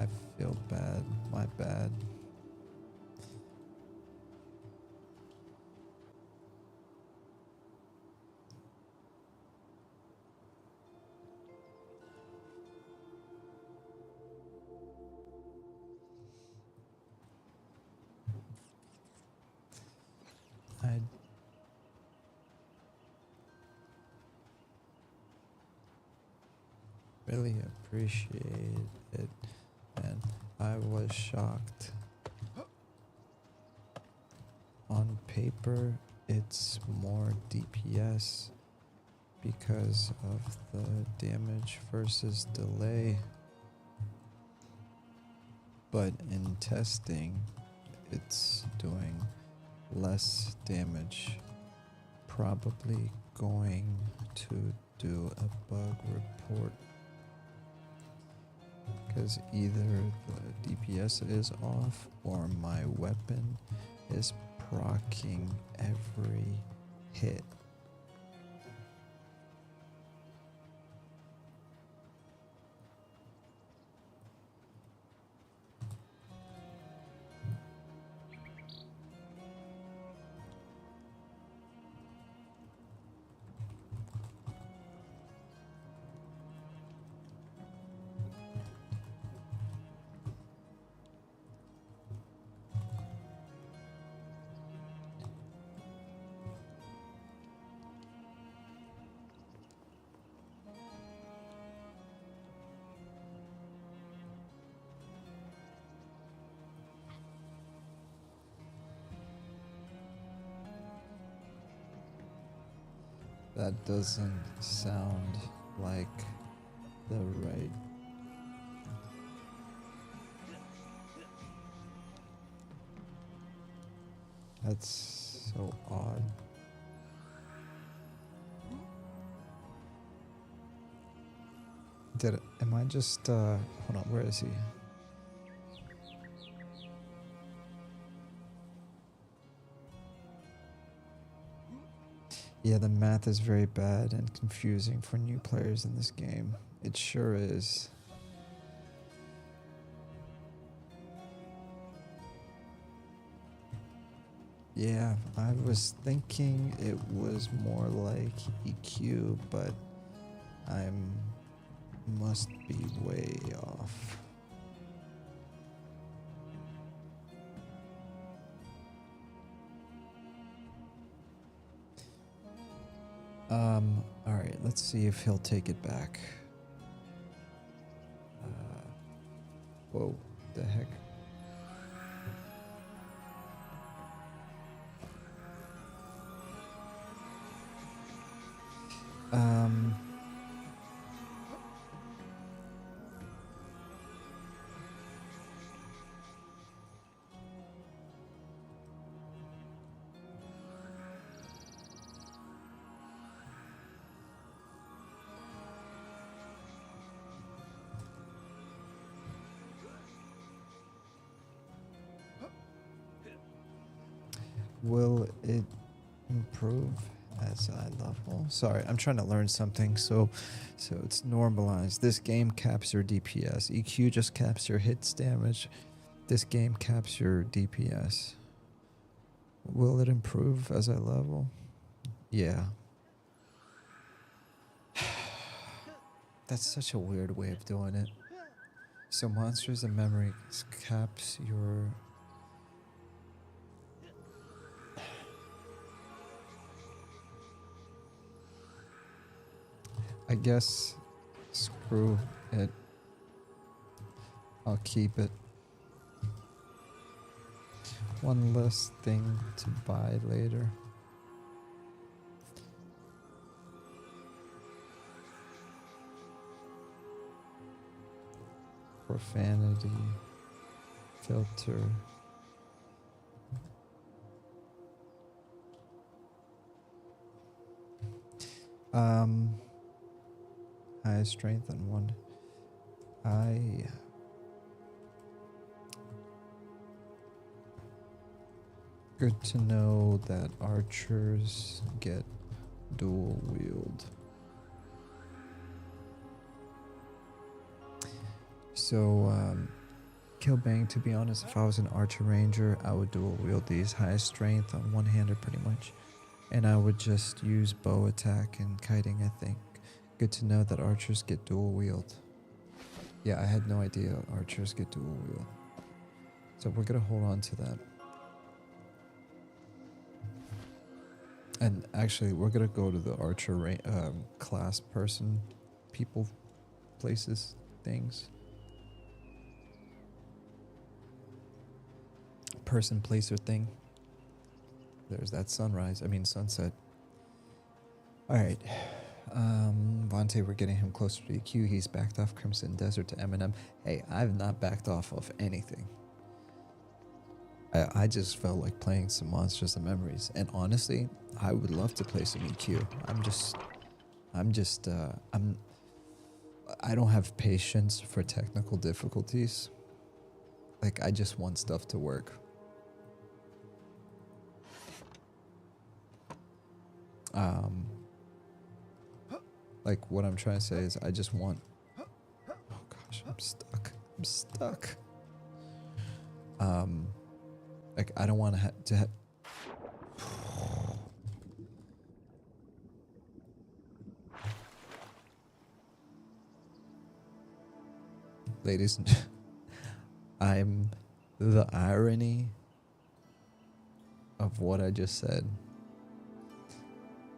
I feel bad. My bad. I really appreciate it, and I was shocked. On paper, it's more DPS because of the damage versus delay, but in testing, it's doing less damage. Probably going to do a bug report because either the DPS is off or my weapon is proccing every hit. That doesn't sound like the right. That's so odd. Am I just, hold on, where is he? Yeah, the math is very bad and confusing for new players in this game. It sure is. Yeah, I was thinking it was more like EQ, but I must be way off. Alright, let's see if he'll take it back. Whoa, the heck? Will it improve as I level? Sorry, I'm trying to learn something. So it's normalized. This game caps your DPS. EQ just caps your hits damage. This game caps your DPS. Will it improve as I level? Yeah. That's such a weird way of doing it. So monsters and memory caps your... I guess screw it. I'll keep it. One less thing to buy later. Profanity filter. High strength and one. Good to know that archers get dual wield. So, Killbang, to be honest, if I was an archer ranger, I would dual wield these. High strength on one-hander pretty much. And I would just use bow attack and kiting, I think. Good to know that archers get dual wield. Yeah, I had no idea archers get dual wield. So we're gonna hold on to that. And actually, we're gonna go to the archer class person, people, places, things. Person, place, or thing. There's that sunset. Alright. Vontae, we're getting him closer to EQ. He's backed off Crimson Desert to M&M. Hey, I've not backed off of anything. I just felt like playing some Monsters and Memories. And honestly, I would love to play some EQ. I don't have patience for technical difficulties. Like, I just want stuff to work. Like, what I'm trying to say is I just want... Oh gosh, I'm stuck. Like, I don't want to Ladies and I'm the irony of what I just said.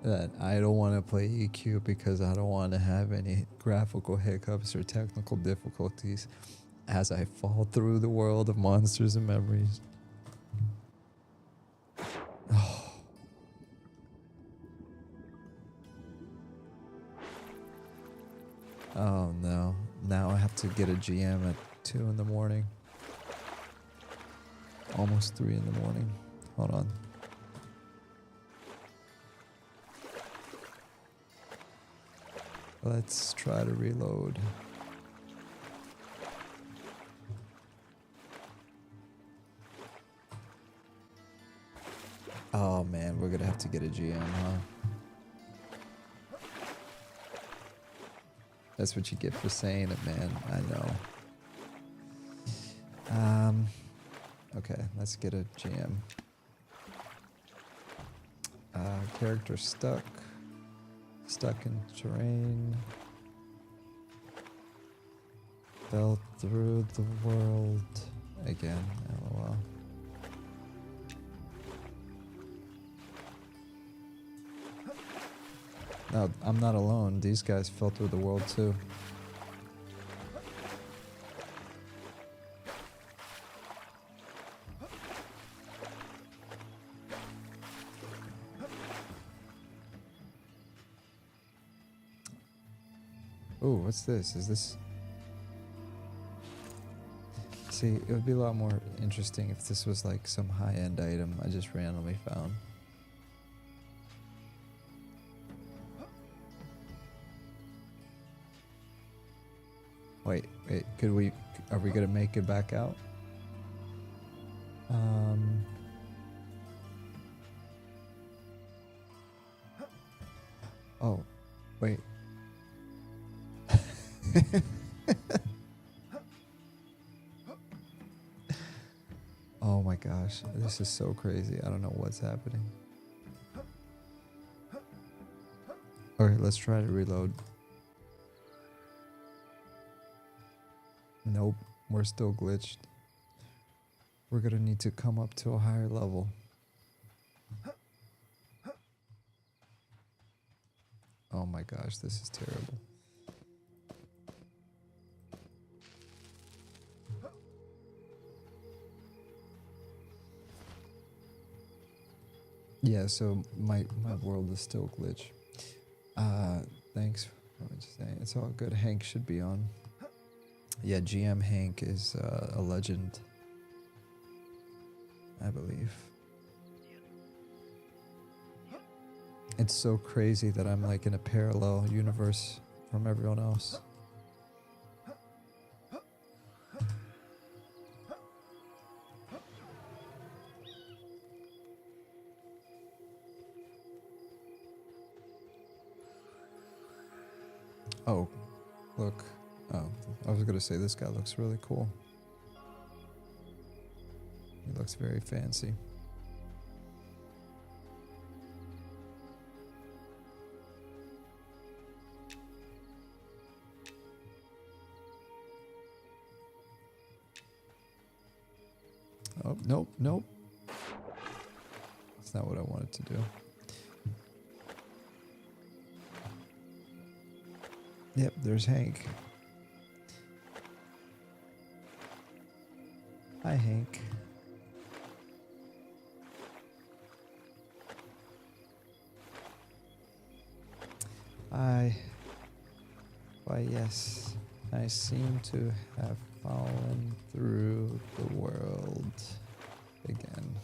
That I don't want to play EQ because I don't want to have any graphical hiccups or technical difficulties as I fall through the world of Monsters and Memories. Oh. Oh no. Now I have to get a GM at 2 in the morning. Almost 3 in the morning. Hold on. Let's try to reload. Oh man, we're gonna have to get a GM, huh? That's what you get for saying it, man. I know. Okay, let's get a GM. Character stuck. Stuck in terrain. Fell through the world again. LOL. No, I'm not alone. These guys fell through the world too. Ooh, what's this? Is this... See, it would be a lot more interesting if this was like some high-end item I just randomly found. Wait, could we... Are we gonna make it back out? Oh, wait. Oh my gosh, this is so crazy. I don't know what's happening. Okay, let's try to reload. Nope, we're still glitched. We're gonna need to come up to a higher level. Oh my gosh, this is terrible. Yeah, so my world is still glitch. Thanks. What was I saying? It's all good. Hank should be on. Yeah, GM Hank is a legend, I believe. It's so crazy that I'm like in a parallel universe from everyone else. Oh, look. Oh, I was gonna say this guy looks really cool. He looks very fancy. Oh, nope, nope. That's not what I wanted to do. Yep, there's Hank. Hi, Hank. Why, yes, I seem to have fallen through the world again.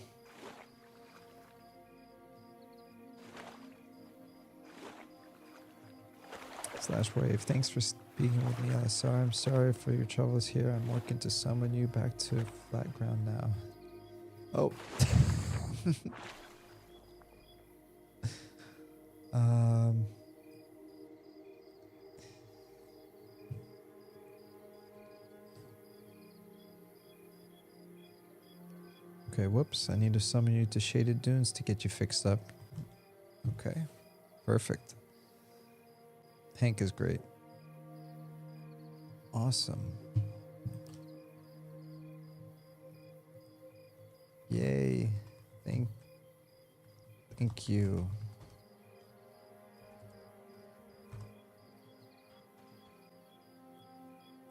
/wave, thanks for speaking with me, Elessar. I'm sorry for your troubles here. I'm working to summon you back to flat ground now. Oh. Okay, whoops. I need to summon you to Shaded Dunes to get you fixed up. Okay, perfect. Hank is great. Awesome. Yay. Thank you.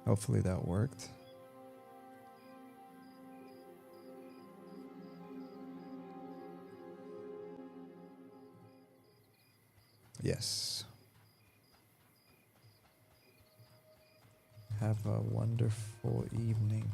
Hopefully that worked. Yes. Have a wonderful evening.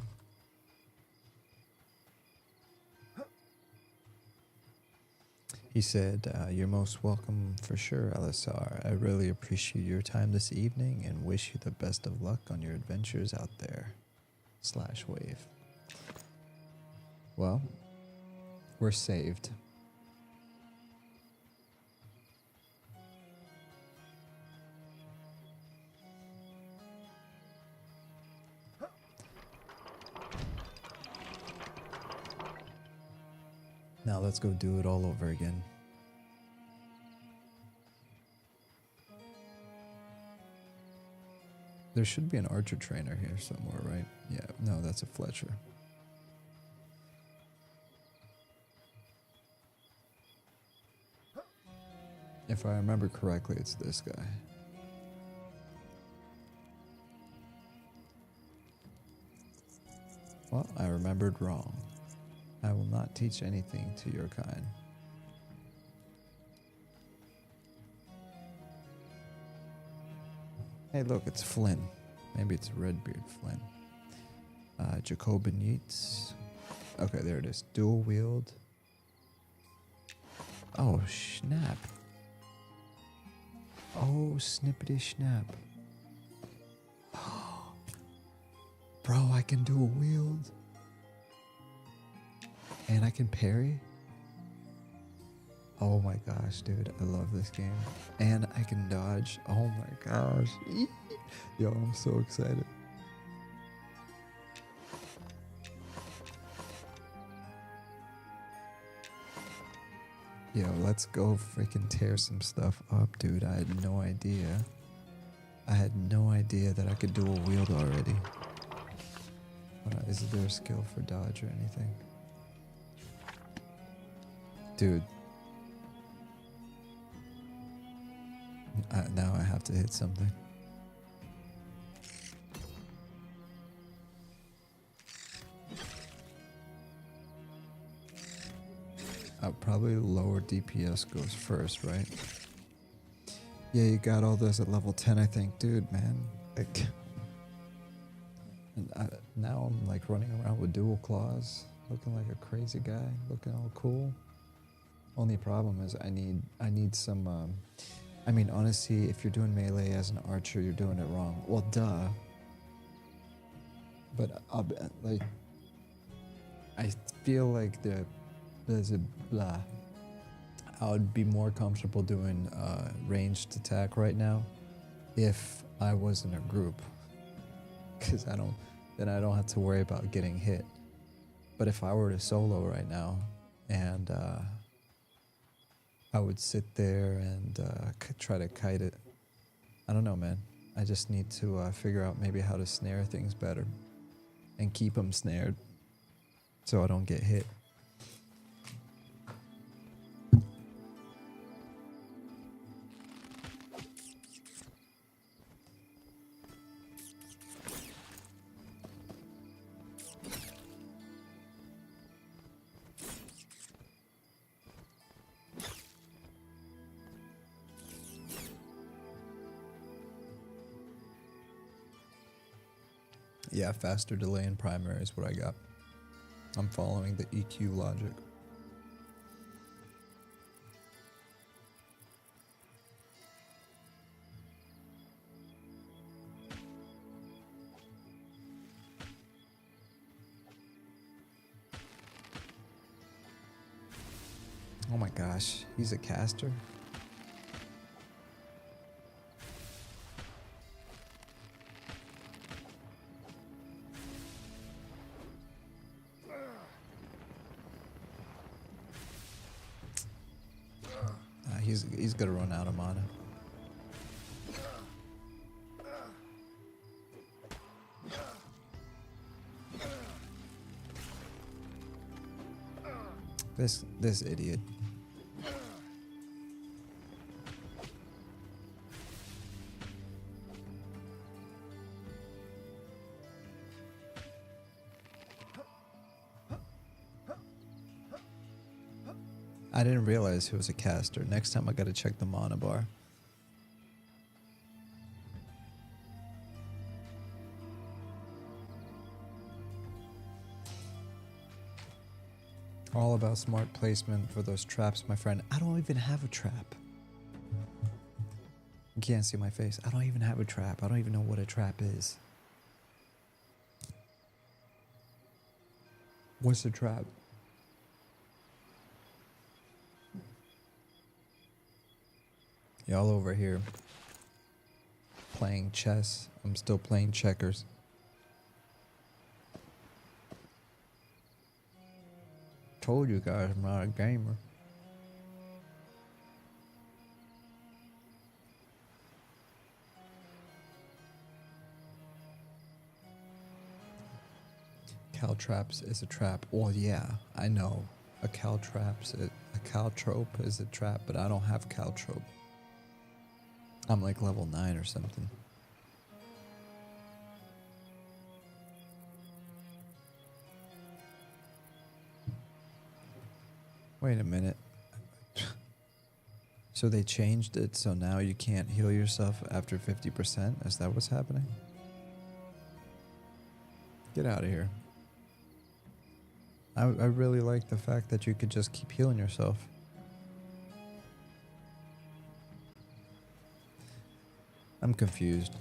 He said, you're most welcome for sure, Elessar. I really appreciate your time this evening and wish you the best of luck on your adventures out there. /wave. Well, we're saved. Now let's go do it all over again. There should be an archer trainer here somewhere, right? Yeah, no, that's a Fletcher. If I remember correctly, it's this guy. Well, I remembered wrong. I will not teach anything to your kind. Hey, look, it's Flynn. Maybe it's Redbeard Flynn. Jacobin Yeats. Okay, there it is. Dual wield. Oh, snap. Oh, snippety snap. Bro, I can dual wield. And I can parry? Oh my gosh, dude, I love this game. And I can dodge. Oh my gosh. Yo, I'm so excited. Yo, let's go freaking tear some stuff up, dude. I had no idea. I had no idea that I could dual wield already. Is there a skill for dodge or anything? Dude. Now I have to hit something. Probably lower DPS goes first, right? Yeah, you got all those at level 10, I think. Dude, man. Like, and now I'm like running around with dual claws, looking like a crazy guy, looking all cool. Only problem is I need some, I mean, honestly, if you're doing melee as an archer, you're doing it wrong. Well, duh. But like, I feel like there's a blah. I would be more comfortable doing ranged attack right now if I was in a group, because then I don't have to worry about getting hit. But if I were to solo right now, and I would sit there and try to kite it. I don't know, man. I just need to figure out maybe how to snare things better and keep them snared so I don't get hit. Yeah, faster delay in primary is what I got. I'm following the EQ logic. Oh my gosh, he's a caster? He's gonna run out of mana. This idiot. I didn't realize he was a caster. Next time I gotta check the mana bar. All about smart placement for those traps, my friend. I don't even have a trap. You can't see my face. I don't even have a trap. I don't even know what a trap is. What's a trap? Y'all over here playing chess. I'm still playing checkers. Told you guys I'm not a gamer. Caltraps is a trap. Well, yeah, I know. A caltrope is a trap, but I don't have caltrope. I'm like level 9 or something. Wait a minute. So they changed it so now you can't heal yourself after 50%? Is that what's happening? Get out of here. I really like the fact that you could just keep healing yourself. I'm confused.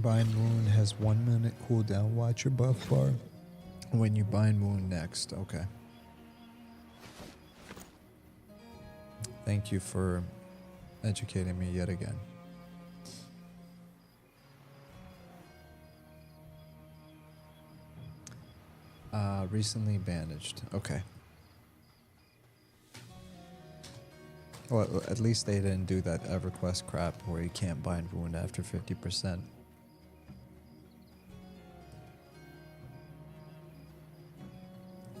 Bind wound has 1 minute cooldown. Watch your buff bar when you bind wound next. Okay. Thank you for educating me yet again. Recently bandaged. Okay. Well, at least they didn't do that EverQuest crap where you can't bind wound after 50%.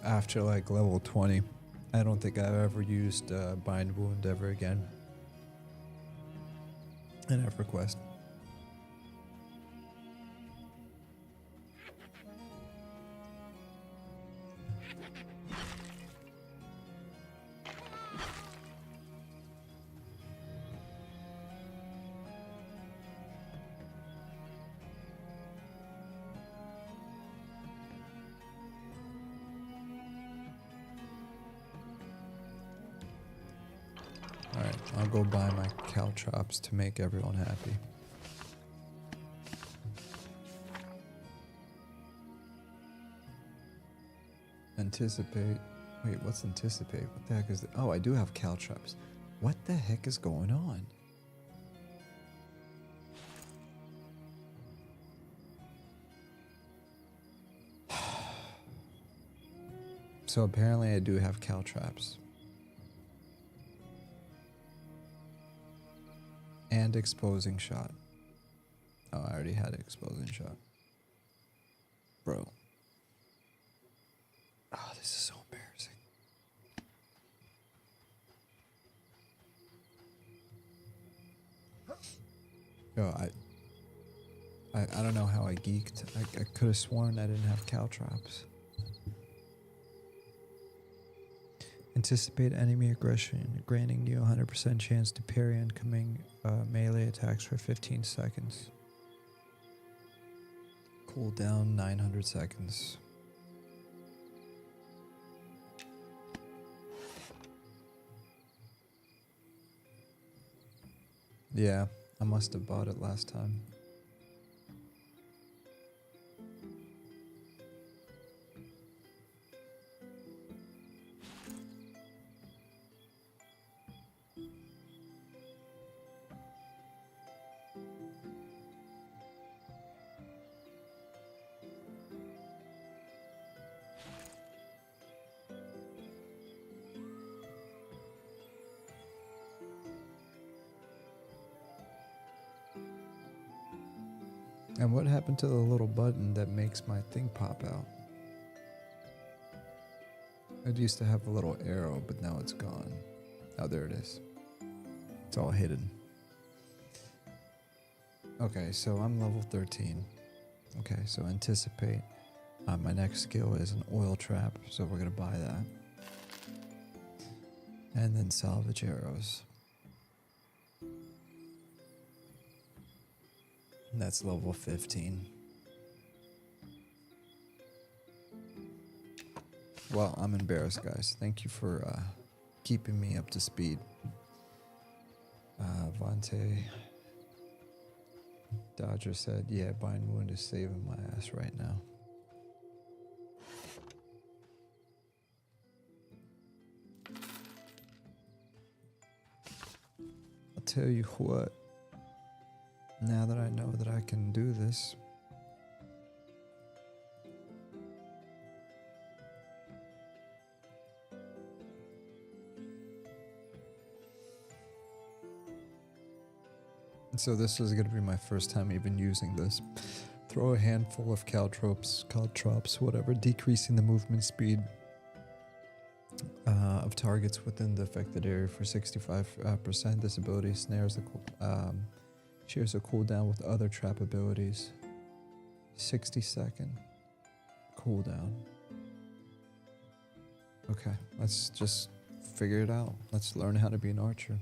After like level 20, I don't think I've ever used bind wound ever again in EverQuest. Alright, I'll go buy my caltrops to make everyone happy. Anticipate. Wait, what's anticipate? What the heck is that? Oh, I do have caltrops. What the heck is going on? So apparently I do have caltrops. And exposing shot. Oh, I already had exposing shot. Bro. Oh, this is so embarrassing. Yo, I don't know how I geeked. I could have sworn I didn't have caltrops. Anticipate enemy aggression, granting you 100% chance to parry incoming melee attacks for 15 seconds. Cooldown 900 seconds. Yeah, I must have bought it last time. And what happened to the little button that makes my thing pop out? It used to have a little arrow, but now it's gone. Oh, there it is. It's all hidden. Okay, so I'm level 13. Okay, so anticipate. My next skill is an oil trap, so we're gonna buy that. And then salvage arrows. That's level 15. Well, I'm embarrassed, guys. Thank you for keeping me up to speed. Vontae Dodger said, yeah, bind wound is saving my ass right now. I'll tell you what. Now that I know that I can do this, and so this is going to be my first time even using this. Throw a handful of caltrops, whatever, decreasing the movement speed of targets within the affected area for 65%. This ability snares the shares a cooldown with other trap abilities. 60-second cooldown. Okay, let's just figure it out. Let's learn how to be an archer.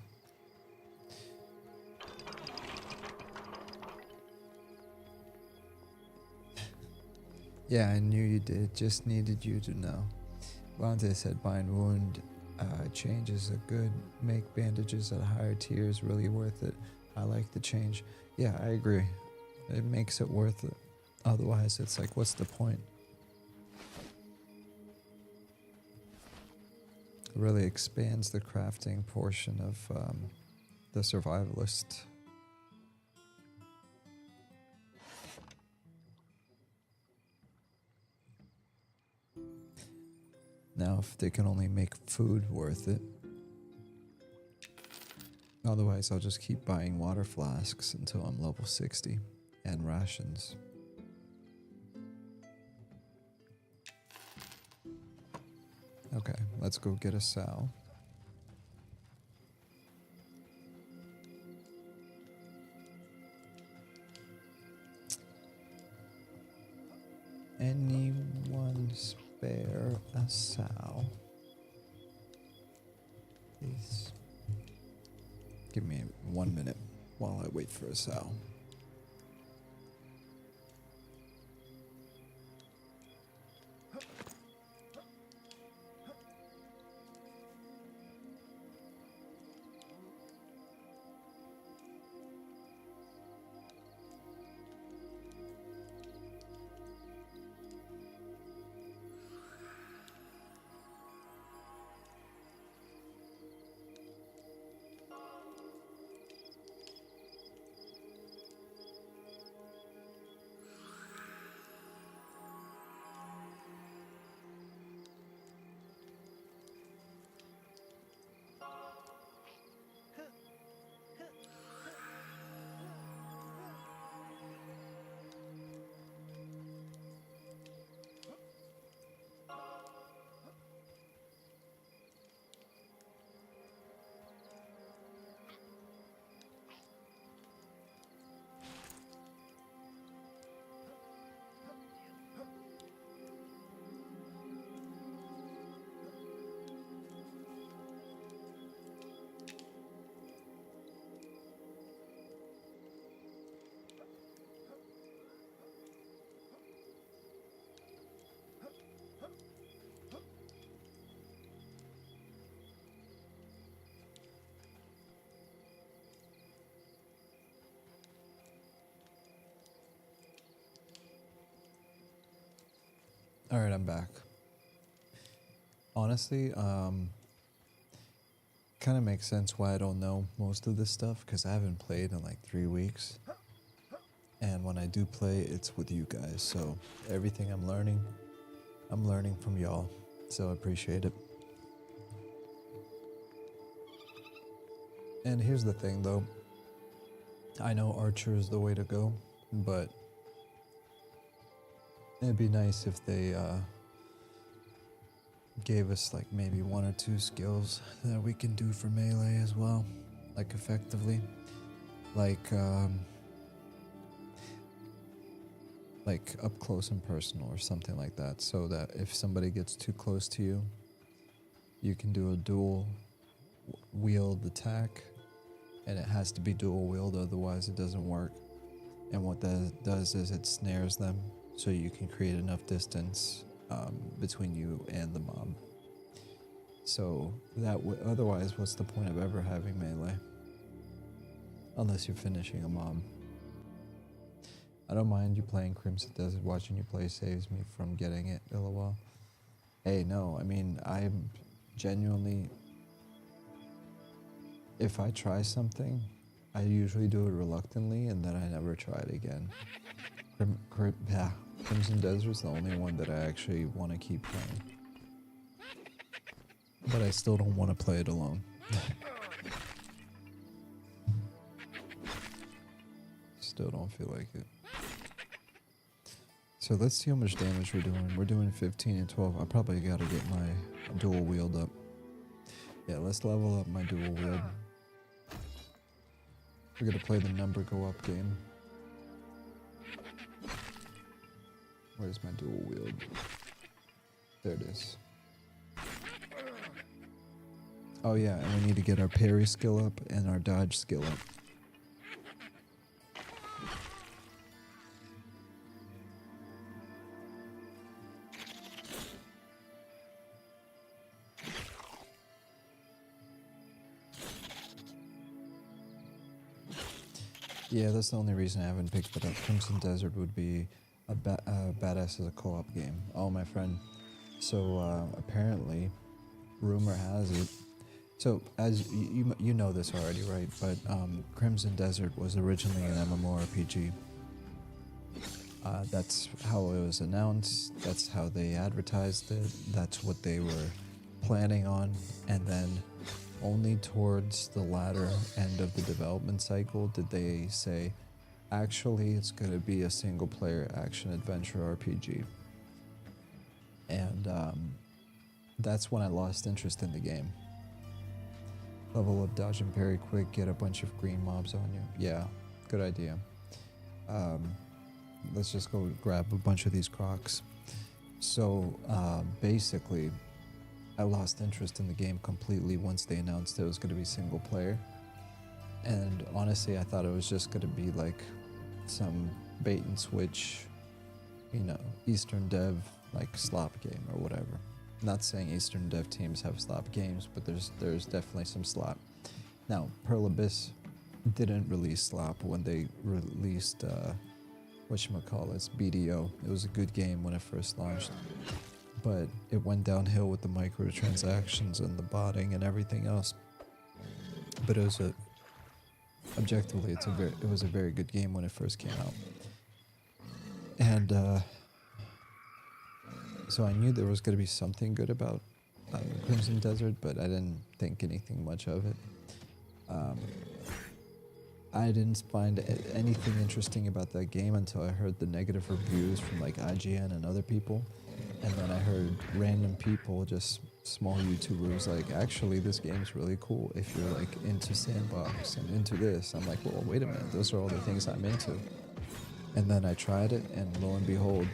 Yeah, I knew you did. Just needed you to know. Lonte said bind wound changes are good. Make bandages at higher tiers really worth it. I like the change. Yeah, I agree. It makes it worth it. Otherwise, it's like, what's the point? It really expands the crafting portion of the survivalist. Now, if they can only make food worth it. Otherwise, I'll just keep buying water flasks until I'm level 60 and rations. Okay, let's go get a sow. Anyone spare a sow? Please. Give me 1 minute while I wait for a sow. All right, I'm back. Honestly, kind of makes sense why I don't know most of this stuff, because I haven't played in like 3 weeks. And when I do play, it's with you guys. So everything I'm learning from y'all. So I appreciate it. And here's the thing though. I know Archer is the way to go, but it'd be nice if they gave us like maybe 1 or 2 skills that we can do for melee as well, like effectively, like up close and personal or something like that, so that if somebody gets too close to you, you can do a dual wield attack, and it has to be dual wield, otherwise it doesn't work. And what that does is it snares them, so you can create enough distance between you and the mob. So that otherwise, what's the point of ever having melee? Unless you're finishing a mob. I don't mind you playing Crimson Desert. Watching you play saves me from getting it, LOL. Hey, no, I mean, I'm genuinely... If I try something, I usually do it reluctantly, and then I never try it again. Crimson Desert's the only one that I actually want to keep playing. But I still don't want to play it alone. Still don't feel like it. So let's see how much damage we're doing. We're doing 15 and 12. I probably gotta get my dual wield up. Yeah, let's level up my dual wield. We're gonna play the number go up game. Where's my dual wield? There it is. Oh yeah, and we need to get our parry skill up and our dodge skill up. Yeah, that's the only reason I haven't picked it up. Crimson Desert would be a badass as a co-op game. Oh, my friend. So apparently, rumor has it. So as you know this already, right? But Crimson Desert was originally an MMORPG. That's how it was announced. That's how they advertised it. That's what they were planning on. And then only towards the latter end of the development cycle did they say, actually, it's going to be a single-player action-adventure RPG. And that's when I lost interest in the game. Level up, dodge and parry quick, get a bunch of green mobs on you. Yeah, good idea. Let's just go grab a bunch of these crocs. So basically, I lost interest in the game completely once they announced it was going to be single player. And honestly, I thought it was just going to be like some bait and switch, you know, Eastern Dev like slop game or whatever. Not saying Eastern Dev teams have slop games, but there's definitely some slop. Now, Pearl Abyss didn't release slop when they released whatchamacallits, BDO. It was a good game when it first launched, but it went downhill with the microtransactions and the botting and everything else. But it was objectively, it was a very good game when it first came out. And so I knew there was going to be something good about Crimson Desert, but I didn't think anything much of it. I didn't find anything interesting about that game until I heard the negative reviews from like IGN and other people. And then I heard random people, just small YouTubers, like, actually this game's really cool if you're like into sandbox and into this. I'm like, well, wait a minute, those are all the things I'm into. And then I tried it, and lo and behold,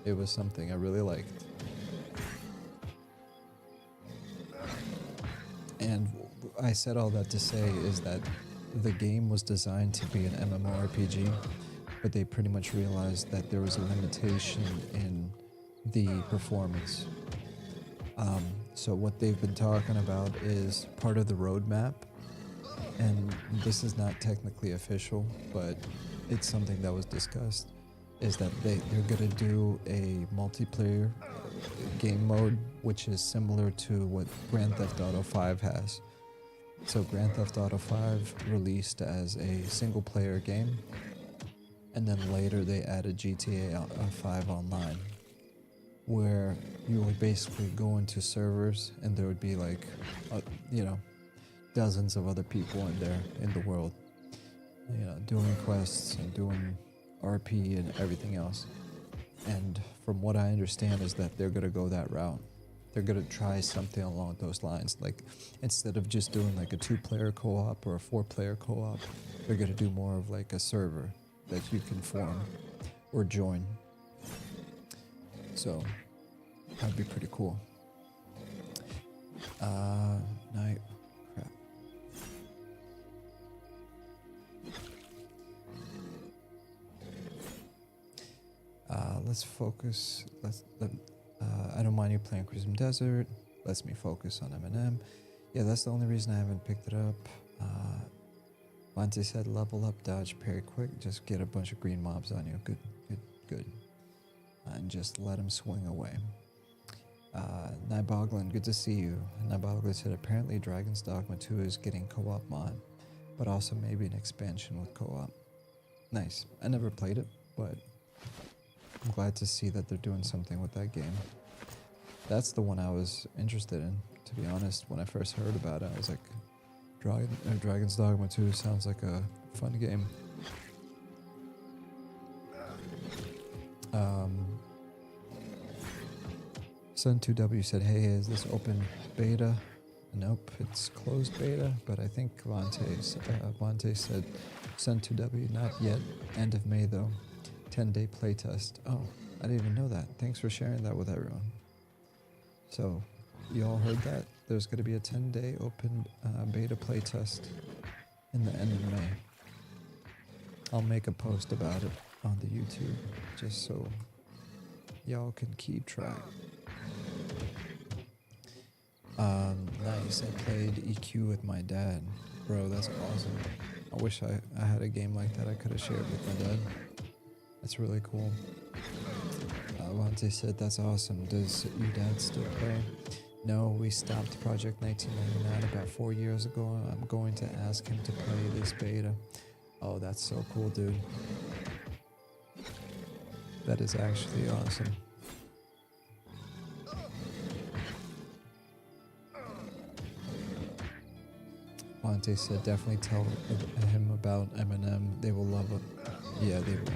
it was something I really liked. And I said all that to say is that the game was designed to be an MMORPG, but they pretty much realized that there was a limitation in the performance. So what they've been talking about is part of the roadmap, and this is not technically official, but it's something that was discussed, is that they're going to do a multiplayer game mode, which is similar to what Grand Theft Auto 5 has. So Grand Theft Auto 5 released as a single player game, and then later they added GTA 5 Online, where you would basically go into servers and there would be like, dozens of other people in there in the world, doing quests and doing RP and everything else. And from what I understand is that they're going to go that route. They're going to try something along those lines. Like, instead of just doing like a 2-player co-op or a 4-player co-op, they're going to do more of like a server that you can form or join. So that'd be pretty cool. Night. Crap. Let's focus. I don't mind you playing Crimson Desert. Lets me focus on M&M. Yeah, that's the only reason I haven't picked it up. Monte said level up, dodge, parry quick. Just get a bunch of green mobs on you. Good. And just let them swing away. Niboglin, good to see you. Niboglin said apparently Dragon's Dogma 2 is getting co-op mod, but also maybe an expansion with co-op. Nice. I never played it, but I'm glad to see that they're doing something with that game. That's the one I was interested in, to be honest. When I first heard about it, I was like, Dragon's Dogma 2 sounds like a fun game. Sun2W said, hey, is this open beta? Nope, it's closed beta, but I think Vante said, Sun2W, not yet. End of May, though. 10-day playtest. Oh, I didn't even know that. Thanks for sharing that with everyone. So, you all heard that? There's going to be a 10-day open beta playtest in the end of May. I'll make a post about it on the YouTube, just so y'all can keep track. Nice. I played EQ with my dad. Bro, that's awesome. I wish I had a game like that I could have shared with my dad. That's really cool. Lante said, that's awesome. Does your dad still play? No, we stopped Project 1999 about 4 years ago. I'm going to ask him to play this beta. Oh, that's so cool, dude. That is actually awesome. Lante said, definitely tell him about Eminem. They will love it. Yeah, they will.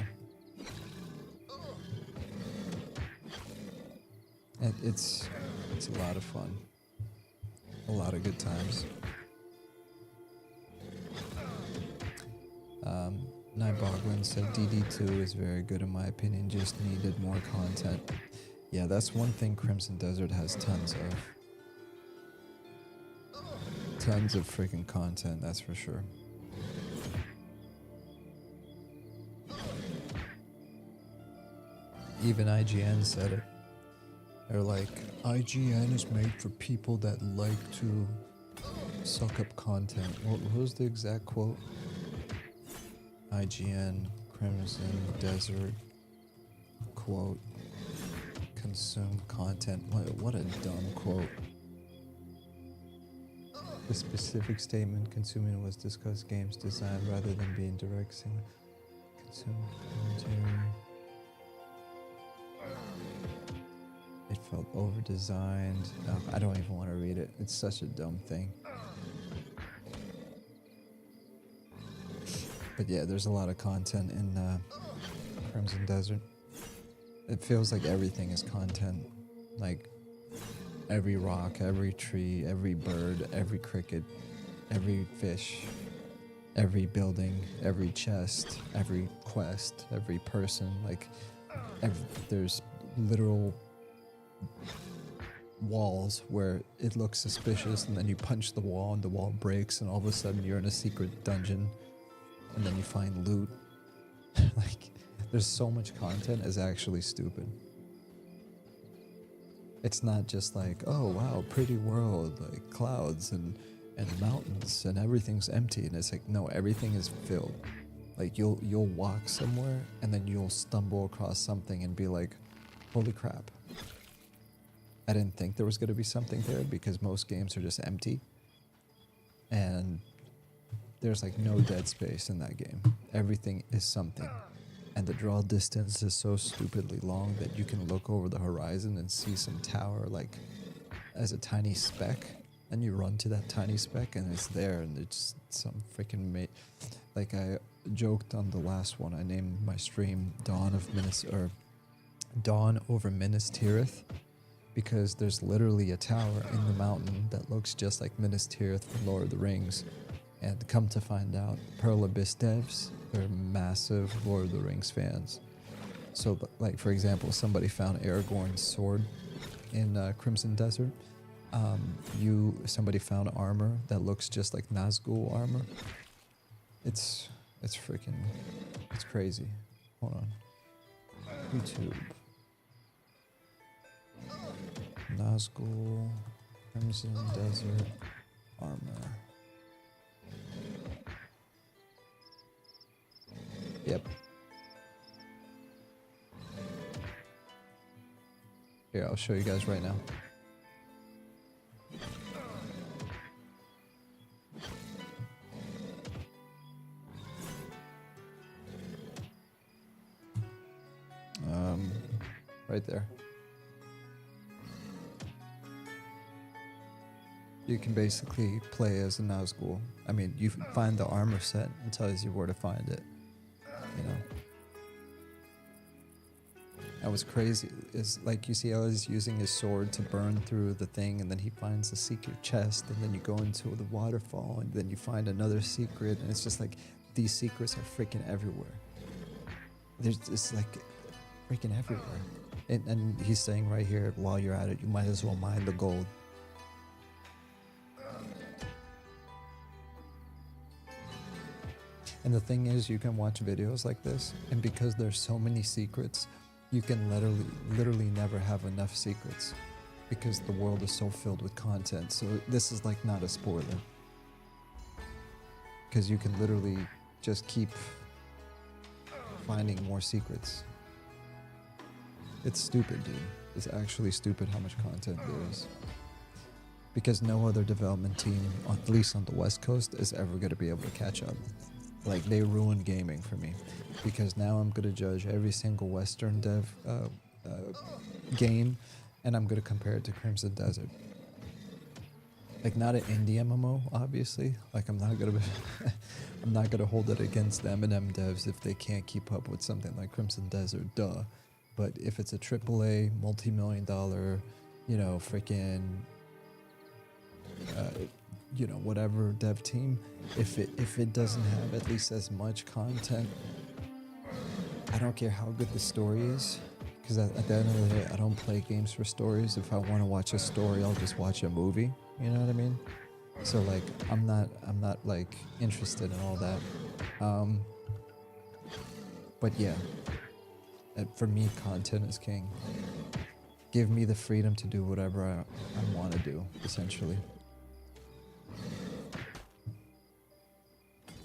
And it's a lot of fun. A lot of good times. Boglin said DD2 is very good in my opinion, just needed more content. Yeah, that's one thing Crimson Desert has tons of. Tons of freaking content, that's for sure. Even IGN said it. They're like, IGN is made for people that like to suck up content. What was the exact quote? IGN, Crimson Desert, quote, consume content. What a dumb quote. The specific statement consuming was discuss games design rather than being direct consume commentary. It felt over-designed. No, I don't even want to read it. It's such a dumb thing. But yeah, there's a lot of content in Crimson Desert. It feels like everything is content. Like every rock, every tree, every bird, every cricket, every fish, every building, every chest, every quest, every person. Like there's literal walls where it looks suspicious and then you punch the wall and the wall breaks and all of a sudden you're in a secret dungeon and then you find loot. Like there's so much content, it's actually stupid. It's not just like, oh wow, pretty world, like clouds and mountains and everything's empty, and it's like, no, everything is filled. Like you'll walk somewhere and then you'll stumble across something and be like, holy crap, I didn't think there was going to be something there, because most games are just empty and there's like no dead space in that game. Everything is something. And the draw distance is so stupidly long that you can look over the horizon and see some tower like as a tiny speck, and you run to that tiny speck and it's there, and it's some freaking like I joked on the last one, I named my stream Dawn over Minas Tirith, because there's literally a tower in the mountain that looks just like Minas Tirith from Lord of the Rings. And come to find out, Pearl Abyss devs, they're massive Lord of the Rings fans. So, like, for example, somebody found Aragorn's sword in Crimson Desert. Somebody found armor that looks just like Nazgul armor. It's crazy. Hold on. YouTube. Nazgul, Crimson Desert, armor. Yep. Here, I'll show you guys right now. Right there. You can basically play as a Nazgul. I mean, you find the armor set and tells you where to find it. You know, that was crazy. Is like, you see how he's using his sword to burn through the thing, and then he finds a secret chest, and then you go into the waterfall, and then you find another secret, and it's just like these secrets are freaking everywhere. It's like freaking everywhere. And he's saying right here, while you're at it, you might as well mine the gold. And the thing is, you can watch videos like this, and because there's so many secrets, you can literally never have enough secrets, because the world is so filled with content. So this is like not a spoiler. because you can literally just keep finding more secrets. It's stupid, dude. It's actually stupid how much content there is. Because no other development team, at least on the West Coast, is ever going to be able to catch up. Like, they ruined gaming for me. Because now I'm going to judge every single Western dev game, and I'm going to compare it to Crimson Desert. Like, not an indie MMO, obviously. Like, I'm not gonna I'm not gonna hold it against the M&M devs if they can't keep up with something like Crimson Desert, duh. But if it's a AAA, multi-million-dollar, you know, freaking, you know, whatever dev team, if it doesn't have at least as much content, I don't care how good the story is, because at the end of the day, I don't play games for stories. If I want to watch a story, I'll just watch a movie. You know what I mean? So like, I'm not like interested in all that. But yeah, for me, content is king. Give me the freedom to do whatever I want to do, essentially.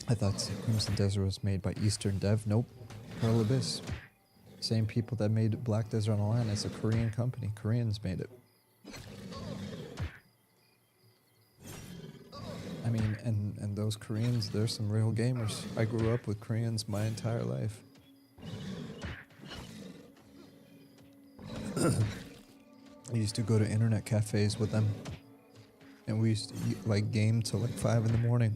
I thought Crimson Desert was made by Eastern Dev. Nope. Pearl Abyss. Same people that made Black Desert Online. It's a Korean company. Koreans made it. I mean, and those Koreans, they're some real gamers. I grew up with Koreans my entire life. I used to go to internet cafes with them. And we used to like game till like 5 in the morning.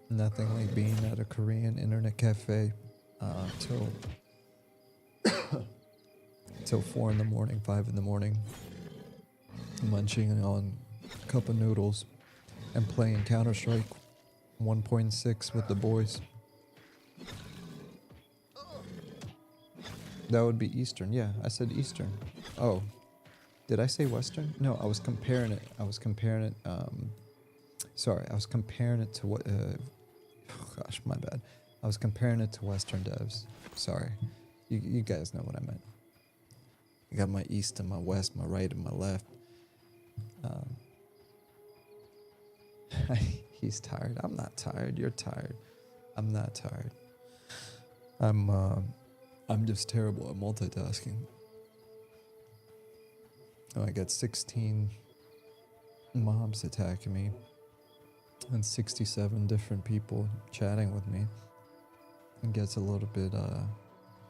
Nothing like being at a Korean internet cafe till 4 in the morning, 5 in the morning, munching on a cup of noodles and playing Counter-Strike 1.6 with the boys. That would be Eastern. Yeah, I said Eastern. Oh, did I say Western? No, I was comparing it. Sorry, I was comparing it to what... oh gosh, my bad. I was comparing it to Western devs. Sorry. You guys know what I meant. I got my east and my west, my right and my left. He's tired. I'm not tired. You're tired. I'm not tired. I'm just terrible at multitasking. Oh, I got 16 mobs attacking me and 67 different people chatting with me. It gets a little bit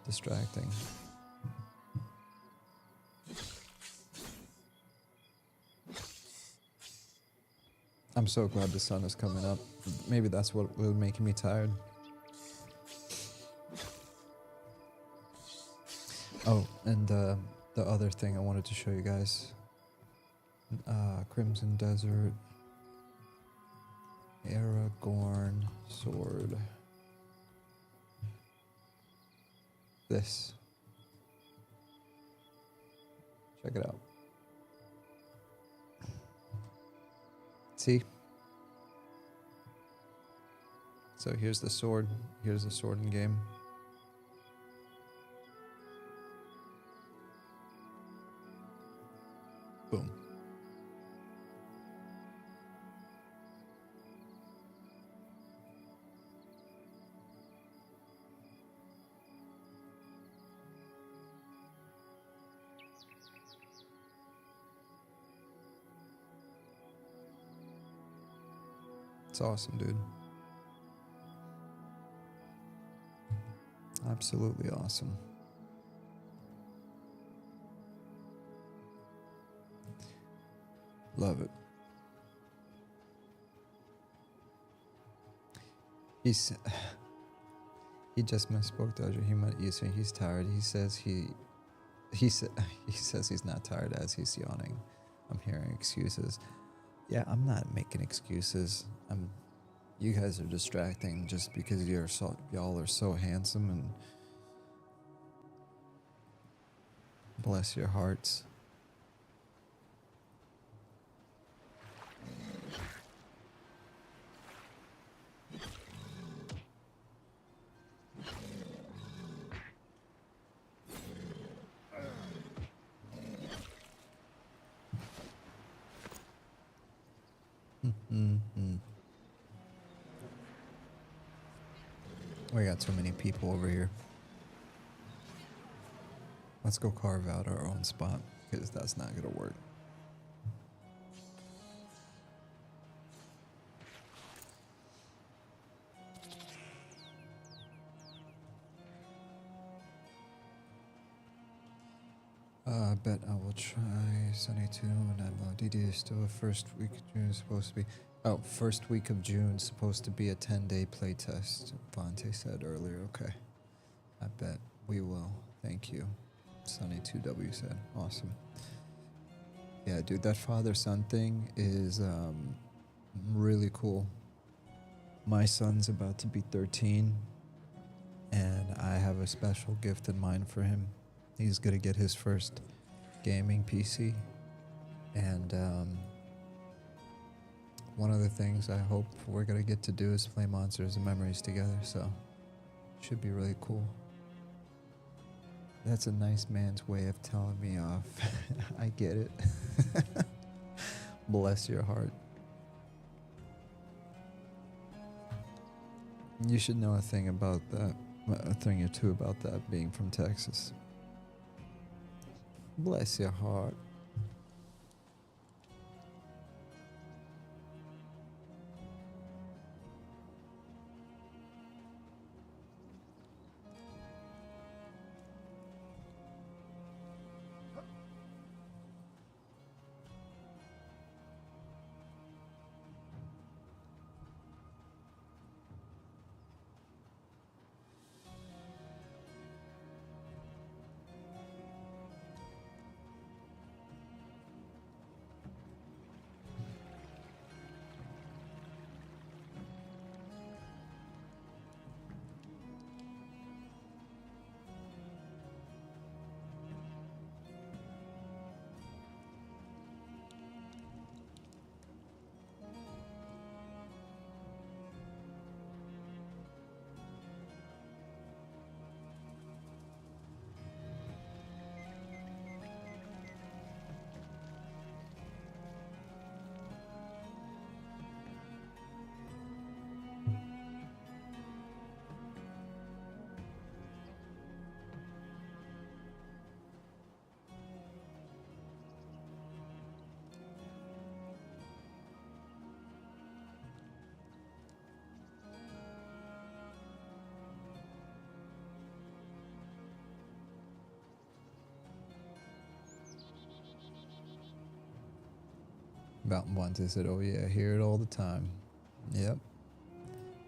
distracting. I'm so glad the sun is coming up. Maybe that's what was making me tired. Oh, and the other thing I wanted to show you guys. Crimson Desert. Aragorn sword. This. Check it out. See? So here's the sword. Here's the sword in game. Boom. It's awesome, dude. Absolutely awesome. Love it. He just misspoke, Doja. He meant Eastern. He's tired. He says he's not tired as he's yawning. I'm hearing excuses. Yeah, I'm not making excuses. You guys are distracting just because y'all are so handsome and bless your hearts. We got too many people over here. Let's go carve out our own spot, because that's not gonna work. I bet I will try Sunny 2 and I love DD is still first week of June supposed to be. Oh, first week of June supposed to be a 10-day playtest. Vontae said earlier. Okay. I bet we will. Thank you. Sunny2W said. Awesome. Yeah, dude, that father-son thing is really cool. My son's about to be 13 and I have a special gift in mind for him. He's gonna get his first gaming PC, and one of the things I hope we're gonna get to do is play Monsters and Memories together, so should be really cool. That's a nice man's way of telling me off. I get it. Bless your heart. You should know a thing about that, a thing or two about that being from Texas. Bless your heart. Mountain Bonte said, oh yeah, I hear it all the time. Yep.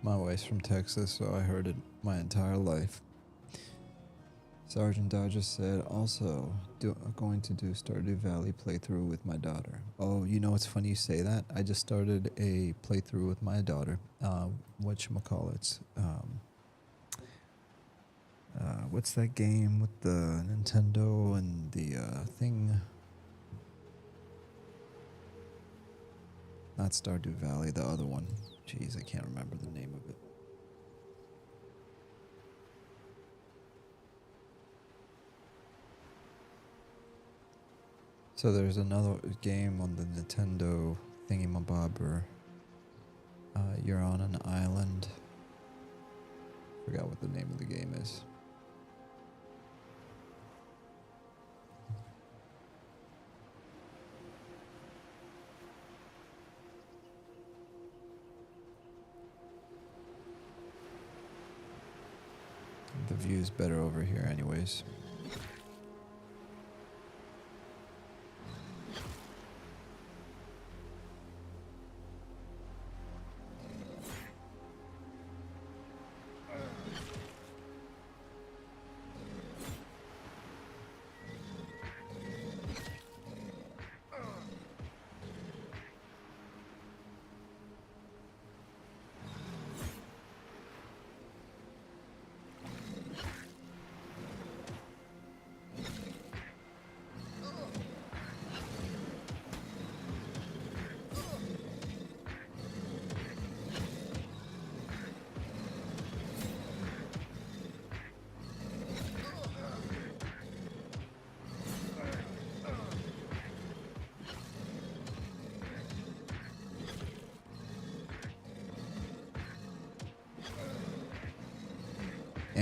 My wife's from Texas, so I heard it my entire life. Sergeant Dodger said, also going to do Stardew Valley playthrough with my daughter. Oh, you know, it's funny you say that. I just started a playthrough with my daughter. Whatchamacallits? What's that game with the Nintendo and the thing? Not Stardew Valley, the other one. Jeez, I can't remember the name of it. So there's another game on the Nintendo thingy-mabobber. You're on an island. Forgot what the name of the game is. The view's better over here anyways.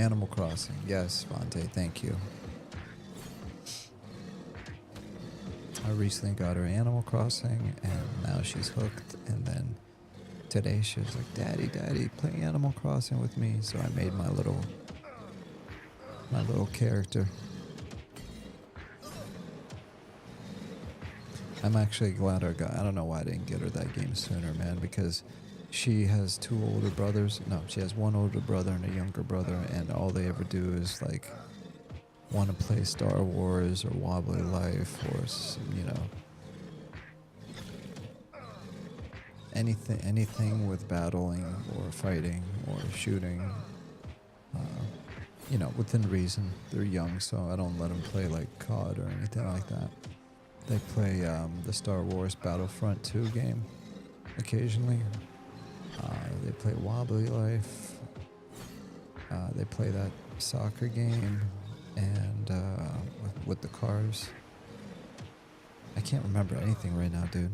Animal Crossing. Yes, Vontae, thank you. I recently got her Animal Crossing, and now she's hooked. And then today she was like, Daddy, play Animal Crossing with me. So I made my little character. I'm actually glad I don't know why I didn't get her that game sooner, man, because she has two older brothers. No, she has one older brother and a younger brother, and all they ever do is like want to play Star Wars or Wobbly Life or, you know, anything with battling or fighting or shooting, you know, within reason. They're young, so I don't let them play like COD or anything like that. They play the Star Wars Battlefront 2 game occasionally. They play Wobbly Life. They play that soccer game, and with the cars. I can't remember anything right now, dude.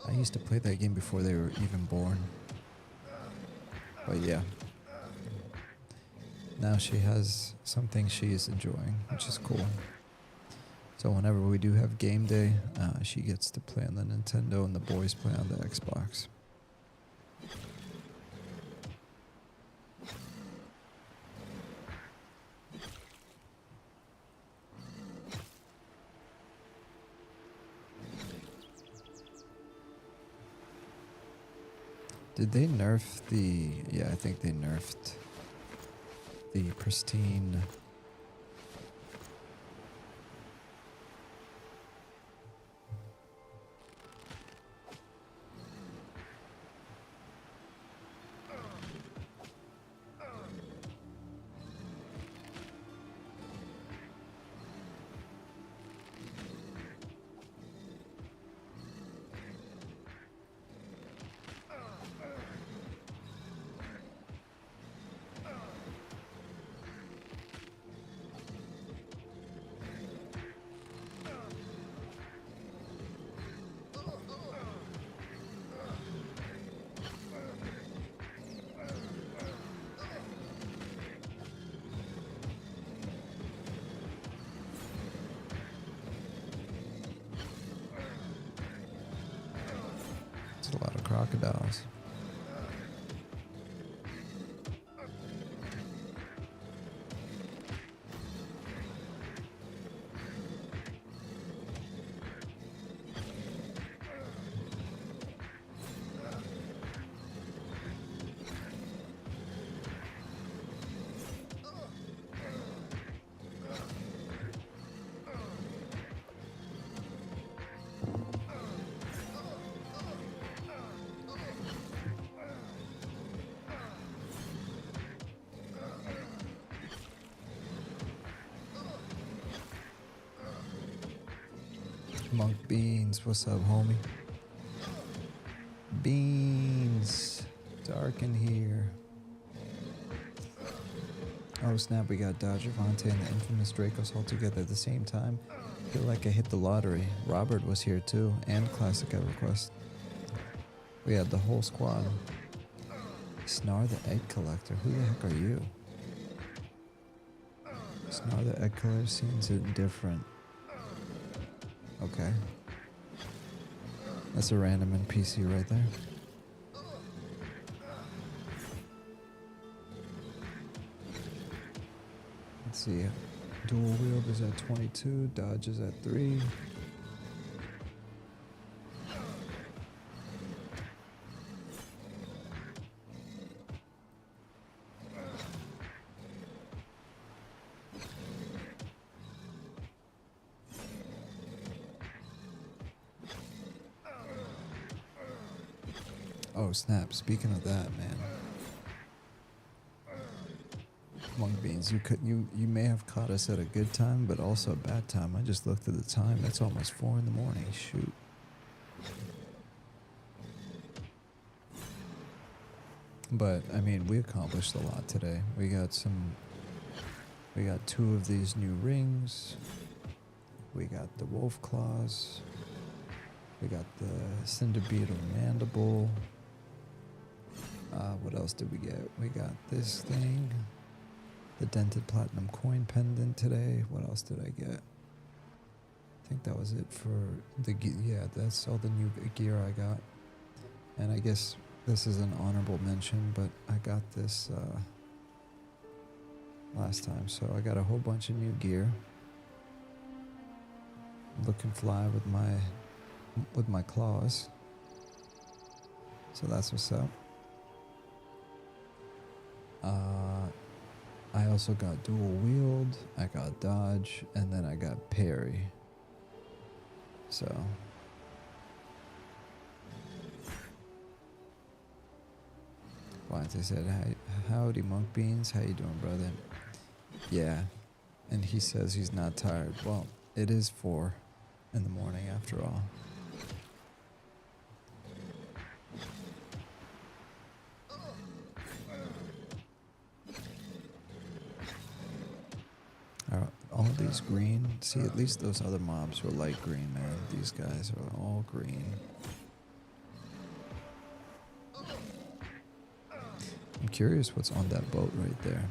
I used to play that game before they were even born. But yeah. Now she has something she is enjoying, which is cool. So whenever we do have game day, she gets to play on the Nintendo and the boys play on the Xbox. Did they nerf the... Yeah, I think they nerfed the pristine... It's a lot of crocodiles. Monk Beans, what's up, homie? Beans, dark in here. Oh snap, we got Dodger, Vontae, and the infamous Dracos all together at the same time. Feel like I hit the lottery. Robert was here too, and Classic EverQuest. We had the whole squad. Snar the Egg Collector, who the heck are you? Snar the Egg Collector seems indifferent. Okay. That's a random NPC right there. Let's see. Dual wield is at 22, dodge is at 3. Oh snap, speaking of that, man. Monk Beans, you may have caught us at a good time, but also a bad time. I just looked at the time, it's almost 4 in the morning, shoot. But, I mean, we accomplished a lot today. We got 2 of these new rings. We got the wolf claws. We got the cinder beetle mandible. What else did we get? We got this thing. the dented platinum coin pendant today. What else did I get? I think that was it for the yeah, that's all the new gear I got. And I guess this is an honorable mention, but I got this last time, so I got a whole bunch of new gear. Looking fly with my claws. So that's what's up. I also got dual wield, I got dodge, and then I got parry. So Wante said, "Hi, howdy Monk Beans, how you doing, brother?" Yeah, and he says he's not tired. Well, it is 4 in the morning after all. All these green. See, at least those other mobs were light green, man. These guys are all green. I'm curious what's on that boat right there,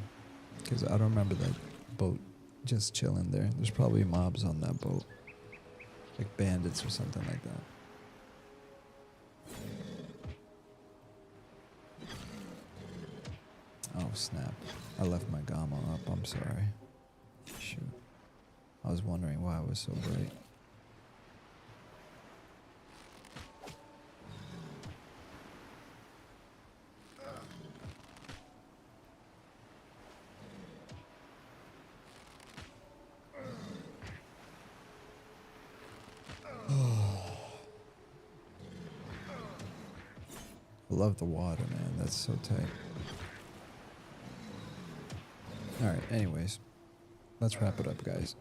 because I don't remember that boat just chilling there. There's probably mobs on that boat, like bandits or something like that. Oh snap, I left my gamma up, I'm sorry. Shoot, I was wondering why it was so bright. I love the water, man. That's so tight. Alright, anyways. Let's wrap it up, guys.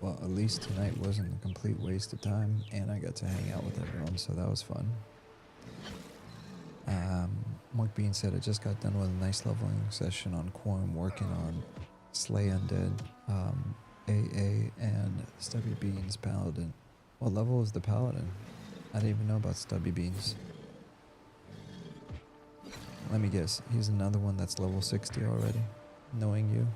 Well, at least tonight wasn't a complete waste of time, and I got to hang out with everyone, so that was fun. Monk Bean said, I just got done with a nice leveling session on Quorum, working on Slay Undead, AA, and Stubby Beans Paladin. What level is the Paladin? I didn't even know about Stubby Beans. Let me guess, he's another one that's level 60 already, knowing you.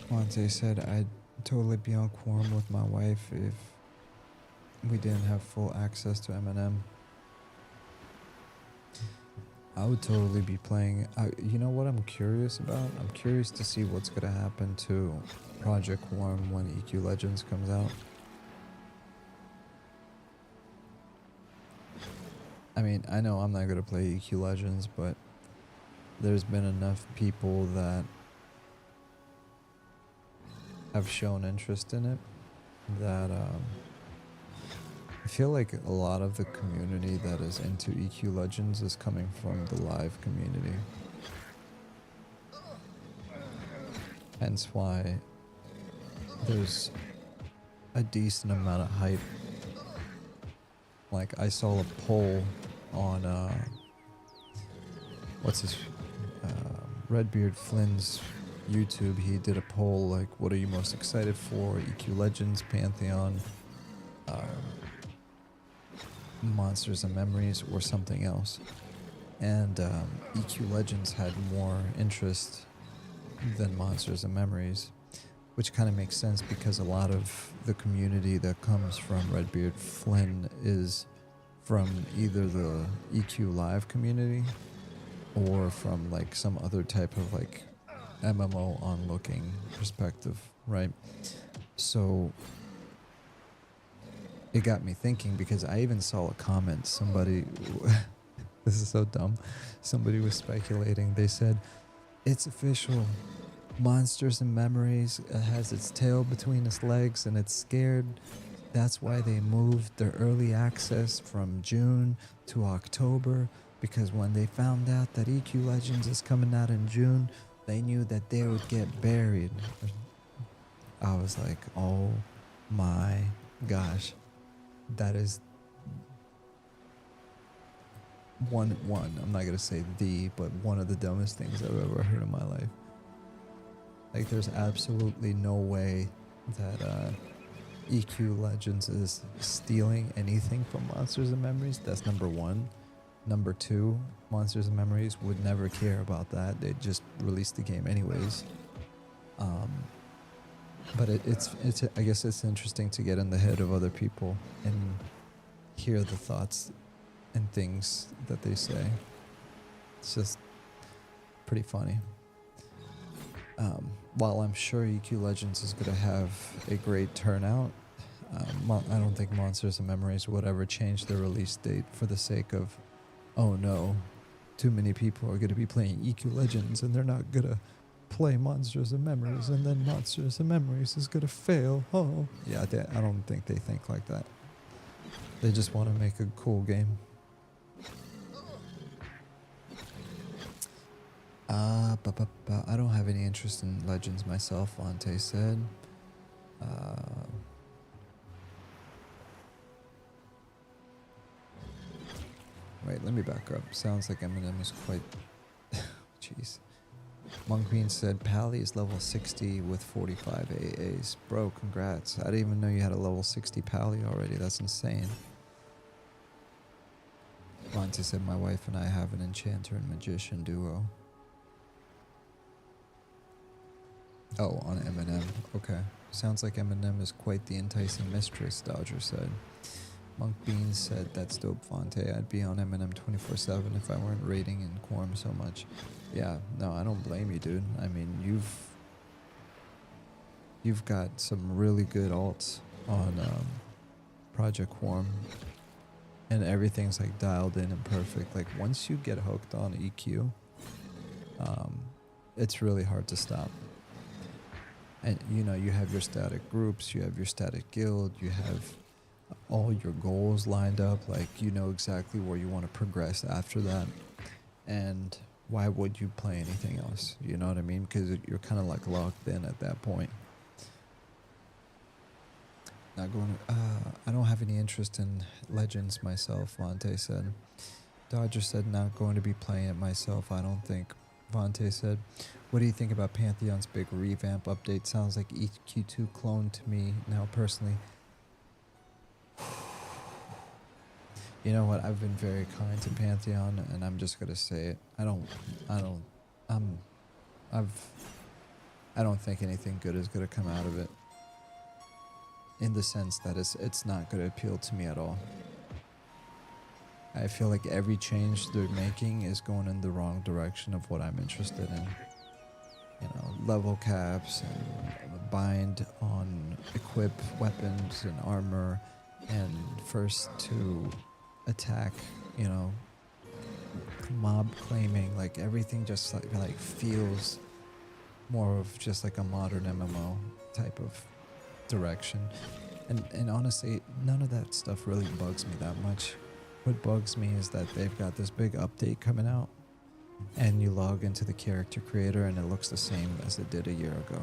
Quante said, I'd totally be on Quorum with my wife if we didn't have full access to M&M. I would totally be playing. You know what I'm curious about? I'm curious to see what's going to happen to Project Quorum when EQ Legends comes out. I mean, I know I'm not going to play EQ Legends, but there's been enough people that have shown interest in it that I feel like a lot of the community that is into EQ Legends is coming from the live community. Hence why there's a decent amount of hype. Like I saw a poll on what's his Redbeard Flynn's YouTube. He did a poll like, what are you most excited for? EQ Legends, Pantheon, Monsters and Memories, or something else. And EQ Legends had more interest than Monsters and Memories, which kind of makes sense because a lot of the community that comes from Redbeard Flynn is from either the EQ Live community or from like some other type of like MMO onlooking perspective, right? So it got me thinking, because I even saw a comment, somebody this is so dumb, somebody was speculating. They said, it's official, Monsters and Memories has its tail between its legs and it's scared. That's why they moved their early access from June to October, because when they found out that EQ Legends is coming out in June, they knew that they would get buried. I was like, oh my gosh, that is one, I'm not gonna say but one of the dumbest things I've ever heard in my life. Like, there's absolutely no way that EQ Legends is stealing anything from Monsters and Memories. That's number one. Number two, Monsters and Memories would never care about that. They'd just release the game anyways. But it's I guess it's interesting to get in the head of other people and hear the thoughts and things that they say. It's just pretty funny. While I'm sure EQ Legends is going to have a great turnout, I don't think Monsters and Memories would ever change their release date for the sake of, oh no, too many people are going to be playing EQ Legends and they're not going to play Monsters and Memories, and then Monsters and Memories is going to fail. Oh, yeah, I don't think they think like that. They just want to make a cool game. I don't have any interest in Legends myself, Vante said. Wait, let me back up. Sounds like Eminem is quite... Jeez. Monk Bean said, Pally is level 60 with 45 AAs. Bro, congrats. I didn't even know you had a level 60 Pally already. That's insane. Vante said, my wife and I have an enchanter and magician duo. Oh, on Eminem. Okay. Sounds like Eminem is quite the enticing mistress, Dodger said. Monk Beans said, that's dope, Fonte. I'd be on Eminem 24/7 if I weren't raiding in Quorum so much. Yeah, no, I don't blame you, dude. I mean, you've got some really good alts on Project Quorum, and everything's like dialed in and perfect. Like, once you get hooked on EQ, it's really hard to stop. And you know, you have your static groups, you have your static guild, you have all your goals lined up. Like, you know exactly where you want to progress after that. And why would you play anything else? You know what I mean? Because you're kind of like locked in at that point. Not going. I don't have any interest in Legends myself, Vante said. Dodger said, not going to be playing it myself, I don't think. Vante said, what do you think about Pantheon's big revamp update? Sounds like EQ2 clone to me now personally. You know what? I've been very kind to Pantheon, and I'm just gonna say it. I don't think anything good is gonna come out of it. In the sense that it's not gonna appeal to me at all. I feel like every change they're making is going in the wrong direction of what I'm interested in. You know, level caps and bind on equip weapons and armor, and first to attack, you know, mob claiming, like everything just like feels more of just like a modern MMO type of direction. And honestly, none of that stuff really bugs me that much. What bugs me is that they've got this big update coming out, and you log into the character creator and it looks the same as it did a year ago.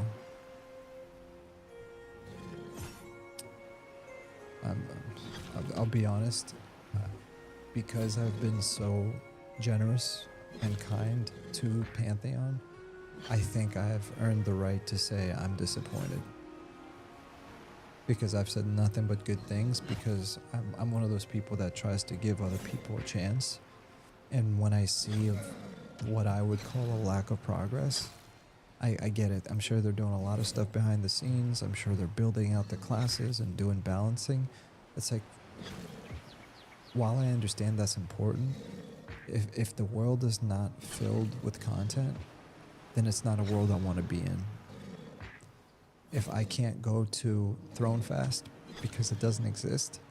I'll be honest, because I've been so generous and kind to Pantheon, I think I've earned the right to say I'm disappointed. Because I've said nothing but good things, because I'm one of those people that tries to give other people a chance. And when I see what I would call a lack of progress, I get it. I'm sure they're doing a lot of stuff behind the scenes. I'm sure they're building out the classes and doing balancing. It's like, while I understand that's important, if the world is not filled with content, then it's not a world I want to be in. If I can't go to Thronefast because it doesn't exist,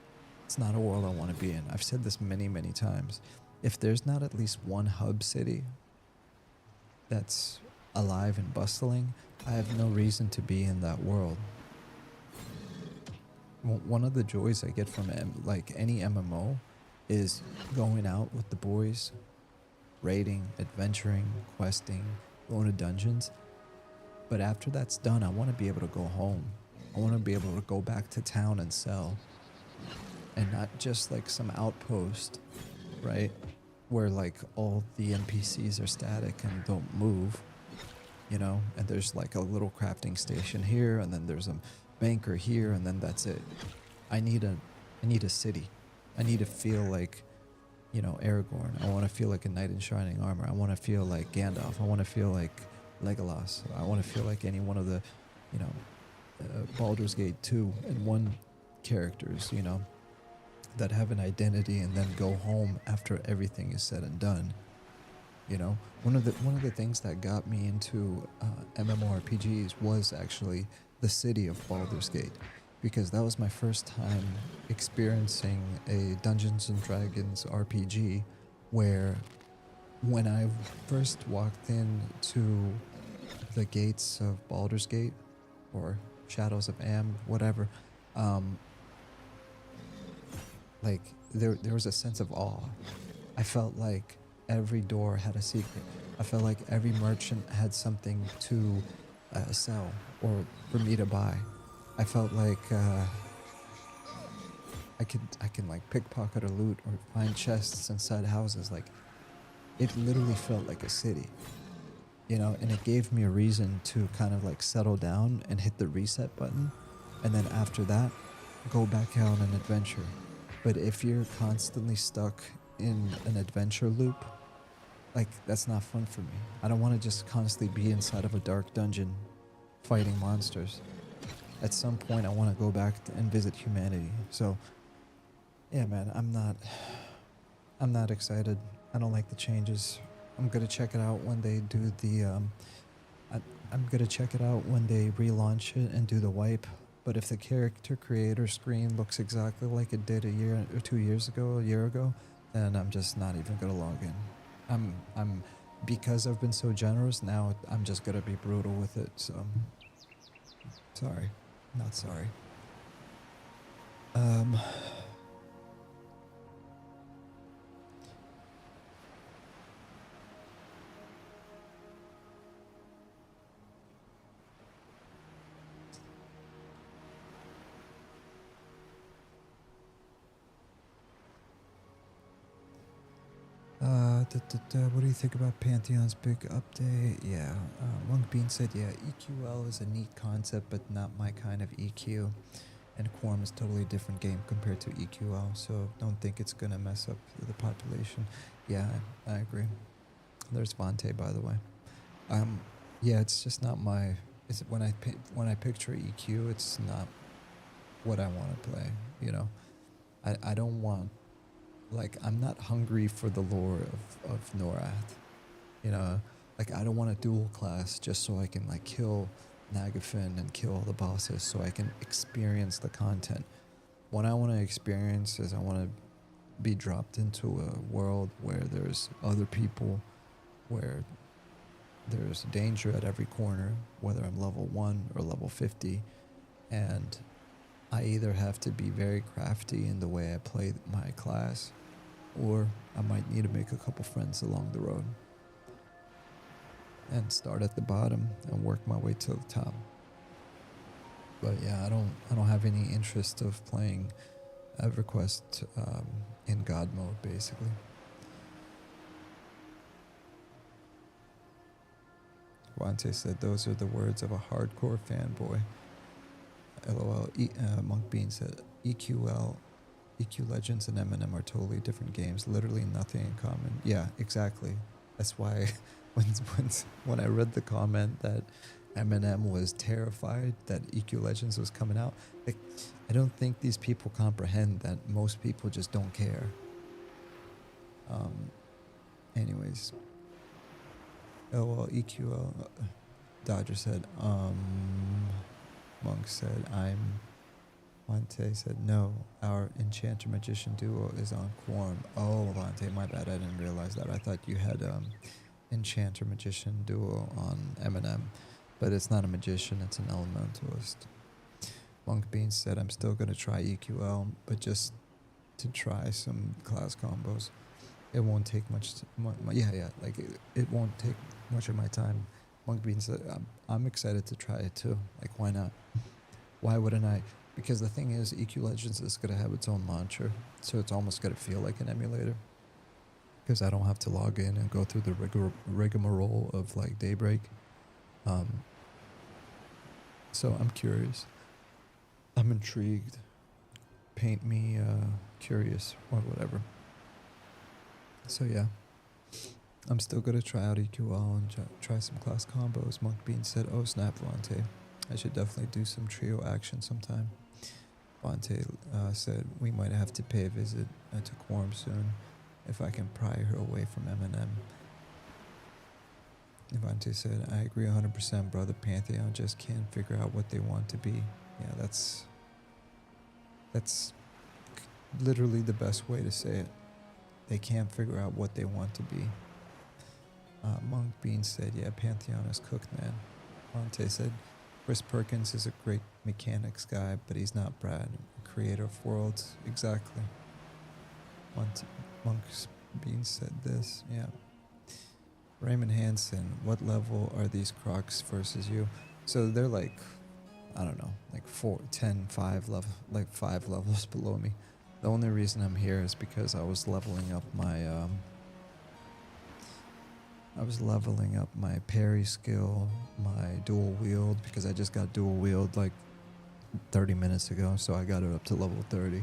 it's not a world I want to be in. I've said this many, many times. If there's not at least one hub city that's alive and bustling, I have no reason to be in that world. One of the joys I get from like any MMO is going out with the boys, raiding, adventuring, questing, going to dungeons. But after that's done, I want to be able to go home. I want to be able to go back to town and sell, and not just like some outpost, right? Where like all the NPCs are static and don't move, you know, and there's like a little crafting station here, and then there's a banker here, and then that's it. I need a city. I need to feel like, you know, Aragorn. I want to feel like a knight in shining armor. I want to feel like Gandalf. I want to feel like Legolas. I want to feel like any one of the, you know, Baldur's Gate 2 and 1 characters, you know, that have an identity and then go home after everything is said and done. You know, one of the things that got me into MMORPGs was actually the city of Baldur's Gate, because that was my first time experiencing a Dungeons and Dragons RPG, where when I first walked into the gates of Baldur's Gate, or Shadows of Am, whatever, like there was a sense of awe. I felt like every door had a secret. I felt like every merchant had something to sell or for me to buy. I felt like I can like pickpocket or loot or find chests inside houses. Like, it literally felt like a city, you know, and it gave me a reason to kind of like settle down and hit the reset button, and then after that go back out on an adventure. But if you're constantly stuck in an adventure loop, like, that's not fun for me. I don't want to just constantly be inside of a dark dungeon fighting monsters. At some point I want to go back and visit humanity. So yeah, man, I'm not excited. I don't like the changes. I'm gonna check it out when they do the I'm gonna check it out when they relaunch it and do the wipe. But if the character creator screen looks exactly like it did a year or 2 years ago, a year ago, then I'm just not even gonna log in. I'm because I've been so generous now, I'm just gonna be brutal with it. So sorry, not sorry. What do you think about Pantheon's big update? Yeah, Monk Bean said, yeah, EQL is a neat concept, but not my kind of EQ. And Quorum is totally different game compared to EQL, so don't think it's gonna mess up the population. Yeah, I agree. There's Vontae, by the way. Yeah, it's just not my. It's when I picture EQ, it's not what I want to play. You know, I don't want. Like, I'm not hungry for the lore of Norath, you know, like, I don't want a dual class just so I can like kill Nagafin and kill all the bosses so I can experience the content. What I want to experience is I want to be dropped into a world where there's other people, where there's danger at every corner, whether I'm level 1 or level 50, and I either have to be very crafty in the way I play my class, or I might need to make a couple friends along the road and start at the bottom and work my way to the top. But yeah, I don't have any interest of playing EverQuest in God mode, basically. Wante said those are the words of a hardcore fanboy. LOL. Monk Bean said EQ Legends and M&M are totally different games, literally nothing in common. Yeah, exactly. That's why when I read the comment that M&M was terrified that EQ Legends was coming out, like, I don't think these people comprehend that most people just don't care. Anyways. Oh, well, EQL. Dodger said, Monk said, Monte said, no, our Enchanter Magician duo is on Quorum. Oh, Monte, my bad, I didn't realize that. I thought you had Enchanter Magician duo on M&M, but it's not a magician, it's an elementalist. Monk Bean said, I'm still going to try EQL, but just to try some class combos. It won't take much, like it won't take much of my time. Monk Bean said, I'm excited to try it too. Like, why not? Why wouldn't I? Because the thing is, EQ Legends is going to have its own launcher, so it's almost going to feel like an emulator. Because I don't have to log in and go through the rigmarole of like Daybreak. So I'm curious. I'm intrigued. Paint me curious or whatever. So yeah. I'm still going to try out EQL and try some class combos. Monk Bean said, oh snap, Vontae. I should definitely do some trio action sometime. Vontae said, we might have to pay a visit to Quorum soon if I can pry her away from Eminem. Vontae said, I agree 100%, brother. Pantheon just can't figure out what they want to be. Yeah, that's literally the best way to say it. They can't figure out what they want to be. Monk Bean said, yeah, Pantheon is cooked, man. Monte said, Chris Perkins is a great mechanics guy, but he's not Brad, creator of worlds. Exactly. Monk Bean said this, yeah. Raymond Hansen, what level are these crocs versus you? So they're like, I don't know, like 5 levels below me. The only reason I'm here is because I was leveling up my parry skill, my dual wield, because I just got dual wield like 30 minutes ago, so I got it up to level 30,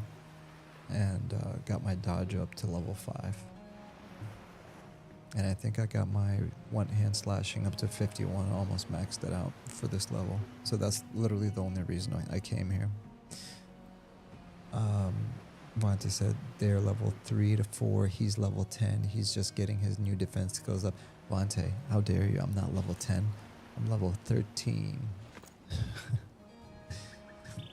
and got my dodge up to level 5. And I think I got my one-hand slashing up to 51, almost maxed it out for this level. So that's literally the only reason I came here. Vontae said they're level 3 to 4, he's level 10, he's just getting his new defense skills up. Vontae, how dare you, I'm not level 10, I'm level 13.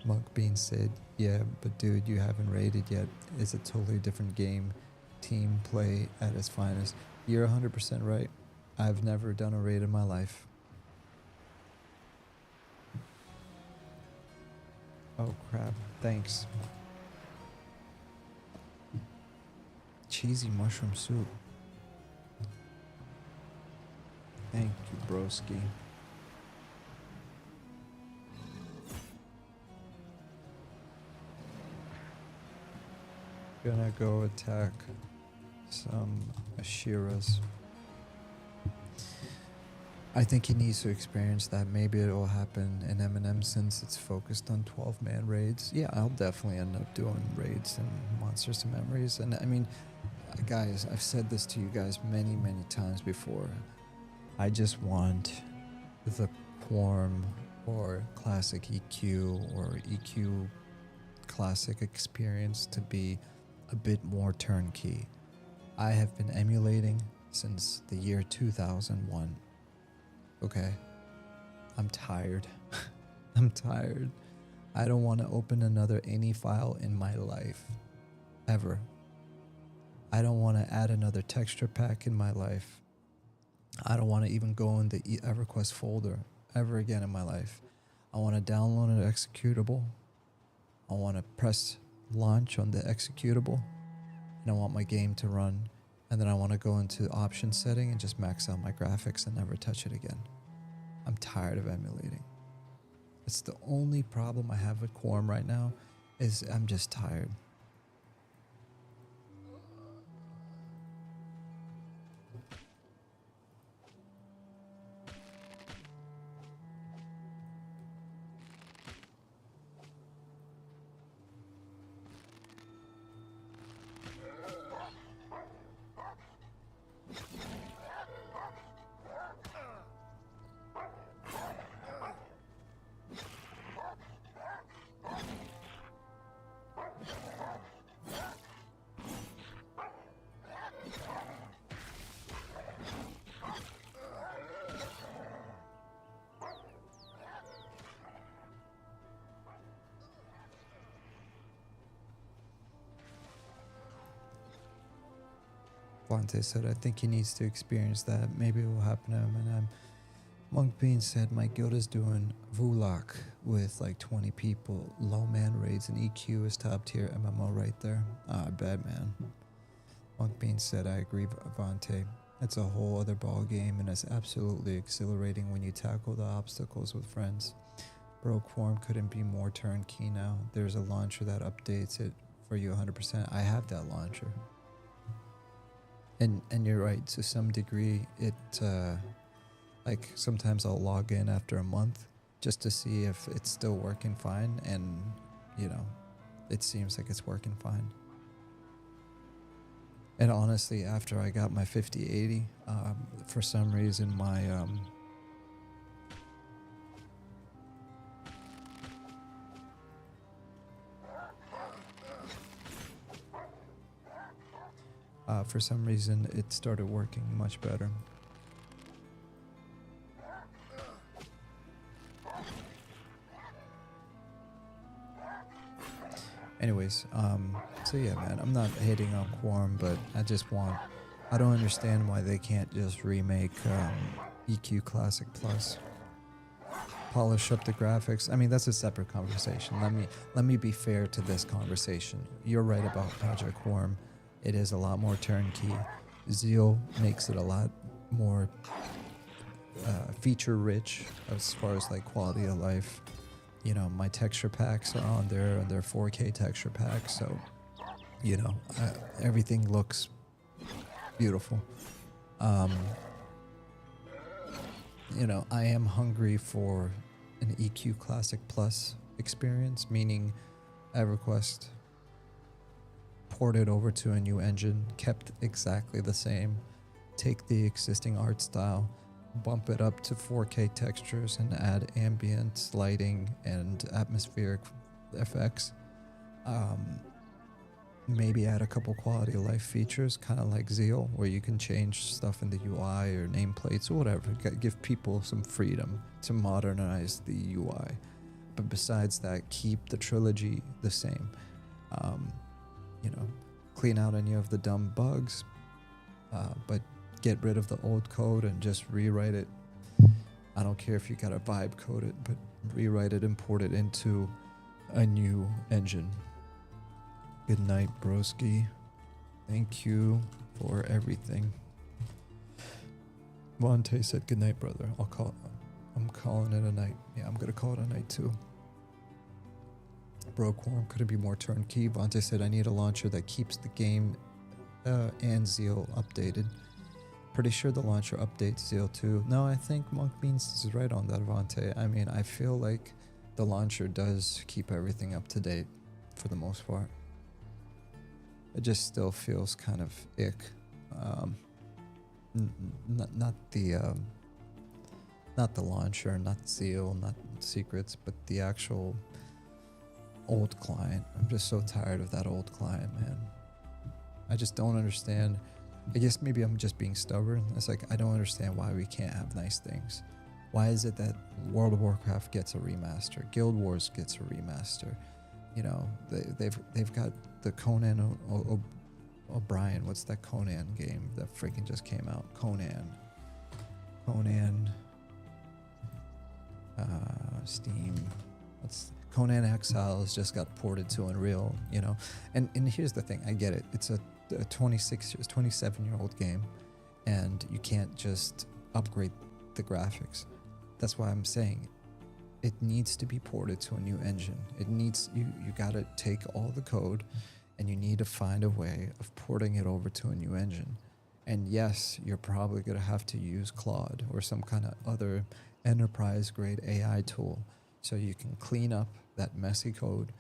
Monk Bean said, yeah, but dude, you haven't raided yet, it's a totally different game, team play at its finest. You're 100% right, I've never done a raid in my life. Oh crap, thanks. Cheesy mushroom soup. Thank you, broski. Gonna go attack some Ashiras. I think he needs to experience that. Maybe it will happen in Eminem since it's focused on 12-man raids. Yeah, I'll definitely end up doing raids and Monsters and Memories. And I mean, guys, I've said this to you guys many, many times before. I just want the Quorum or Classic EQ or EQ Classic experience to be a bit more turnkey. I have been emulating since the year 2001. Okay, I'm tired. I'm tired. I don't want to open another any file in my life. Ever. I don't want to add another texture pack in my life. I don't want to even go in the EverQuest folder ever again in my life. I want to download an executable. I want to press launch on the executable. And I want my game to run. And then I want to go into option setting and just max out my graphics and never touch it again. I'm tired of emulating. It's the only problem I have with Quorum right now is I'm just tired. Fonte said, I think he needs to experience that. Maybe it will happen to him. And Monk Bean said, my guild is doing Vulak with like 20 people. Low man raids and EQ is top tier MMO right there. I bet, man. Monk Bean said, I agree, Avante. It's a whole other ball game and it's absolutely exhilarating when you tackle the obstacles with friends. Bro, Quorum couldn't be more turnkey now. There's a launcher that updates it for you 100%. I have that launcher. And you're right, to some degree, it, like, sometimes I'll log in after a month just to see if it's still working fine, and, you know, it seems like it's working fine. And honestly, after I got my 5080, for some reason my for some reason it started working much better. Anyways, so yeah, man, I'm not hating on Quorum, but I don't understand why they can't just remake EQ Classic Plus, polish up the graphics. I mean, that's a separate conversation. Let me be fair to this conversation. You're right about Project Quorum. It is a lot more turnkey. Zeal makes it a lot more feature rich as far as like quality of life. You know, my texture packs are on there, and they're 4K texture packs, so, you know, everything looks beautiful. You know, I am hungry for an EQ Classic Plus experience, meaning EverQuest ported over to a new engine, kept exactly the same, take the existing art style, bump it up to 4K textures, and add ambient lighting and atmospheric effects. Maybe add a couple quality of life features, kind of like Zeal, where you can change stuff in the UI or nameplates or whatever. Give people some freedom to modernize the UI. But besides that, keep the trilogy the same. You know, clean out any of the dumb bugs, but get rid of the old code and just rewrite it. I don't care if you gotta vibe code it, but rewrite it, import it into a new engine. Good night, broski. Thank you for everything. Vontae said good night, brother. I'm calling it a night. Yeah, I'm gonna call it a night too. Bro, Quorum couldn't be more turnkey. Vontae said I need a launcher that keeps the game and Zeal updated. Pretty sure the launcher updates Zeal too. No, I think Monk Beans is right on that, Vontae. I mean, I feel like the launcher does keep everything up to date for the most part. It just still feels kind of ick. Not the launcher, not Zeal, not Secrets, but the actual old client. I'm just so tired of that old client, man. I just don't understand. I guess maybe I'm just being stubborn. It's like, I don't understand why we can't have nice things. Why is it that World of Warcraft gets a remaster, Guild Wars gets a remaster? You know, they've got the Conan O'Brien. What's that Conan game that freaking just came out? Conan. Steam. Conan Exiles just got ported to Unreal. You know, and here's the thing. I get it. It's a 27-year-old game, and you can't just upgrade the graphics. That's why I'm saying it needs to be ported to a new engine. It needs, you gotta take all the code, and you need to find a way of porting it over to a new engine. And yes, you're probably gonna have to use Claude or some kind of other enterprise grade AI tool, so you can clean up that messy code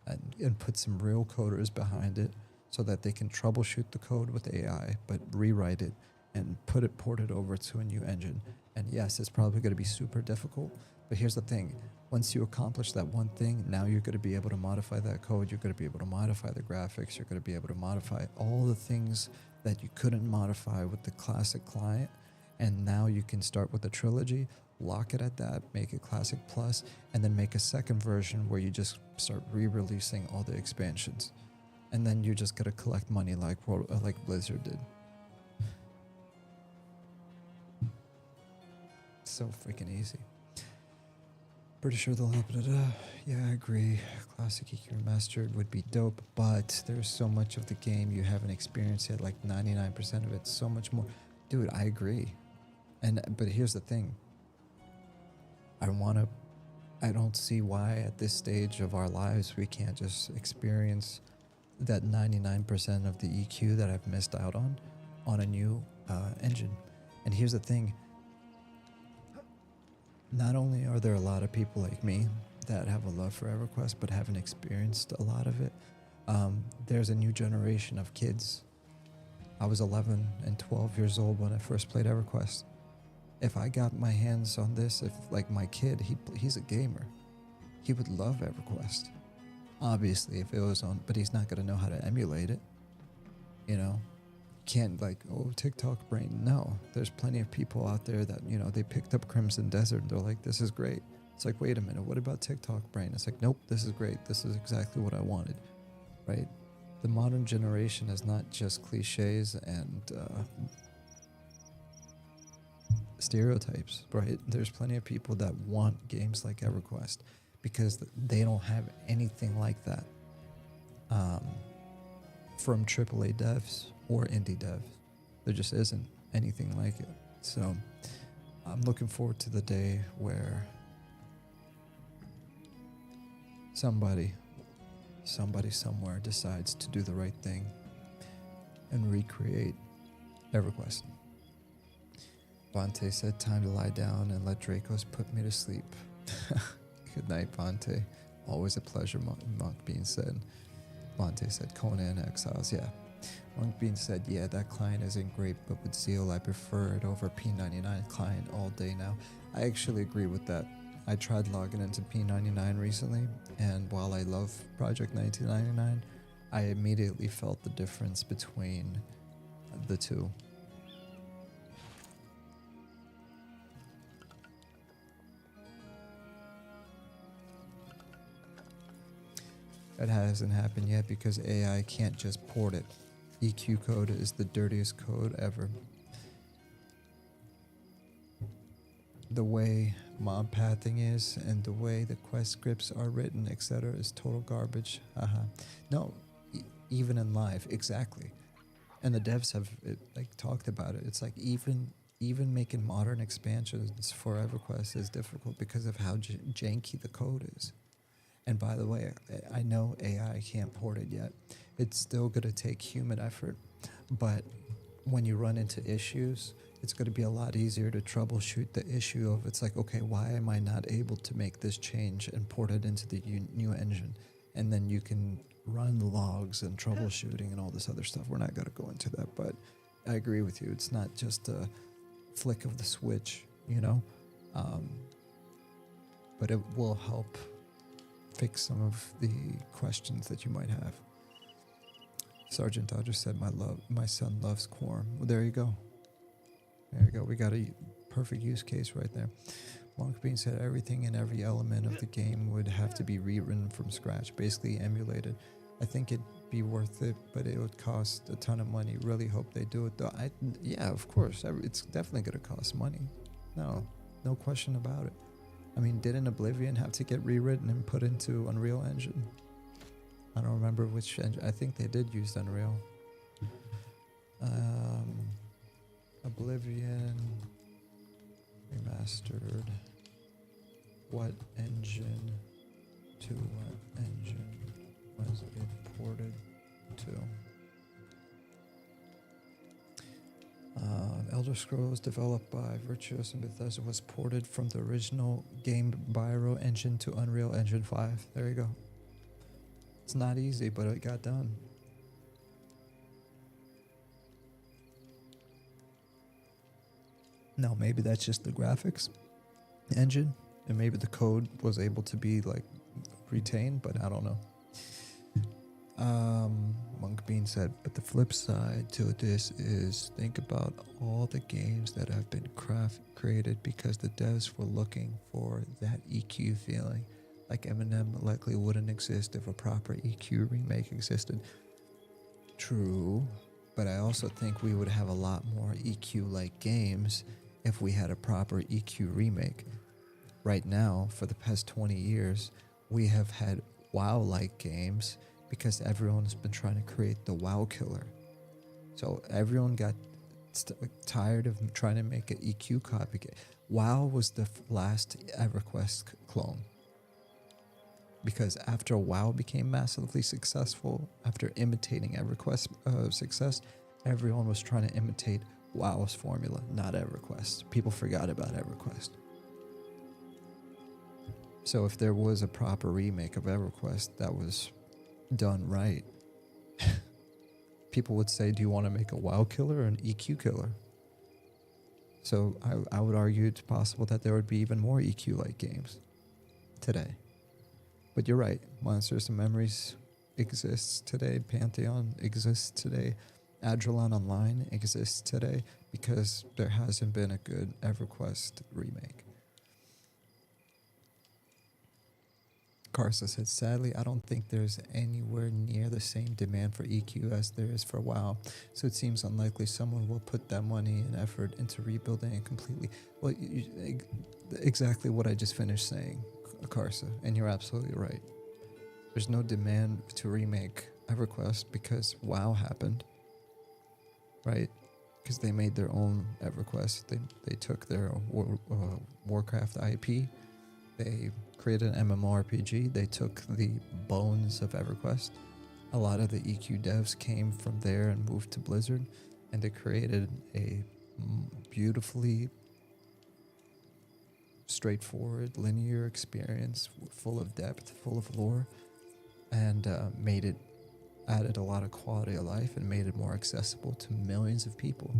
and put some real coders behind it, so that they can troubleshoot the code with AI, but rewrite it and port it over to a new engine. And yes, it's probably going to be super difficult, but here's the thing. Once you accomplish that one thing, now you're going to be able to modify that code. You're going to be able to modify the graphics. You're going to be able to modify all the things that you couldn't modify with the classic client. And now you can start with the trilogy, lock it at that, make it Classic Plus, and then make a second version where you just start re-releasing all the expansions. And then you're just gonna collect money like Blizzard did. So freaking easy. Pretty sure they'll help it. Yeah, I agree. Classic EQ Remastered would be dope, but there's so much of the game you haven't experienced yet. Like 99% of it, so much more. Dude, I agree. But here's the thing. I want to I don't see why at this stage of our lives we can't just experience that 99% of the EQ that I've missed out on a new engine. And here's the thing, not only are there a lot of people like me that have a love for EverQuest but haven't experienced a lot of it, there's a new generation of kids. I was 11 and 12 years old when I first played EverQuest. If I got my hands on this, if like my kid, he's a gamer, he would love EverQuest. Obviously, if it was on, but he's not going to know how to emulate it. You know, can't like, oh, TikTok brain. No, there's plenty of people out there that, you know, they picked up Crimson Desert and they're like, this is great. It's like, wait a minute, what about TikTok brain? It's like, nope, this is great. This is exactly what I wanted, right? The modern generation is not just cliches and stereotypes, right? There's plenty of people that want games like EverQuest because they don't have anything like that from AAA devs or indie devs. There just isn't anything like it. So I'm looking forward to the day where somebody somewhere decides to do the right thing and recreate EverQuest. Vontae said, time to lie down and let Dracos put me to sleep. Good night, Vontae. Always a pleasure, Monk Bean said. Vontae said, Conan Exiles, yeah. Monk Bean said, yeah, that client isn't great, but with Zeal, I prefer it over P99 client all day now. I actually agree with that. I tried logging into P99 recently, and while I love Project 1999, I immediately felt the difference between the two. That hasn't happened yet because AI can't just port it. EQ code is the dirtiest code ever. The way mob pathing is and the way the quest scripts are written, etc., is total garbage. No, even in live, exactly. And the devs have talked about it. It's like even making modern expansions for EverQuest is difficult because of how janky the code is. And by the way, I know AI can't port it yet. It's still going to take human effort. But when you run into issues, it's going to be a lot easier to troubleshoot the issue of, it's like, okay, why am I not able to make this change and port it into the new engine? And then you can run logs and troubleshooting and all this other stuff. We're not going to go into that, but I agree with you. It's not just a flick of the switch, you know? But it will help fix some of the questions that you might have. Sergeant Dodger said, my son loves Quorum. Well, there you go. There you go. We got a perfect use case right there. Monk Bean said everything and every element of the game would have to be rewritten from scratch, basically emulated. I think it'd be worth it, but it would cost a ton of money. Really hope they do it, though. Yeah, of course. It's definitely going to cost money. No question about it. I mean, didn't Oblivion have to get rewritten and put into Unreal Engine? I don't remember which engine. I think they did use Unreal. Oblivion remastered. What engine to what engine was it ported to? Elder Scrolls, developed by Virtuos and Bethesda, was ported from the original Game Biro engine to Unreal Engine 5. There you go. It's not easy, but it got done. Now, maybe that's just the graphics engine, and maybe the code was able to be retained, but I don't know. Monk Bean said, but the flip side to this is, think about all the games that have been created because the devs were looking for that EQ feeling. Like Eminem likely wouldn't exist if a proper EQ remake existed. True, but I also think we would have a lot more EQ-like games if we had a proper EQ remake. Right now, for the past 20 years, we have had WoW-like games because everyone's been trying to create the WoW killer. So everyone got tired of trying to make an EQ copycat. WoW was the last EverQuest clone. Because after WoW became massively successful, after imitating EverQuest success, everyone was trying to imitate WoW's formula, not EverQuest. People forgot about EverQuest. So if there was a proper remake of EverQuest that was done right, people would say, do you want to make a WoW killer or an EQ killer? So I would argue it's possible that there would be even more EQ-like games today. But you're right, Monsters and Memories exists today, Pantheon exists today, Adrelon Online exists today because there hasn't been a good EverQuest remake. Carsa said, sadly, I don't think there's anywhere near the same demand for EQ as there is for WoW, so it seems unlikely someone will put that money and effort into rebuilding it completely. Well, exactly what I just finished saying, Carsa, and you're absolutely right. There's no demand to remake EverQuest because WoW happened, right? Because they made their own EverQuest. They took their Warcraft IP, they created an MMORPG, they took the bones of EverQuest. A lot of the EQ devs came from there and moved to Blizzard, and they created a beautifully straightforward, linear experience full of depth, full of lore, and added a lot of quality of life and made it more accessible to millions of people,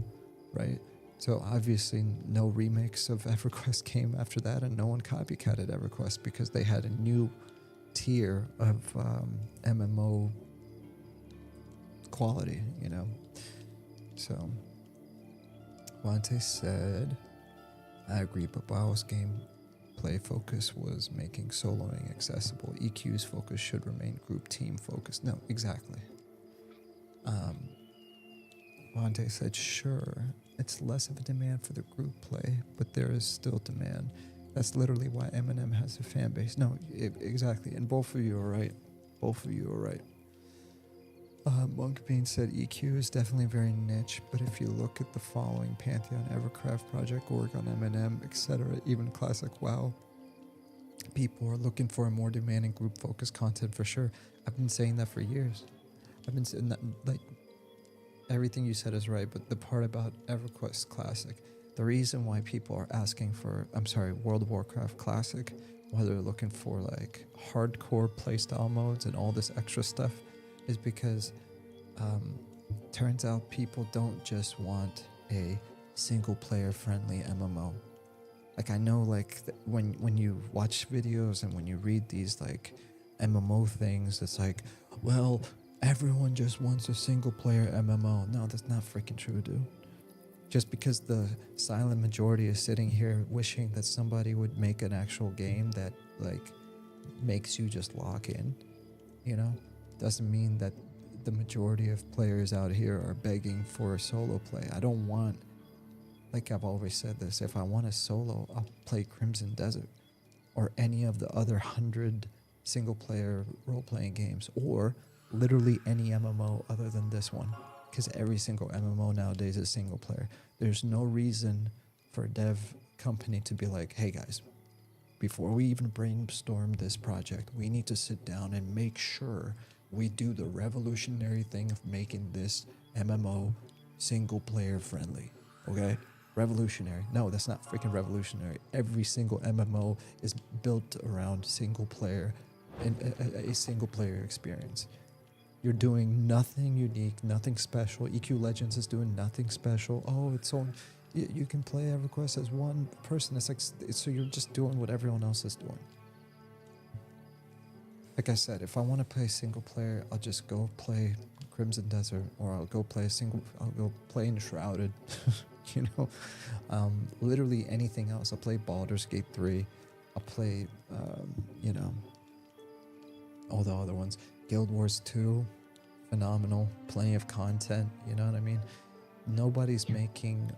right? So obviously no remakes of EverQuest came after that, and no one copycatted EverQuest because they had a new tier of MMO quality, you know? So Wante said, I agree, but WoW's gameplay focus was making soloing accessible. EQ's focus should remain group team focused. No, exactly. Wante said, sure, it's less of a demand for the group play, but there is still demand. That's literally why Eminem has a fan base. No, exactly, and both of you are right. Both of you are right. Monk Bean said EQ is definitely very niche, but if you look at the following Pantheon, Evercraft, Project Oregon, Eminem, etc., even classic WoW, people are looking for a more demanding group-focused content for sure. I've been saying that for years. I've been saying that, like, everything you said is right, but the part about EverQuest Classic, the reason why people are asking for, World of Warcraft Classic, why they're looking for like hardcore playstyle modes and all this extra stuff, is because turns out people don't just want a single player friendly MMO. Like, I know, like, when you watch videos and when you read these like MMO things, it's like, well, everyone just wants a single player MMO. No, that's not freaking true, dude. Just because the silent majority is sitting here wishing that somebody would make an actual game that like makes you just lock in, you know, doesn't mean that the majority of players out here are begging for a solo play. I don't want, like I've always said this, if I want a solo, I'll play Crimson Desert or any of the other 100 single player role-playing games, or literally any MMO other than this one, because every single MMO nowadays is single player. There's no reason for a dev company to be like, hey guys, before we even brainstorm this project, we need to sit down and make sure we do the revolutionary thing of making this MMO single player friendly. Okay? Revolutionary. No, that's not freaking revolutionary. Every single MMO is built around single player and a single player experience. You're doing nothing unique, nothing special. EQ Legends is doing nothing special. Oh, it's on. You can play EverQuest as one person. It's like, so you're just doing what everyone else is doing. Like I said, if I want to play single player, I'll just go play Crimson Desert, or I'll go play Enshrouded. You know, literally anything else. I'll play Baldur's Gate 3. I'll play, you know, all the other ones. Guild Wars 2, phenomenal, plenty of content, you know what I mean? Nobody's making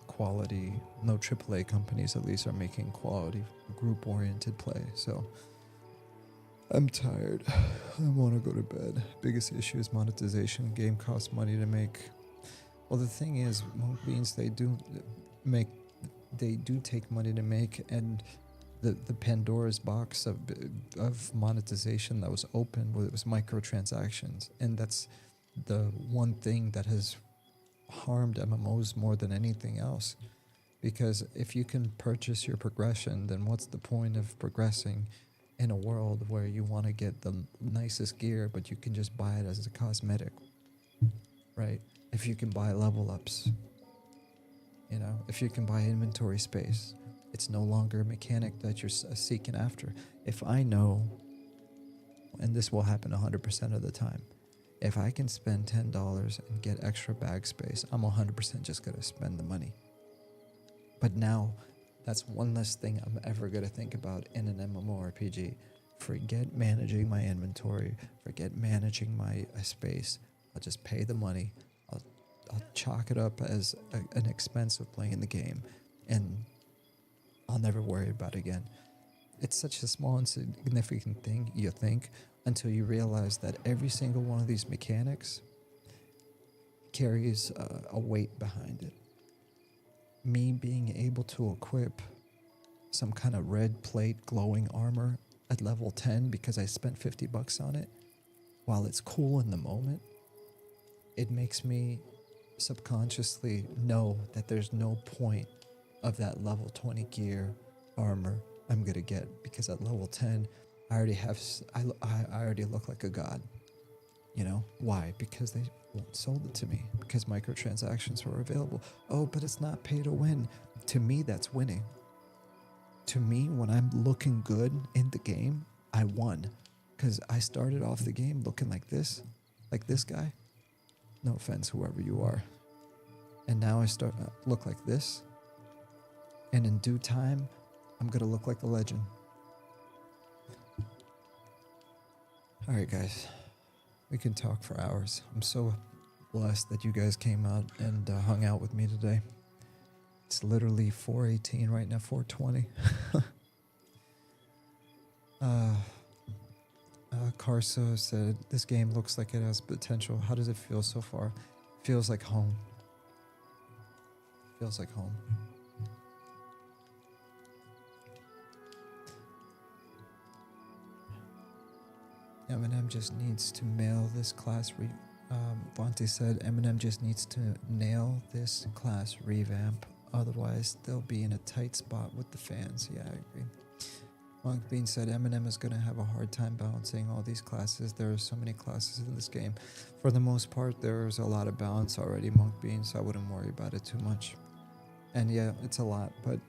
quality, no AAA companies at least are making quality group-oriented play, so I'm tired. I want to go to bed. Biggest issue is monetization. Game costs money to make. Well, the thing is, Monk Beans, they do take money to make, and the Pandora's box of monetization that was open. It was microtransactions, and that's the one thing that has harmed MMOs more than anything else. Because if you can purchase your progression, then what's the point of progressing in a world where you want to get the nicest gear, but you can just buy it as a cosmetic, right? If you can buy level ups, you know, if you can buy inventory space, it's no longer a mechanic that you're seeking after. If I know, and this will happen 100% of the time, if I can spend $10 and get extra bag space, I'm 100% just going to spend the money. But now, that's one less thing I'm ever going to think about in an MMORPG. Forget managing my inventory. Forget managing my space. I'll just pay the money. I'll chalk it up as an expense of playing the game. And I'll never worry about it again. It's such a small, insignificant thing, you think, until you realize that every single one of these mechanics carries a weight behind it. Me being able to equip some kind of red plate glowing armor at level 10 because I spent $50 on it, while it's cool in the moment, it makes me subconsciously know that there's no point of that level 20 gear armor I'm gonna get, because at level 10 I already look like a god. You know why? Because they sold it to me, because microtransactions were available. Oh, but it's not pay to win. To me, that's winning. To me, when I'm looking good in the game, I won, because I started off the game looking like this guy. No offense, whoever you are. And now I start look like this. And in due time, I'm gonna look like a legend. All right, guys. We can talk for hours. I'm so blessed that you guys came out and hung out with me today. It's literally 4:18 right now, 4:20. Carso said, this game looks like it has potential. How does it feel so far? Feels like home. Feels like home. Eminem just needs to mail this class Vontae said Eminem just needs to nail this class revamp, otherwise they'll be in a tight spot with the fans. Yeah, I agree. Monk Bean said Eminem is going to have a hard time balancing all these classes. There are so many classes in this game. For the most part, there's a lot of balance already, Monk Bean, so I wouldn't worry about it too much. And yeah, it's a lot, but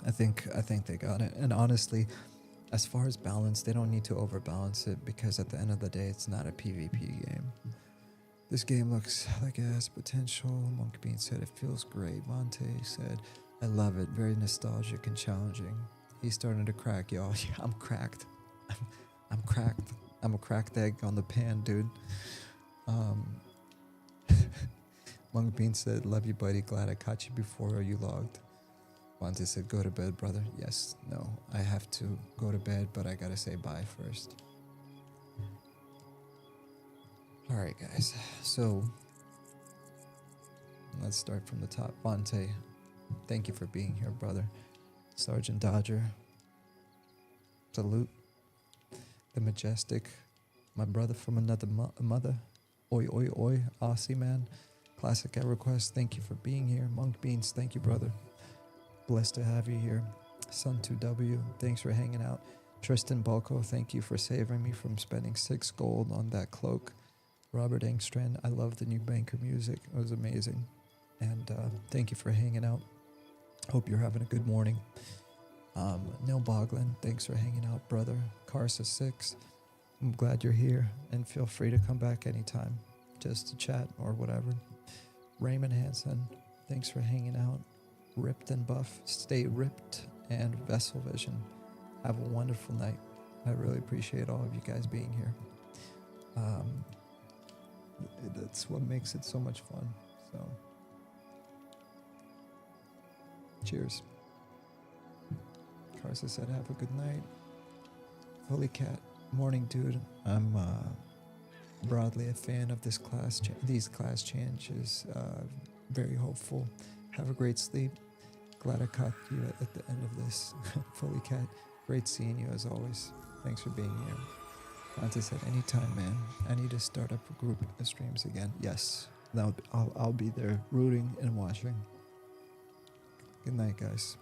I think they got it. And honestly, as far as balance, they don't need to overbalance it, because at the end of the day, it's not a PvP game. This game looks like it has potential. Monk Bean said it feels great. Monte said, I love it. Very nostalgic and challenging. He's starting to crack, y'all. Yeah, I'm cracked. I'm cracked. I'm a cracked egg on the pan, dude. Monk Bean said, love you, buddy. Glad I caught you before you logged. Monte said, go to bed, brother. Yes, no, I have to go to bed, but I gotta say bye first. All right, guys. So let's start from the top. Monte, thank you for being here, brother. Sergeant Dodger, salute. The Majestic, my brother from another mother. Oi, oi, oi, Aussie man. Classic at request, thank you for being here. Monk Beans, thank you, brother. Blessed to have you here. Sun2W, thanks for hanging out. Tristan Balco, thank you for saving me from spending 6 gold on that cloak. Robert Engstrand, I love the new banker music. It was amazing. And thank you for hanging out. Hope you're having a good morning. Neil Boglin, thanks for hanging out, brother. Carsa6, I'm glad you're here, and feel free to come back anytime, just to chat or whatever. Raymond Hansen, thanks for hanging out. Ripped and Buff, stay ripped, and Vessel Vision. Have a wonderful night. I really appreciate all of you guys being here. That's what makes it so much fun. So, cheers. Carsa said, have a good night. Holy Cat, morning, dude. I'm broadly a fan of this class. These class changes. Very hopeful. Have a great sleep. Glad I caught you at the end of this. Fully Cat, great seeing you as always. Thanks for being here. Dante said, anytime, man. I need to start up a group of streams again. Yes, I'll be there rooting and watching. Good night, guys.